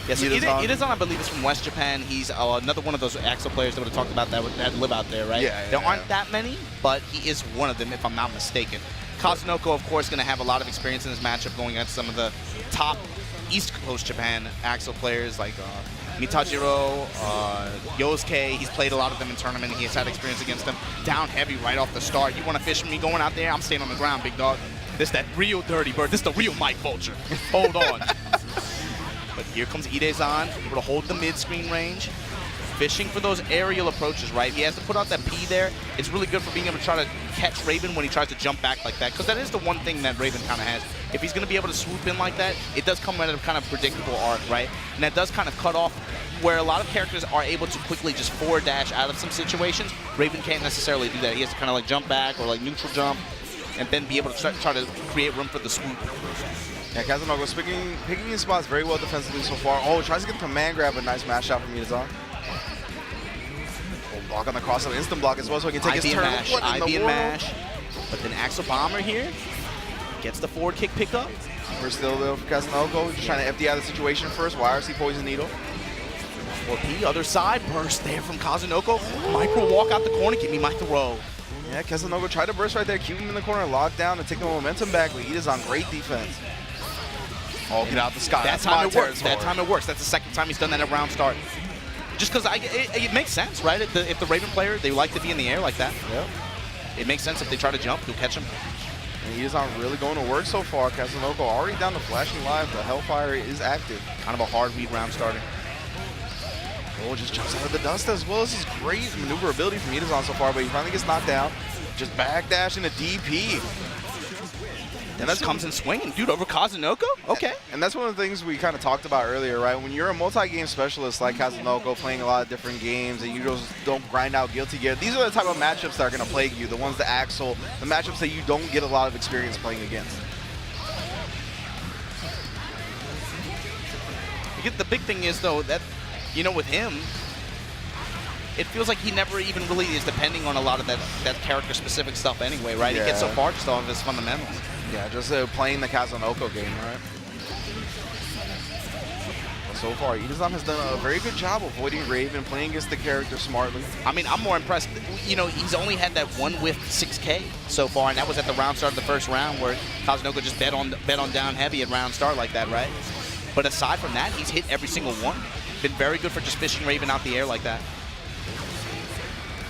Yes, Idesan, I believe, is from West Japan. He's another one of those Axel players that would have talked about that live out there, right? Yeah. There aren't that many, but he is one of them, if I'm not mistaken. Kazunoko, of course, going to have a lot of experience in this matchup going against some of the top East Coast Japan Axel players like Mitajiro, Yosuke. He's played a lot of them in tournament. He has had experience against them. Down heavy right off the start. You want to fish me going out there? I'm staying on the ground, big dog. This that real dirty bird. This the real Mike Vulture. Hold on. But here comes Idesan, able to hold the mid-screen range. fishing for those aerial approaches, right? He has to put out that P there. It's really good for being able to try to catch Raven when he tries to jump back like that, because that is the one thing that Raven kind of has. If he's going to be able to swoop in like that, it does come at a kind of predictable arc, right? And that does kind of cut off where a lot of characters are able to quickly just forward dash out of some situations. Raven can't necessarily do that. He has to kind of like jump back or like neutral jump and then be able to try to create room for the swoop. Yeah, Kazunoko picking his spots very well defensively so far. Oh, tries to get the command grab, a nice mash shot from Idesan. Oh, block on the crossover, instant block as well, so he can take his turn. Ivy and mash. But then Axel Bomber here gets the forward kick pickup. First still though for Kazunoko, just trying to FD out of the situation first. YRC Poison Needle. 4P, other side, burst there from Kazunoko. Micro walk out the corner, give me my throw. Yeah, Kazunoko tried to burst right there, keep him in the corner, lock down, and take the momentum back, but Idesan great defense. Oh, get out the sky. That time it works. That time it works. That's the second time he's done that at round start. Just because it makes sense, right? If the Raven player, they like to be in the air like that. Yep. It makes sense if they try to jump, you'll catch him. And Idesan really going to work so far. Kazunoko already down to flashing live. The Hellfire is active. Kind of a hard read round starter. Oh, just jumps out of the dust as well. This is great maneuverability from Idesan so far, but he finally gets knocked down. Just backdash into DP. And that comes in swinging, dude, over Kazunoko? Okay. And that's one of the things we kind of talked about earlier, right? When you're a multi-game specialist like Kazunoko, playing a lot of different games, and you just don't grind out Guilty Gear, these are the type of matchups that are going to plague you, the ones that Axel, the matchups that you don't get a lot of experience playing against. The big thing is, though, that, you know, with him, it feels like he never even really is depending on a lot of that character-specific stuff anyway, right? Yeah. He gets so far just off of his fundamentals. Yeah, just playing the Kazunoko game, right? But so far, Idesan has done a very good job avoiding Raven, playing against the character smartly. I mean, I'm more impressed. You know, he's only had that one with 6K so far, and that was at the round start of the first round where Kazunoko just bet on down heavy at round start like that, right? But aside from that, he's hit every single one. Been very good for just fishing Raven out the air like that.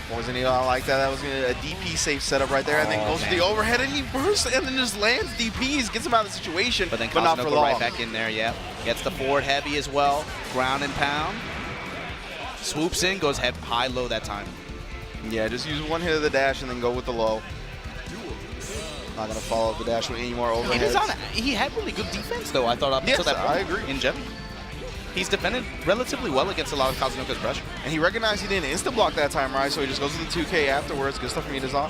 Poison Needle, I like that. That was a DP safe setup right there, and then goes to the overhead, and he bursts, and then just lands DPs, gets him out of the situation, but then not for long. right back in there, yeah. Gets the forward heavy as well, ground and pound. Swoops in, goes high-low that time. Yeah, just use one hit of the dash and then go with the low. Not going to follow up the dash with any more overheads. He had really good defense, though, I thought, up until that point. I agree. In general. He's defended relatively well against a lot of Kazunoko's pressure. And he recognized he didn't instant block that time, right? So he just goes to the 2K afterwards. Good stuff from Idesan.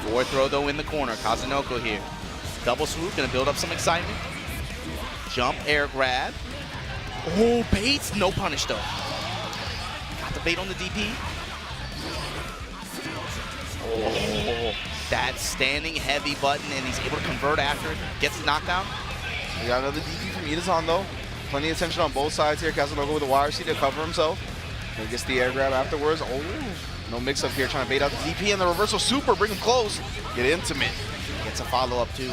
Forward throw, though, in the corner. Kazunoko here. Double swoop, going to build up some excitement. Jump, air grab. Oh, baits. No punish, though. Got the bait on the DP. Oh, that standing heavy button, and he's able to convert after it. Gets the knockdown. We got another DP from Idesan, though. Plenty of tension on both sides here. Kazunoko with the YRC to cover himself. He gets the air grab afterwards. Oh, no mix-up here, trying to bait out the DP and the reversal super, bring him close. Get intimate. Gets a follow-up, too.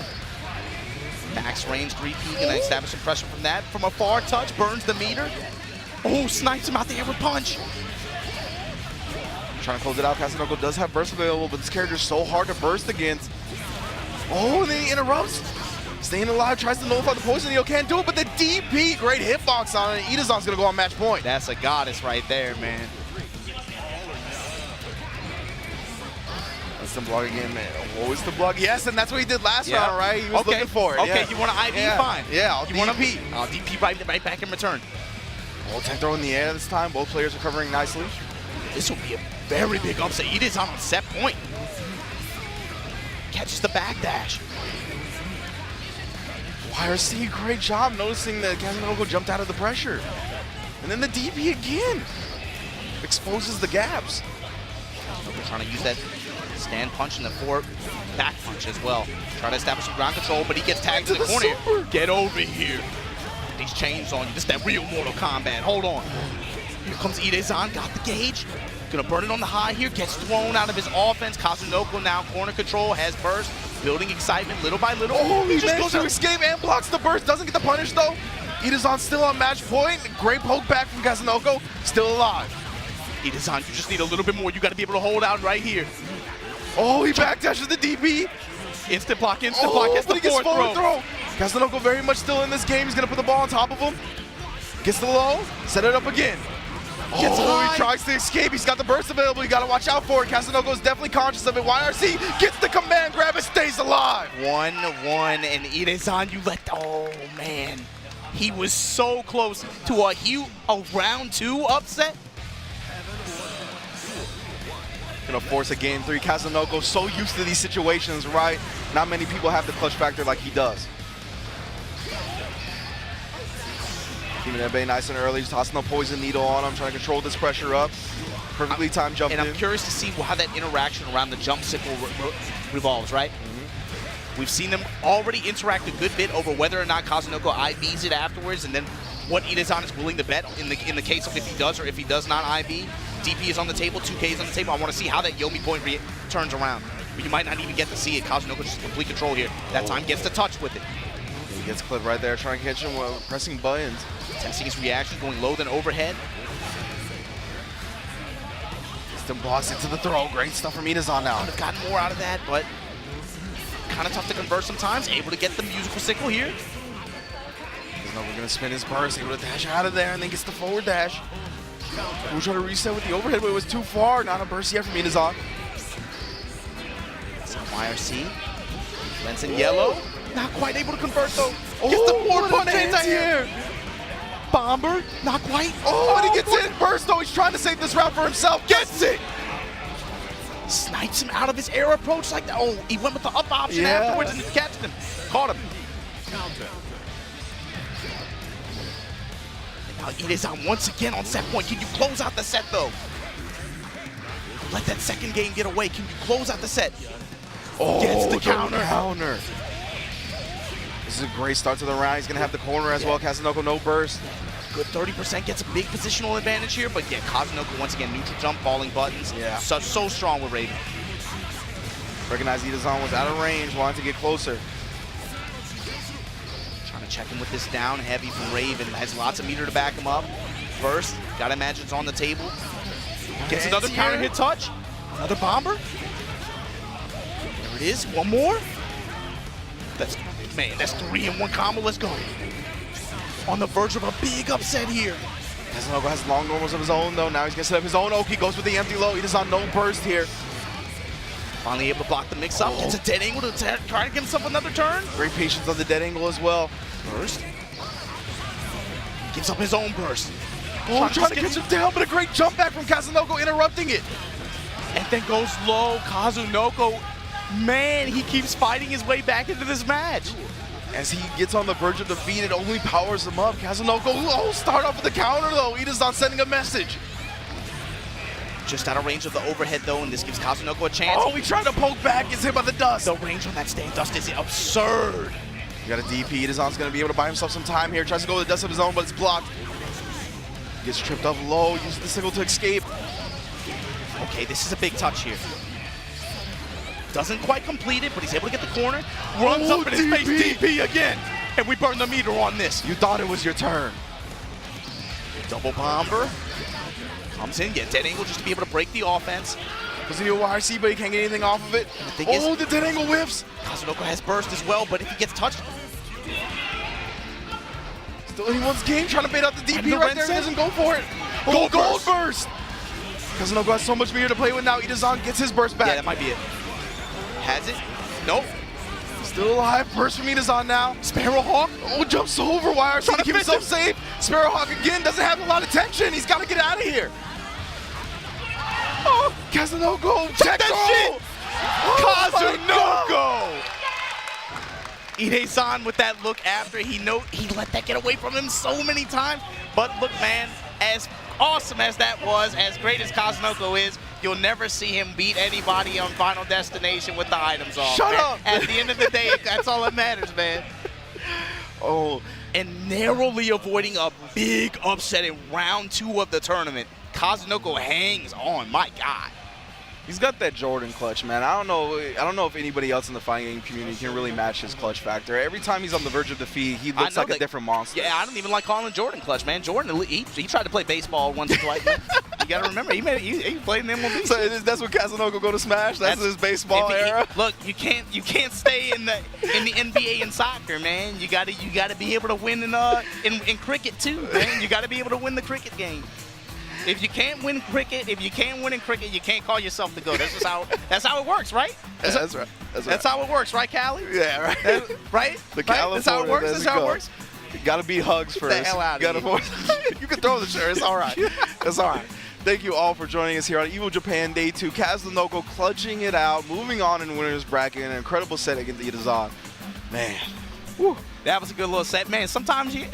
Max range 3P, gonna establish some pressure from that. From a far touch, burns the meter. Oh, snipes him out the air with punch. Trying to close it out. Kazunoko does have burst available, but this character is so hard to burst against. Oh, and then he interrupts. Staying alive, tries to nullify the poison needle, can't do it, but the DP, great hitbox on it. Idesan's gonna go on match point. That's a goddess right there, man. Instant block again, man. Oh, it's the block. Yes, and that's what he did last Yeah. round, right? He was looking for it. Okay, yeah. you want an IV? Yeah. Fine. Yeah, I'll you DP. want a I'll DP right back in return. Oh, 10 throw in the air this time. Both players are covering nicely. This will be a very big upset. Idesan on set point. Catches the backdash. YRC, great job noticing that Kazunoko jumped out of the pressure. And then the DP again. Exposes the gaps. We're trying to use that stand punch and the forward back punch as well. Try to establish some ground control, but he gets tagged in the corner. Super. Get over here. These chains on you. This is that real Mortal Kombat. Hold on. Here comes Idesan. Got the gauge. Gonna burn it on the high here. Gets thrown out of his offense. Kazunoko now corner control. Has burst. Building excitement little by little. Oh, he just managed goes to out. escape and blocks the burst. Doesn't get the punish, though. Idesan still on match point. Great poke back from Kazunoko. Still alive. Idesan, you just need a little bit more. You got to be able to hold out right here. Oh, he backdashes the DP. Instant block, gets the forward throw. Kazunoko very much still in this game. He's going to put the ball on top of him. Gets the low. Set it up again. Gets high. He tries to escape. He's got the burst available. You got to watch out for it. Kazunoko is definitely conscious of it. YRC gets the command grab and stays alive. 1-1, and Idesan, you let, oh man. He was so close to a round 2 upset. Gonna force a game 3. Kazunoko so used to these situations, right? Not many people have the clutch factor like he does. Keeping that bay nice and early, just tossing the poison needle on him, trying to control this pressure up. Perfectly timed jump in. And I'm curious to see how that interaction around the jump sickle revolves, right? We've seen them already interact a good bit over whether or not Kazunoko IVs it afterwards, and then what Idesan is willing to bet in the case of if he does or if he does not IV. DP is on the table, 2K is on the table. I want to see how that Yomi point turns around. But you might not even get to see it. Kazunoko just complete control here. That time gets to touch with it. He gets clipped right there, trying to catch him while pressing buttons. Testing his reaction, going low then overhead. Still blocks it to the throw. Great stuff from Idesan now. Could have gotten more out of that, but kind of tough to convert sometimes. Able to get the musical sickle here. We're gonna spin his burst, able to dash out of there, and then gets the forward dash. We'll try to reset with the overhead, but it was too far. Not a burst yet from Idesan. Some YRC. Lens in yellow. Not quite able to convert though. Gets the forward punch anti-air. Bomber, not quite. Oh, and he gets in burst though. He's trying to save this round for himself. Gets it. Snipes him out of his air approach like that. Oh, he went with the up option afterwards and catched him. Caught him. Now Idesan once again on set point. Can you close out the set though? Let that second game get away. Can you close out the set? Oh, gets the counter. This is a great start to the round. He's gonna have the corner as well. Kazunoko no burst. Good 30% gets a big positional advantage here, but yeah, Kazunoko once again neutral jump, falling buttons. Yeah. So strong with Raven. Recognized Idesan was out of range, wanted to get closer. Trying to check him with this down heavy from Raven. Has lots of meter to back him up. First, gotta imagine it's on the table. Gets another counter hit touch. Another bomber. There it is. One more. That's 3 in 1 combo. Let's go. On the verge of a big upset here. Kazunoko has long normals of his own though. Now he's gonna set up his own Oki. Goes with the empty low. Idesan no burst here. Finally able to block the mix up. Gets a dead angle to try to give himself another turn. Great patience on the dead angle as well. Burst. Gives up his own burst. Oh, trying to catch him down, but a great jump back from Kazunoko, interrupting it. And then goes low. Kazunoko, man, he keeps fighting his way back into this match. As he gets on the verge of defeat, it only powers him up. Kazunoko, start off with the counter though. Idesan sending a message. Just out of range of the overhead though, and this gives Kazunoko a chance. Oh, he tried to poke back, gets hit by the dust. The range on that stand dust is absurd. You got a DP, Idesan's gonna be able to buy himself some time here. Tries to go with the dust of his own, but it's blocked. Gets tripped up low, uses the signal to escape. Okay, this is a big touch here. Doesn't quite complete it, but he's able to get the corner. Runs up in his face, DP again. And we burn the meter on this. You thought it was your turn. Double bomber. Comes in, get dead angle just to be able to break the offense. Was he a YRC, but he can't get anything off of it. Oh, the dead angle whiffs. Kazunoko has burst as well, but if he gets touched. Still anyone's game, trying to bait out the DP right there. He doesn't go for it. Oh, gold burst. Kazunoko has so much meter to play with now. Idesan gets his burst back. Yeah, that might be it. Has it? Nope. Still alive. Burst from Idesan now. Sparrowhawk. Oh, jumps over YRC to keep himself safe. Sparrowhawk again doesn't have a lot of tension. He's got to get out of here. Oh, Kazunoko. Check that shit. Kazunoko. Idesan with that look after he let that get away from him so many times. But look, man, as awesome as that was, as great as Kazunoko is, you'll never see him beat anybody on Final Destination with the items off. Shut up! At the end of the day, that's all that matters, man. Oh, and narrowly avoiding a big upset in round 2 of the tournament. Kazunoko hangs on, my God. He's got that Jordan clutch, man. I don't know if anybody else in the fighting game community can really match his clutch factor. Every time he's on the verge of defeat, he looks like a different monster. Yeah, I don't even like calling him Jordan clutch, man. Jordan, he tried to play baseball once or twice. You got to remember, he played in MLB. So that's what Kazunoko go to Smash. That's his baseball era. Look, you can't stay in the NBA and soccer, man. You got to be able to win in cricket too, man. You got to be able to win the cricket game. If you can't win cricket, if you can't win in cricket, you can't call yourself the GOAT. That's how it works, right? That's right. That's how it works, right, Callie? Yeah, right. Right? The That's how it works. That's how it works. You gotta beat hugs first. Get the hell out of here. You can throw the shirt. It's all right. It's all right. Thank you all for joining us here on Evo Japan Day 2. Kazunoko clutching it out, moving on in winner's bracket. An incredible set against Idesan. Man. Whew. That was a good little set, man. Sometimes you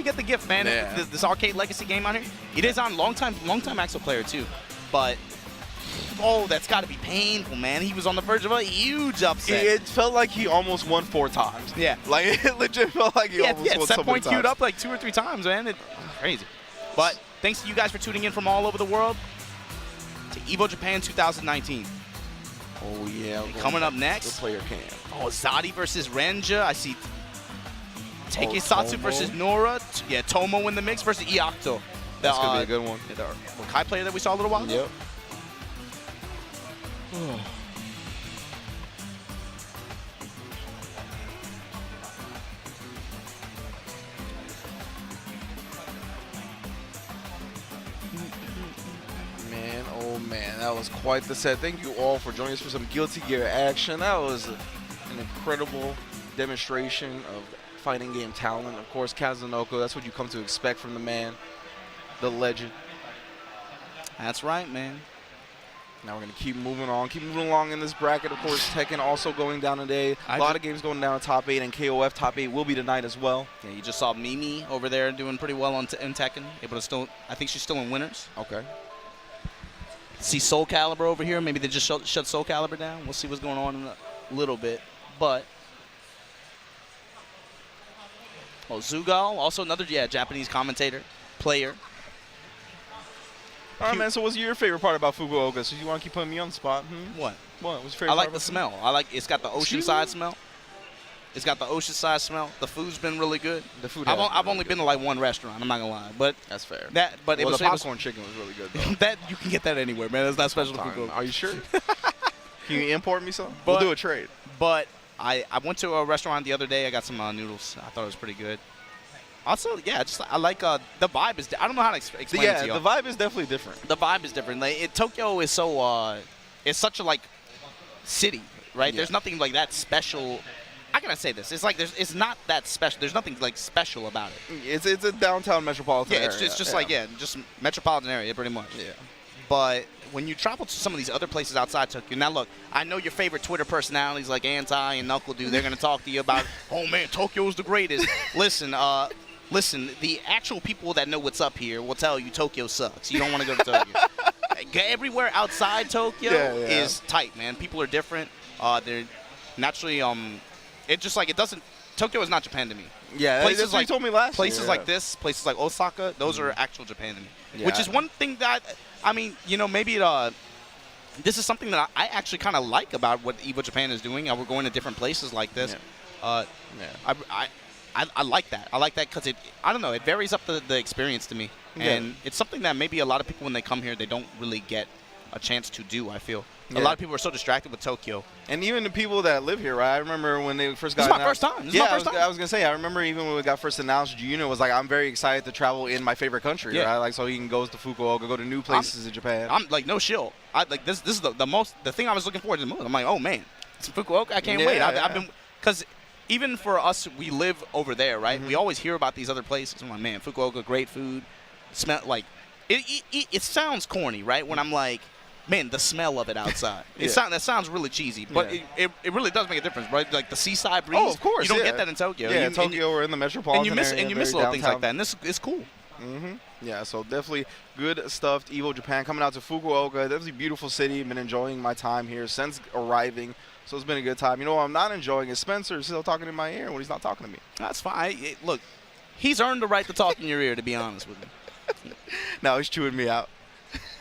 get the gift, man. Yeah. This arcade legacy game out here. Idesan, long time Axel player too, but that's got to be painful, man. He was on the verge of a huge upset. It felt like he almost won 4 times. Yeah, like it legit felt like he almost won set so point many queued times. up like 2 or 3 times, man. It's crazy. But thanks to you guys for tuning in from all over the world to Evo Japan 2019. Oh yeah. Coming up next, the player cam. Oh, Zaddie versus Renja. I see Teiketsuatsu versus Nora. Yeah, Tomo in the mix versus Iiakuto. That's going to be a good one. The Rikai player that we saw a little while ago. Yep. Man, oh man, that was quite the set. Thank you all for joining us for some Guilty Gear action. That was an incredible demonstration of fighting game talent. Of course, Kazunoko, that's what you come to expect from the man, the legend. That's right, man. Now we're going to keep moving along in this bracket. Of course, Tekken also going down today. A lot of games going down in top 8, and KOF top 8 will be tonight as well. Yeah, you just saw Mimi over there doing pretty well in Tekken. Able to still, I think she's still in winners. Okay. See Soul Calibur over here. Maybe they just shut Soul Calibur down. We'll see what's going on in a little bit. But Zugal, also another Japanese commentator, player. All right, man, so what's your favorite part about Fukuoka? So you want to keep putting me on the spot? What? What's your favorite I like part the smell. It's got the oceanside smell. It's got the oceanside smell. The food's been really good. The food. I've only been to like 1 restaurant. I'm not gonna lie, but that's fair. But the popcorn chicken was really good though. That you can get that anywhere, man. That's not special to Fukuoka. Are you sure? Can you import me some? We'll do a trade. But I went to a restaurant the other day. I got some noodles. I thought it was pretty good. Also, I like the vibe is. I don't know how to explain it to you. The vibe is definitely different. The vibe is different. Like Tokyo is so it's such a like city, right? Yeah. There's nothing like that special. How can I say this? It's like it's not that special. There's nothing like special about it. It's a downtown metropolitan area. It's just like just metropolitan area pretty much. Yeah. But when you travel to some of these other places outside Tokyo, now look, I know your favorite Twitter personalities like Anti and Knuckle Dude, they're gonna talk to you about, oh man, Tokyo's the greatest. Listen, the actual people that know what's up here will tell you Tokyo sucks. You don't want to go to Tokyo. Everywhere outside Tokyo is tight, man. People are different. They're naturally, it just like, it doesn't, Tokyo is not Japan to me. Yeah, places that's what you told me last Places year, like this, places like Osaka, those are actual Japan to me. Yeah. Which is one thing that, I mean, maybe this is something that I actually kind of like about what Evo Japan is doing. We're going to different places like this. I like that. I like that because I don't know, it varies up the experience to me. Yeah. And it's something that maybe a lot of people, when they come here, they don't really get a chance to do, I feel. A lot of people are so distracted with Tokyo. And even the people that live here, right? I remember when they first got announced. This is my first time. I was going to say, I remember even when we got first announced, Junior was like, I'm very excited to travel in my favorite country, right? Like, so he can go to Fukuoka, go to new places in Japan. I'm like, no shill. This is the thing I was looking forward to the most. I'm like, oh man, it's Fukuoka. I can't wait. I've been, because even for us, we live over there, right? We always hear about these other places. I'm like, man, Fukuoka, great food. Smell like it sounds corny, right? When I'm like, man, the smell of it outside. That sounds really cheesy, but it really does make a difference, right? Like the seaside breeze. Oh, of course. You don't get that in Tokyo. Yeah, Tokyo or in the metropolitan area. And you miss little things like that, and it's cool. Yeah, so definitely good stuff. Evo Japan coming out to Fukuoka. Definitely a beautiful city. Been enjoying my time here since arriving. So it's been a good time. You know what I'm not enjoying is Spencer still talking in my ear when he's not talking to me. That's fine. Look, he's earned the right to talk in your ear, to be honest with you. Now he's chewing me out.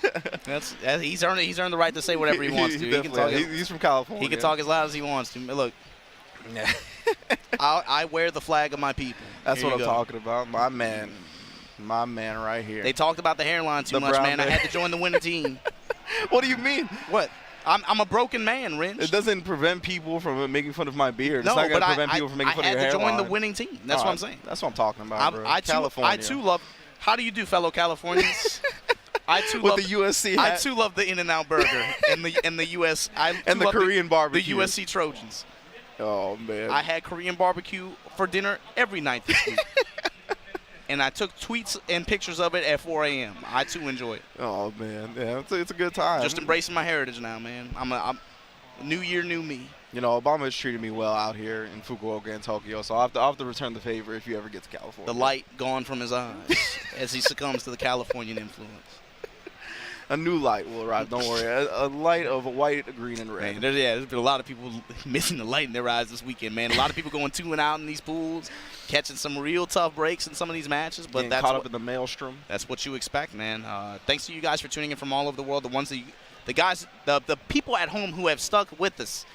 He's earned the right to say whatever he wants to. He can talk, he's from California. He can talk as loud as he wants to. Look, I wear the flag of my people. That's what I'm talking about. My man right here. They talked about the hairline too much, man. I had to join the winning team. What do you mean? What? I'm a broken man, Renj. It doesn't prevent people from making fun of my beard. No, it's not going but to prevent people from making fun of your I had to hairline. join the winning team. That's what I'm saying. That's what I'm talking about, bro. I too love. How do you do, fellow Californians? I too with love the USC I hat. too love the In-N-Out burger and the US And the Korean barbecue. The USC Trojans. Oh man. I had Korean barbecue for dinner every night this week. And I took tweets and pictures of it at 4 a.m. I too enjoy it. Oh man, yeah, it's a good time. Just embracing my heritage now, man. I'm new year, new me. You know, Obama has treated me well out here in Fukuoka and Tokyo, so I'll have to return the favor if you ever get to California. The light gone from his eyes as he succumbs to the Californian influence. A new light will arrive. Don't worry. A light of white, green, and red. Man, there's been a lot of people missing the light in their eyes this weekend, man. A lot of people going 2 and out in these pools, catching some real tough breaks in some of these matches. But Getting that's caught up in the maelstrom. That's what you expect, man. Thanks to you guys for tuning in from all over the world. The guys, the people at home who have stuck with us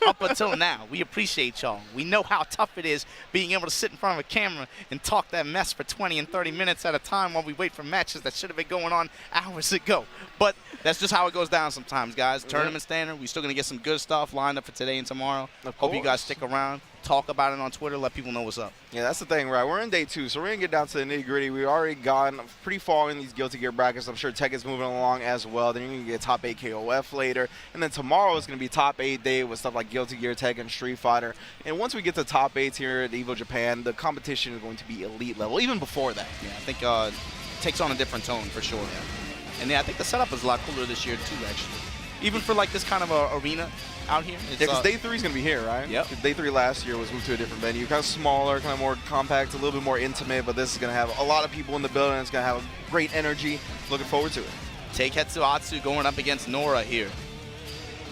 up until now, we appreciate y'all. We know how tough it is being able to sit in front of a camera and talk that mess for 20 and 30 minutes at a time while we wait for matches that should have been going on hours ago. But that's just how it goes down sometimes, guys. Tournament standard, we're still going to get some good stuff lined up for today and tomorrow. Hope you guys stick around. Talk about it on Twitter. Let people know what's up. Yeah, that's the thing, right? We're in day 2, so we're going to get down to the nitty-gritty. We've already gotten pretty far in these Guilty Gear brackets. I'm sure Tech is moving along as well. Then you're going to get top 8 KOF later. And then tomorrow is going to be top 8 day with stuff like Guilty Gear, Tech, and Street Fighter. And once we get to top 8s here at EVO Japan, the competition is going to be elite level, even before that. Yeah, I think it takes on a different tone for sure. And yeah, I think the setup is a lot cooler this year too, actually. Even for like this kind of a arena out here. Yeah, because day 3 is going to be here, right? Yep. Day 3 last year was moved to a different venue. Kind of smaller, kind of more compact, a little bit more intimate, but this is going to have a lot of people in the building. It's going to have great energy. Looking forward to it. Teiketsuatsu going up against Nora here.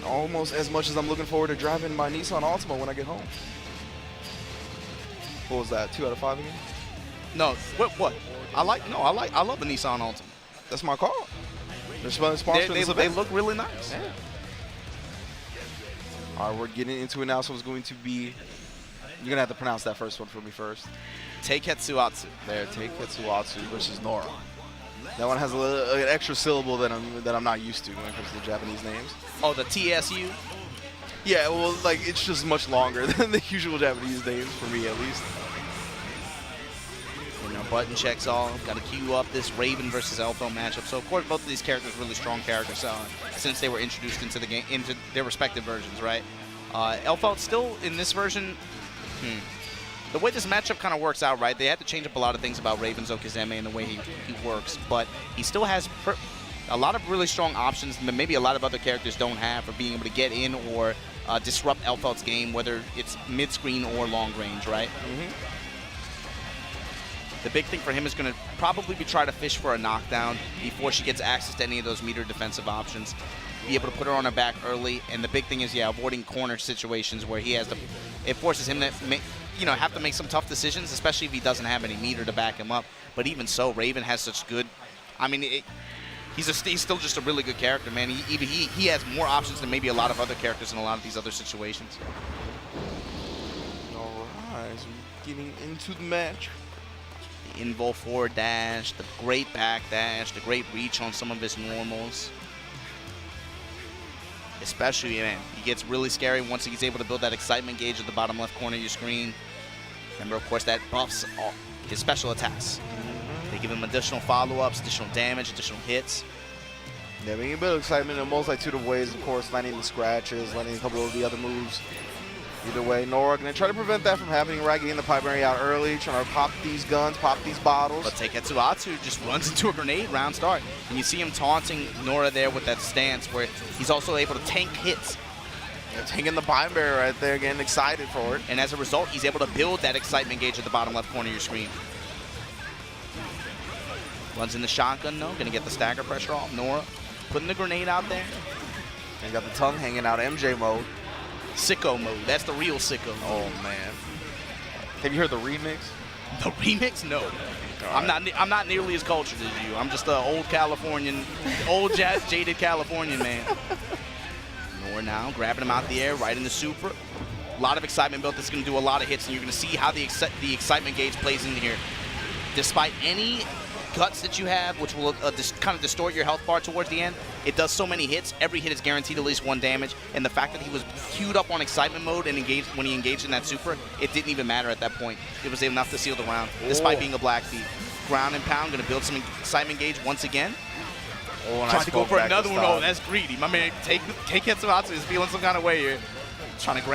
Almost as much as I'm looking forward to driving my Nissan Altima when I get home. What was that, 2 out of 5 again? No, what? I love the Nissan Altima. That's my car. They're sponsoring this event. They look really nice. Yeah. All right, we're getting into it now, so it's going to be, you're going to have to pronounce that first one for me first. Teiketsuatsu. There, Teiketsuatsu versus Nora. That one has an extra syllable that I'm not used to when it comes to Japanese names. Oh, the TSU? Yeah, well, like, it's just much longer than the usual Japanese names, for me at least. You know, button checks all. Got to queue up this Raven versus Elphelt matchup. So, of course, both of these characters really strong characters since they were introduced into the game, into their respective versions, right? Elphelt still in this version. The way this matchup kind of works out, right? They had to change up a lot of things about Raven Zokizeme and the way he works, but he still has a lot of really strong options that maybe a lot of other characters don't have for being able to get in or disrupt Elphelt's game, whether it's mid-screen or long range, right? The big thing for him is going to probably be try to fish for a knockdown before she gets access to any of those meter defensive options. Be able to put her on her back early, and the big thing is, yeah, avoiding corner situations where he has to. It forces him to have to make some tough decisions, especially if he doesn't have any meter to back him up. But even so, Raven has such good. I mean, he's still just a really good character, man. He has more options than maybe a lot of other characters in a lot of these other situations. All right, so getting into the match. Invo forward dash, the great back dash, the great reach on some of his normals. Especially, man, he gets really scary once he's able to build that excitement gauge at the bottom left corner of your screen. Remember, of course, that buffs his special attacks. They give him additional follow-ups, additional damage, additional hits. Yeah, being a bit of excitement in a multitude of ways, of course, landing the scratches, landing a couple of the other moves. Either way, Nora going to try to prevent that from happening, right? Getting the primary out early, trying to pop these guns, pop these bottles. But Teiketsuatsu just runs into a grenade round start. And you see him taunting Nora there with that stance where he's also able to tank hits. Yeah, taking the Bind Barrier right there, getting excited for it. And as a result, he's able to build that excitement gauge at the bottom left corner of your screen. Runs in the shotgun, though. Going to get the stagger pressure off. Nora putting the grenade out there. And got the tongue hanging out, MJ mode. Sicko mode. That's the real sicko. Oh man. Have you heard the remix? The remix? No. Right. I'm not nearly as cultured as you. I'm just an old Californian, jaded Californian man. Nora now grabbing him out the air, right in the super. A lot of excitement built. This is going to do a lot of hits, and you're going to see how the excitement gauge plays in here. Despite any guts that you have, which will kind of distort your health bar towards the end, it does so many hits. Every hit is guaranteed at least 1 damage, and the fact that he was queued up on excitement mode and engaged when he engaged in that super, it didn't even matter at that point. It was enough to seal the round, despite being a black feet. Ground and pound, going to build some excitement gauge once again. Oh, nice Trying to go poke for back another this one. Oh, time. that's greedy. My man Teiketsuatsu is feeling some kind of way here. Trying to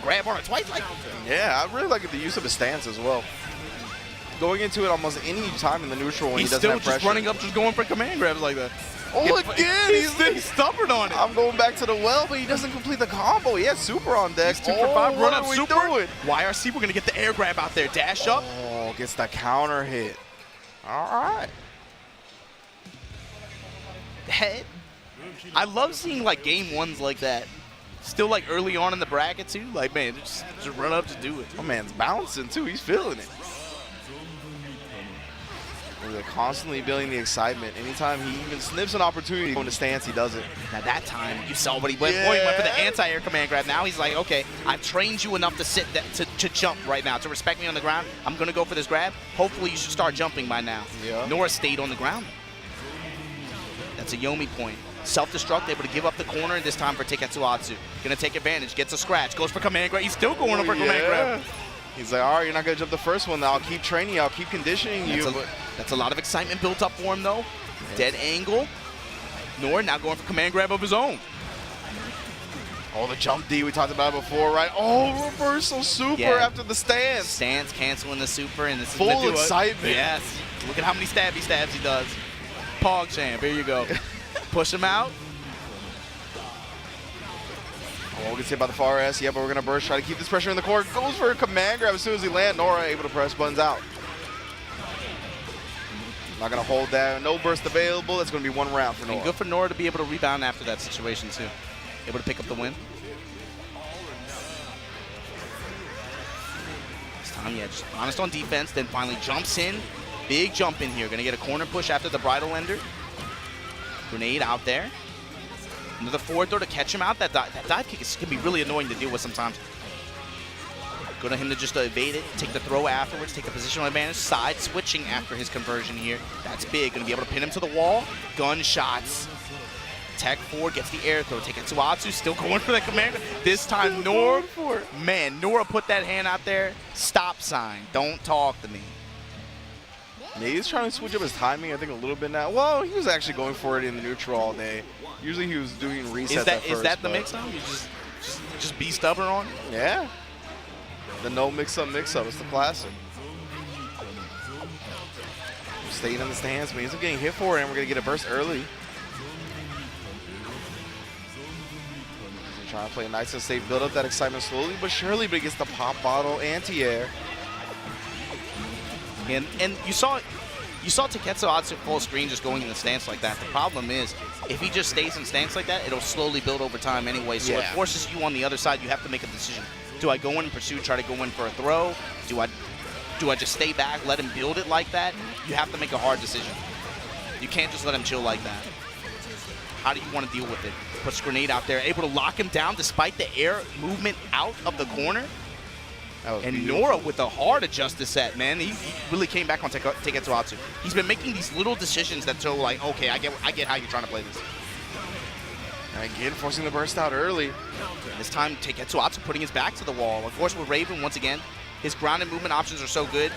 grab on it twice. Like, Yeah, I really like the use of his stance as well. Going into it almost any time in the neutral when he he's doesn't still have just pressure. running up, just going for command grabs like that. Oh, again, He's stubborn on it. I'm going back to the well, but he doesn't complete the combo. He has super on deck. He's 2 for 5, run up what are we super. doing? YRC, we're going to get the air grab out there. Dash up. Oh, gets the counter hit. All right. Head. I love seeing like game ones like that. Still like early on in the bracket too. Like, man, just run up to do it. My man's bouncing too. He's feeling it. They're constantly building the excitement. Anytime he even sniffs an opportunity to go into stance, he does it. Now that time, you saw what he went for. He went for the anti-air command grab. Now he's like, okay, I've trained you enough to sit to jump right now, to respect me on the ground. I'm going to go for this grab. Hopefully you should start jumping by now. Yeah. Nora stayed on the ground. That's a Yomi point. Self-destruct, able to give up the corner, and this time for Teiketsuatsu. Going to take advantage, gets a scratch, goes for command grab. He's still going for command grab. He's like, all right, you're not going to jump the first one. I'll keep training you. I'll keep conditioning you. That's a lot of excitement built up for him, though. Dead angle. Nora now going for command grab of his own. Oh, the jump D we talked about before, right? Oh, reversal super after the stance. Stance canceling the super, and this is full excitement. Yes. Look at how many stabs he does. PogChamp, here you go. Push him out. Oh, gets hit by the far S. Yeah, but we're going to burst, try to keep this pressure in the core. Goes for a command grab as soon as he lands. Nora able to press buttons out. Not going to hold that. No burst available. That's going to be one round for Nora. And good for Nora to be able to rebound after that situation, too. Able to pick up the win. This time, yeah, just honest on defense, then finally jumps in. Big jump in here. Going to get a corner push after the bridle ender. Grenade out there. Another forward throw to catch him out. That dive kick can be really annoying to deal with sometimes. Good on him to just evade it, take the throw afterwards, take the positional advantage, side switching after his conversion here. That's big. Going to be able to pin him to the wall. Gunshots. Tech forward gets the air throw. Teiketsuatsu still going for that command. This time, Nora. Man, Nora put that hand out there. Stop sign. Don't talk to me. Yeah, he's trying to switch up his timing, I think, a little bit now. Well, he was actually going for it in the neutral all day. Usually he was doing resets at first. Is that the mix-up? You just be stubborn on it? Yeah. The no mix-up. It's the classic. Staying in the stance, but he ends up getting hit for it, and we're going to get a burst early. Trying to play nice and safe, build up that excitement slowly but surely, but he gets the pop bottle anti-air. And you saw Teiketsuatsu full screen just going in the stance like that. The problem is, if he just stays in stance like that, it'll slowly build over time anyway. So it forces you on the other side. You have to make a decision. Do I go in and pursue, try to go in for a throw? Do I just stay back, let him build it like that? You have to make a hard decision. You can't just let him chill like that. How do you want to deal with it? Puts grenade out there, able to lock him down despite the air movement out of the corner. And beautiful. Nora with a hard adjusted set, man. He really came back on Teiketsuatsu. He's been making these little decisions that show, like, okay, I get how you're trying to play this. And again, forcing the burst out early. This time, Teiketsuatsu putting his back to the wall. Of course, with Raven, once again, his ground and movement options are so good.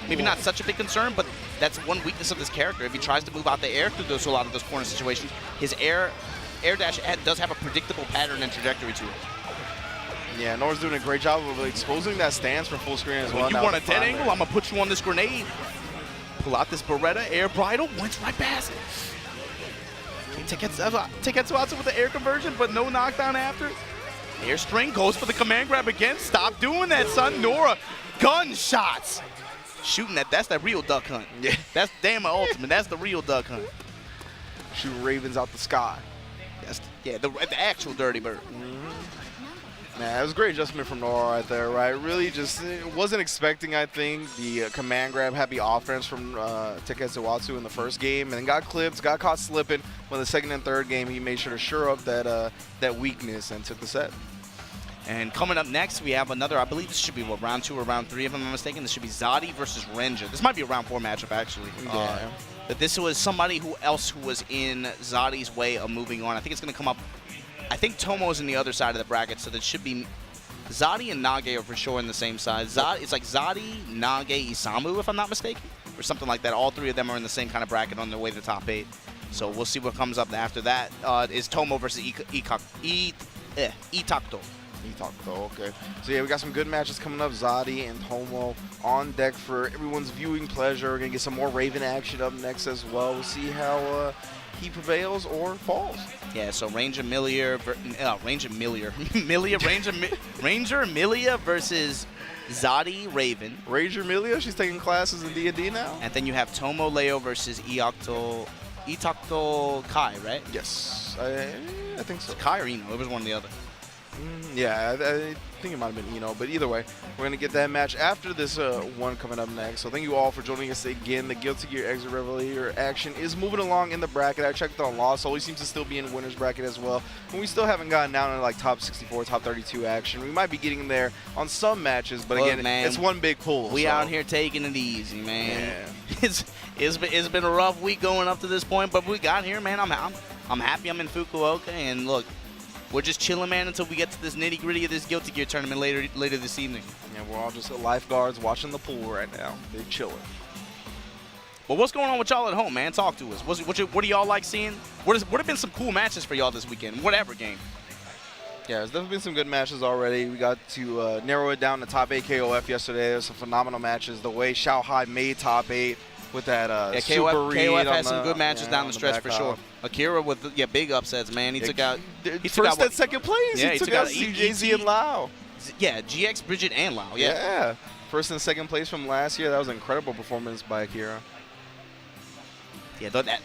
Maybe not such a big concern, but that's one weakness of this character. If he tries to move out the air through a lot of those corner situations, his air dash does have a predictable pattern and trajectory to it. Yeah, Nora's doing a great job of exposing that stance for full screen as well. When you want a dead angle, I'm going to put you on this grenade. Pull out this Beretta, air bridle, went right past it. Teiketsuatsu with the air conversion, but no knockdown after. Air string goes for the command grab again. Stop doing that, son. Nora, gunshots. Shooting that's that real duck hunt. Yeah. That's damn ultimate. That's the real duck hunt. Shoot ravens out the sky. That's the actual dirty bird. Man, it was a great adjustment from Nora right there, right? Really just wasn't expecting, I think, the command grab heavy offense from Teiketsuatsu in the first game, and then got clipped, got caught slipping. But the second and third game, he made sure to shore up that weakness and took the set. And coming up next, we have another, I believe this should be, round 2 or round 3, if I'm not mistaken. This should be Zaddie versus Renja. This might be a round 4 matchup, actually. Yeah. But this was somebody who was in Zaddie's way of moving on. I think it's going to come up. I think Tomo's in the other side of the bracket, so that should be Zaddie and Nage are for sure in the same side. It's like Zaddie, Nage, Isamu, if I'm not mistaken, or something like that. All three of them are in the same kind of bracket on their way to the top 8. So we'll see what comes up after that. Is Tomo versus Iiakuto. Okay. So yeah, we got some good matches coming up. Zaddie and Tomo on deck for everyone's viewing pleasure. We're gonna get some more Raven action up next as well. We'll see how he prevails or falls. Yeah. So Ranger Millia versus Zaddie Raven. Ranger Millia, she's taking classes in D&D now. And then you have Tomo Leo versus Iiakuto Kai, right? Yes, I think so. Kai or Ino? It was one or the other. Yeah, I think it might have been Ino, but either way, we're going to get that match after this one coming up next. So thank you all for joining us again. The Guilty Gear Exit Revelator action is moving along in the bracket. I checked on Lost, so he seems to still be in winner's bracket as well. And we still haven't gotten down to like top 64, top 32 action. We might be getting there on some matches, but Look, again, man, it's one big pool. We so. out here taking it easy, man. Yeah. It's been a rough week going up to this point, but we got here, man. I'm happy I'm in Fukuoka, and look, we're just chilling, man, until we get to this nitty-gritty of this Guilty Gear tournament later this evening. Yeah, we're all just lifeguards watching the pool right now. They're chilling. Well, what's going on with y'all at home, man? Talk to us. What do y'all like seeing? What have been some cool matches for y'all this weekend? Whatever game. Yeah, there's definitely been some good matches already. We got to narrow it down to top 8 KOF yesterday. There's some phenomenal matches. The way Xiaohai made top 8 with that super read KOF on had some good matches down the stretch for sure. Akira with big upsets, man. He took out first and second place. Yeah, he took out CJZ and Lau. Yeah, GX, Bridget, and Lau. Yeah, first and second place from last year. That was an incredible performance by Akira. Yeah, that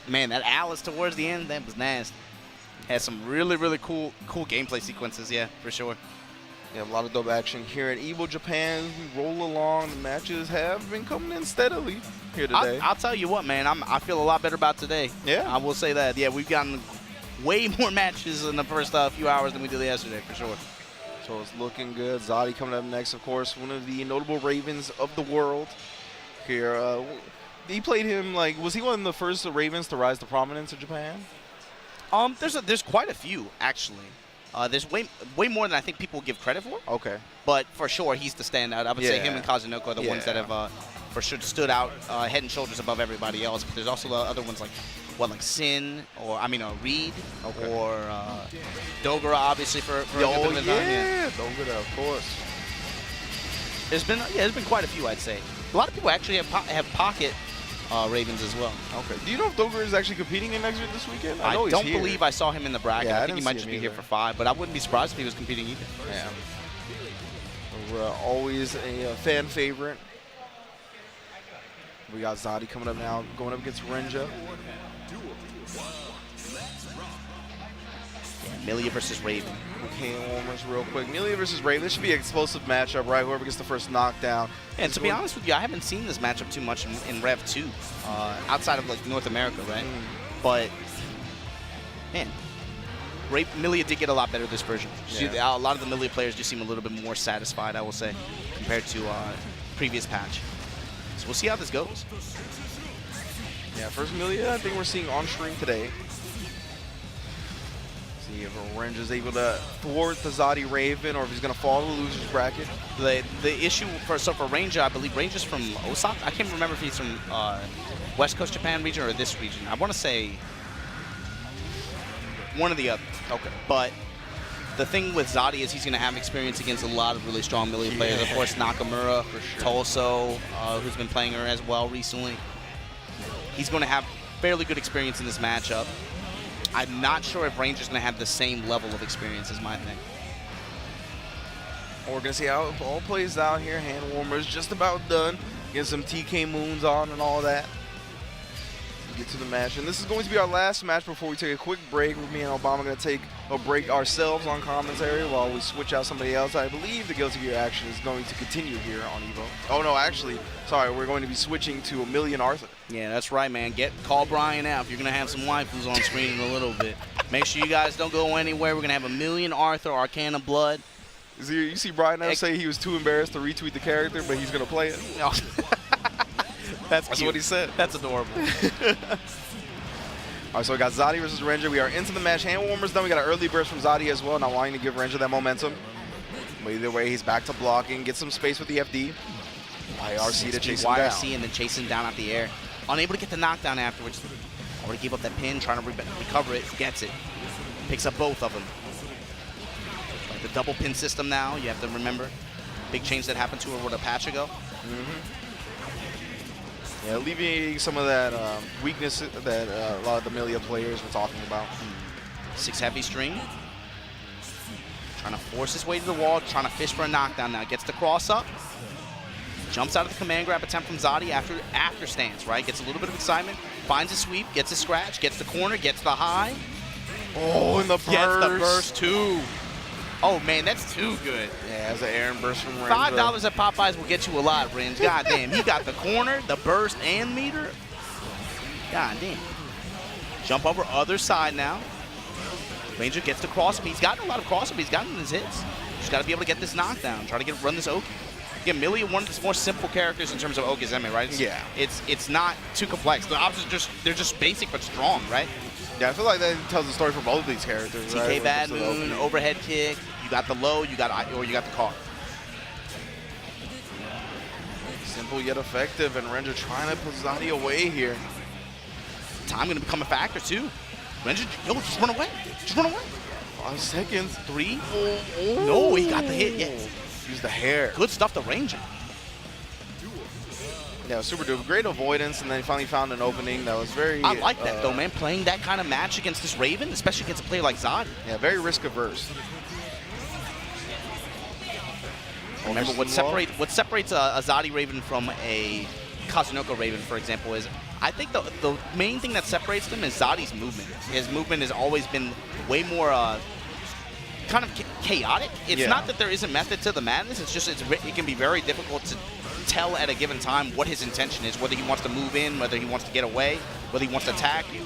Alice towards the end, that was nasty. Had some really, really cool gameplay sequences, yeah, for sure. Yeah, a lot of dope action here in Evo Japan. We roll along. The matches have been coming in steadily here today. I'll tell you what, man. I feel a lot better about today. Yeah. I will say that. Yeah, we've gotten way more matches in the first few hours than we did yesterday, for sure. So it's looking good. Zaddie coming up next, of course, one of the notable Ravens of the world here. He played him, was he one of the first Ravens to rise to prominence in Japan? There's quite a few, actually. There's way more than I think people give credit for. Okay. But for sure, he's the standout. I would say him and Kazunoko are the ones that have for sure stood out head and shoulders above everybody else. But there's also other ones like Sin, or Reed, or Dogura, obviously for a bit of time. Yeah, Dogura, of course. There's been quite a few, I'd say. A lot of people actually have pocket Ravens as well. Okay. Do you know if Dogura is actually competing in Exit this weekend? I don't believe I saw him in the bracket. Yeah, I think he might just be here for 5, but I wouldn't be surprised if he was competing either. Yeah. We're always a fan favorite. We got Zaddie coming up now, going up against Renja. Millia versus Raven. Okay, warmers real quick. Millia versus Raven. This should be an explosive matchup, right? Whoever gets the first knockdown. And to be honest with you, I haven't seen this matchup too much in Rev 2, outside of North America, right? But man, Millia did get a lot better this version. A lot of the Millia players just seem a little bit more satisfied, I will say, compared to previous patch. So we'll see how this goes. Yeah, first Millia, I think we're seeing on stream today. See if Renja's able to thwart the Zaddie Raven, or if he's going to fall to the loser's bracket. The issue for Renja, I believe Renja's from Osaka. I can't remember if he's from West Coast Japan region or this region. I want to say one or the other. Okay. But the thing with Zaddie is he's going to have experience against a lot of really strong Millia players. Of course, Nakamura, Touso, who's been playing her as well recently. He's going to have fairly good experience in this matchup. I'm not sure if Ranger's going to have the same level of experience as my thing. We're going to see how it all plays out here. Hand warmers just about done. Get some TK Moons on and all that. Get to the match. And this is going to be our last match before we take a quick break. Me and Obama are going to take a break ourselves on commentary while we switch out somebody else. I believe the Guilty Gear action is going to continue here on Evo. Oh, no, actually, sorry, we're going to be switching to Millia and Arthur. Yeah, that's right, man. Call Brian out if you're going to have some waifus on screen in a little bit. Make sure you guys don't go anywhere. We're going to have a Millia and Arthur, Arcana Blood. You see Brian now say he was too embarrassed to retweet the character, but he's going to play it? No. That's what he said. That's adorable. All right, so we got Zaddie versus Renja. We are into the match. Hand warmers done. We got an early burst from Zaddie as well, not wanting to give Renja that momentum. But either way, he's back to blocking. Get some space with the FD. YRC to chase him down. YRC and then chasing down out the air. Unable to get the knockdown afterwards. Already gave up that pin, trying to recover it, gets it. Picks up both of them. Like the double pin system now, you have to remember. Big change that happened to her with a patch ago. Yeah, alleviating some of that weakness that a lot of the Millia players were talking about. 6 heavy string. Trying to force his way to the wall, trying to fish for a knockdown now. Gets the cross up. Jumps out of the command grab attempt from Zaddie after stance, right? Gets a little bit of excitement. Finds a sweep, gets a scratch, gets the corner, gets the high. Oh, and the burst. Gets the burst too. Oh man, that's too good. Yeah, as an Aaron burst from Renja. $5 at Popeyes will get you a lot, Renja. God damn, he got the corner, the burst, and meter. God damn. Jump over other side now. Ranger gets the cross up. He's gotten a lot of cross up. He's gotten his hits. Just got to be able to get this knockdown. Try to run this Oki. Again, Millia, one of the more simple characters in terms of Okizeme, right? It's not too complex. The options they're just basic but strong, right? Yeah, I feel like that tells the story for both of these characters. TK right? Bad Moon, overhead kick. You got the low, you got the car. Simple yet effective, and Renja trying to put Zaddie away here. Time going to become a factor too. Renja, yo, just run away. Just run away. 5 seconds. 3. No, he got the hit. Yes. Use the hair. Good stuff to Ranger. Yeah, super duper. Great avoidance, and then he finally found an opening that was very... I like that, though, man. Playing that kind of match against this Raven, especially against a player like Zaddie. Yeah, very risk-averse. Remember, what separates a Zaddie Raven from a Kazunoko Raven, for example, is I think the main thing that separates them is Zaddie's movement. His movement has always been way more kind of chaotic. It's not that there isn't method to the madness. It's just it can be very difficult to tell at a given time what his intention is, whether he wants to move in, whether he wants to get away, whether he wants to attack you.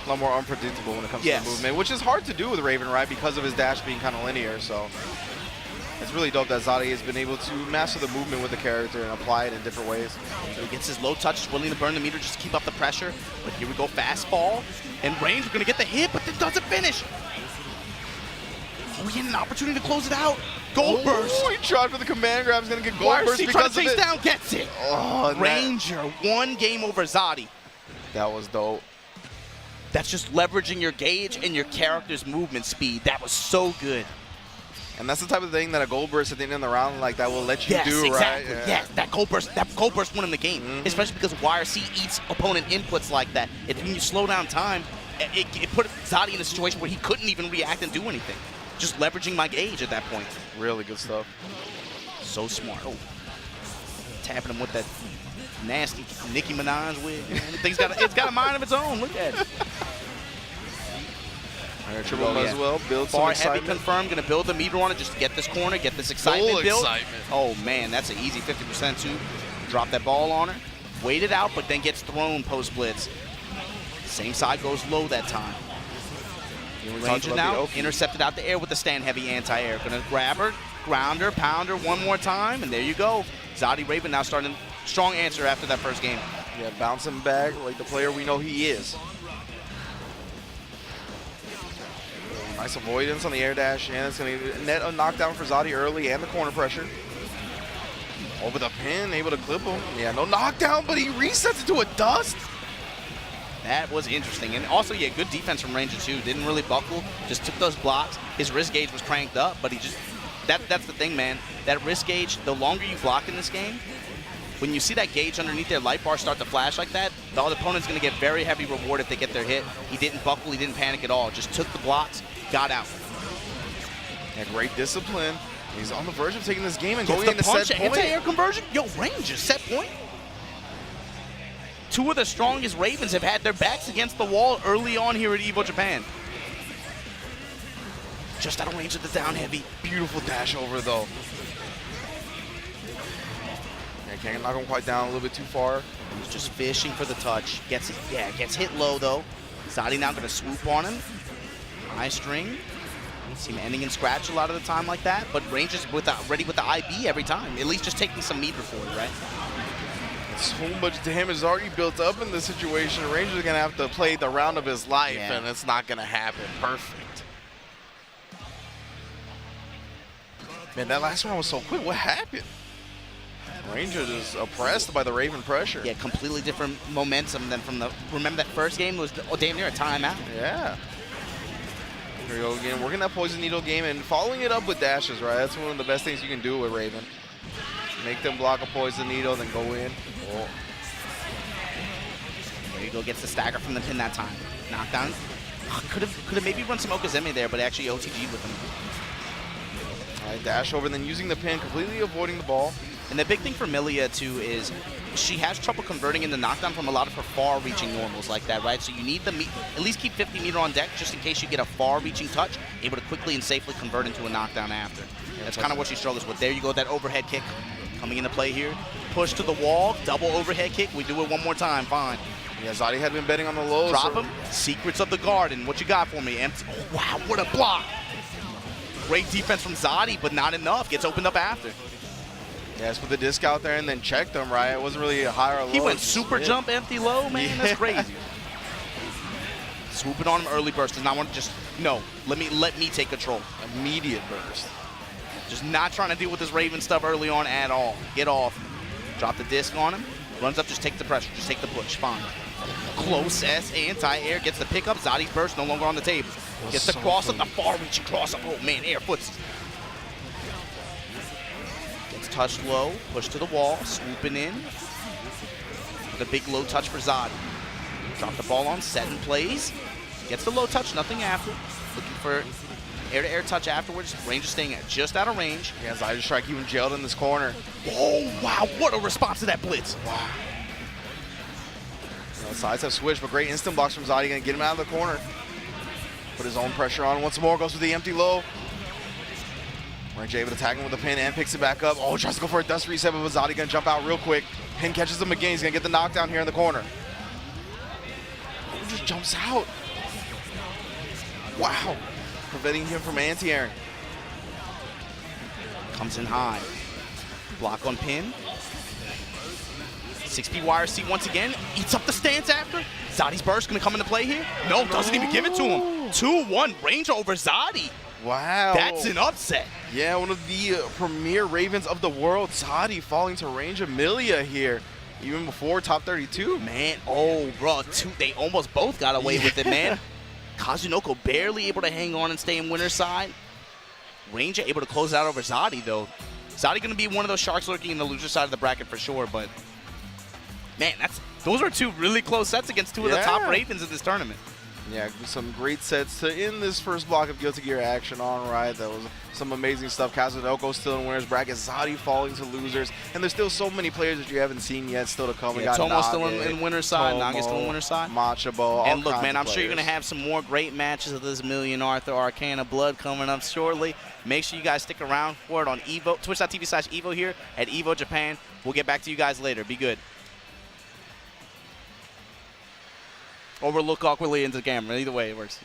A lot more unpredictable when it comes to the movement, which is hard to do with Raven, right? Because of his dash being kind of linear. So it's really dope that Zaddie has been able to master the movement with the character and apply it in different ways. So he gets his low touch, willing to burn the meter just to keep up the pressure. But here we go, fastball. And Range, we're going to get the hit, but it doesn't finish. Oh, he had an opportunity to close it out. Gold burst. He tried for the command grab. He's going to get gold burst because of it. Chase down, gets it. Oh, Ranger, one game over Zaddie. That was dope. That's just leveraging your gauge and your character's movement speed. That was so good. And that's the type of thing that a gold burst at the end of the round like that will let you do, exactly. right? Yeah, that gold burst won him the game. Especially because YRC eats opponent inputs like that. When you slow down time, it put Zaddie in a situation where he couldn't even react and do anything. Just leveraging my gauge at that point. Really good stuff. So smart. Oh, tapping him with that nasty Nicki Minaj wig. It's got a mind of its own. Look at it. All right, triple as well. Build some Far excitement. heavy confirmed. Going to build the meter on it just to get this corner, get this excitement built. Excitement. Oh man, that's an easy 50% too. Drop that ball on her. Wait it out, but then gets thrown post blitz. Same side goes low that time. Ranger now intercepted out the air with the stand heavy anti-air. Gonna grab her, ground her, pound her one more time, and there you go. Zaddie Raven now starting strong answer after that first game. Yeah, bouncing back like the player we know he is. Nice avoidance on the air dash, and it's going to net a knockdown for Zaddie early and the corner pressure. Over the pin, able to clip him. Yeah, no knockdown, but he resets it to a dust. That was interesting. And also, yeah, good defense from Ranger too. Didn't really buckle, just took those blocks. His wrist gauge was cranked up, but he just, that's the thing, man. That wrist gauge, the longer you block in this game, when you see that gauge underneath their light bar start to flash like that, the other opponent's going to get very heavy reward if they get their hit. He didn't buckle, he didn't panic at all. Just took the blocks, got out. Yeah, great discipline. He's on the verge of taking this game and going into set point. Anti-air conversion? Yo, Ranger, set point. Two of the strongest Ravens have had their backs against the wall early on here at EVO Japan. Just out of range of the down heavy. Beautiful dash over though. Yeah, can't knock him quite down, a little bit too far. He's just fishing for the touch. Gets hit low though. Zaddie now gonna swoop on him. High string. See him ending in scratch a lot of the time like that, but Ranger's ready with the IB every time. At least just taking some meter for it, right? So much damage is already built up in this situation. Ranger's gonna have to play the round of his life, and it's not gonna happen. Perfect. Man, that last round was so quick. What happened? Renja is oppressed by the Raven pressure. Yeah, completely different momentum than from the. Remember that first game was damn near a timeout. Yeah. Here we go again, working that Poison Needle game and following it up with dashes, right? That's one of the best things you can do with Raven. Make them block a Poison Needle, then go in. Oh. There you go, gets the stagger from the pin that time. Knockdown. Could have maybe run some Okazeme there, but actually OTG with him. All right, dash over, then using the pin, completely avoiding the ball. And the big thing for Millia, too, is she has trouble converting into knockdown from a lot of her far-reaching normals like that, right? So you need the at least keep 50 meter on deck just in case you get a far-reaching touch, able to quickly and safely convert into a knockdown after. That's kind of what she struggles with. There you go, that overhead kick coming into play here. Push to the wall, double overhead kick. We do it one more time, fine. Yeah, Zaddie had been betting on the lows. Drop him. Secrets of the Garden. What you got for me? Empty. Oh, wow, what a block. Great defense from Zaddie, but not enough. Gets opened up after. Yeah, just put the disc out there and then checked him, right? It wasn't really a high or low. He went super jump, empty low, man. Yeah. That's crazy. Swooping on him, early burst. Does not want to just, no, let me take control. Immediate burst. Just not trying to deal with this Raven stuff early on at all. Get off. Drop the disc on him. Runs up, just take the pressure. Just take the push. Fine. Close S anti-air. Gets the pickup. Zaddie's burst no longer on the table. Gets the cross up, the far-reaching cross up. Oh, man, air foots. Gets touched low. Push to the wall. Swooping in. The big low touch for Zaddie. Drop the ball on. Set and plays. Gets the low touch. Nothing after. Looking for air-to-air touch afterwards. Renja staying at just out of range. Yeah, Zaddie just trying to keep him jailed in this corner. Oh, wow. What a response to that blitz. Wow. You know, sides have switched, but great instant blocks from Zaddie. Going to get him out of the corner. Put his own pressure on once more. Goes with the empty low. Renja able to tag him with the pin and picks it back up. Oh, tries to go for a dust reset, but Zaddie going to jump out real quick. Pin catches him again. He's going to get the knockdown here in the corner. He just jumps out. Wow. Preventing him from anti-airing. Comes in high. Block on pin. 6P wire seat once again. Eats up the stance after. Zaddie's burst going to come into play here. No, doesn't even give it to him. 2-1 Renja over Zaddie. Wow. That's an upset. Yeah, one of the premier Ravens of the world. Zaddie falling to Renja Millia here. Even before top 32. Man, oh, bro. They almost both got away with it, man. Kazunoko barely able to hang on and stay in winner's side. Renja able to close out over Zaddie, though. Zaddie going to be one of those sharks lurking in the loser side of the bracket for sure, but man, those are two really close sets against two of the top Ravens in this tournament. Yeah, some great sets to end this first block of Guilty Gear action on, right? That was some amazing stuff. Kazunoko still in winner's bracket, Zaddie falling to losers, and there's still so many players that you haven't seen yet still to come. We got Tomo Nage, still in winner's side, Nage still in winner's side. Machabo, and look, man, I'm sure you're going to have some more great matches of this Million Arthur Arcana Blood coming up shortly. Make sure you guys stick around for it on Evo, twitch.tv/Evo here at Evo Japan. We'll get back to you guys later. Be good. Or we'll look awkwardly into the camera. Either way, it works.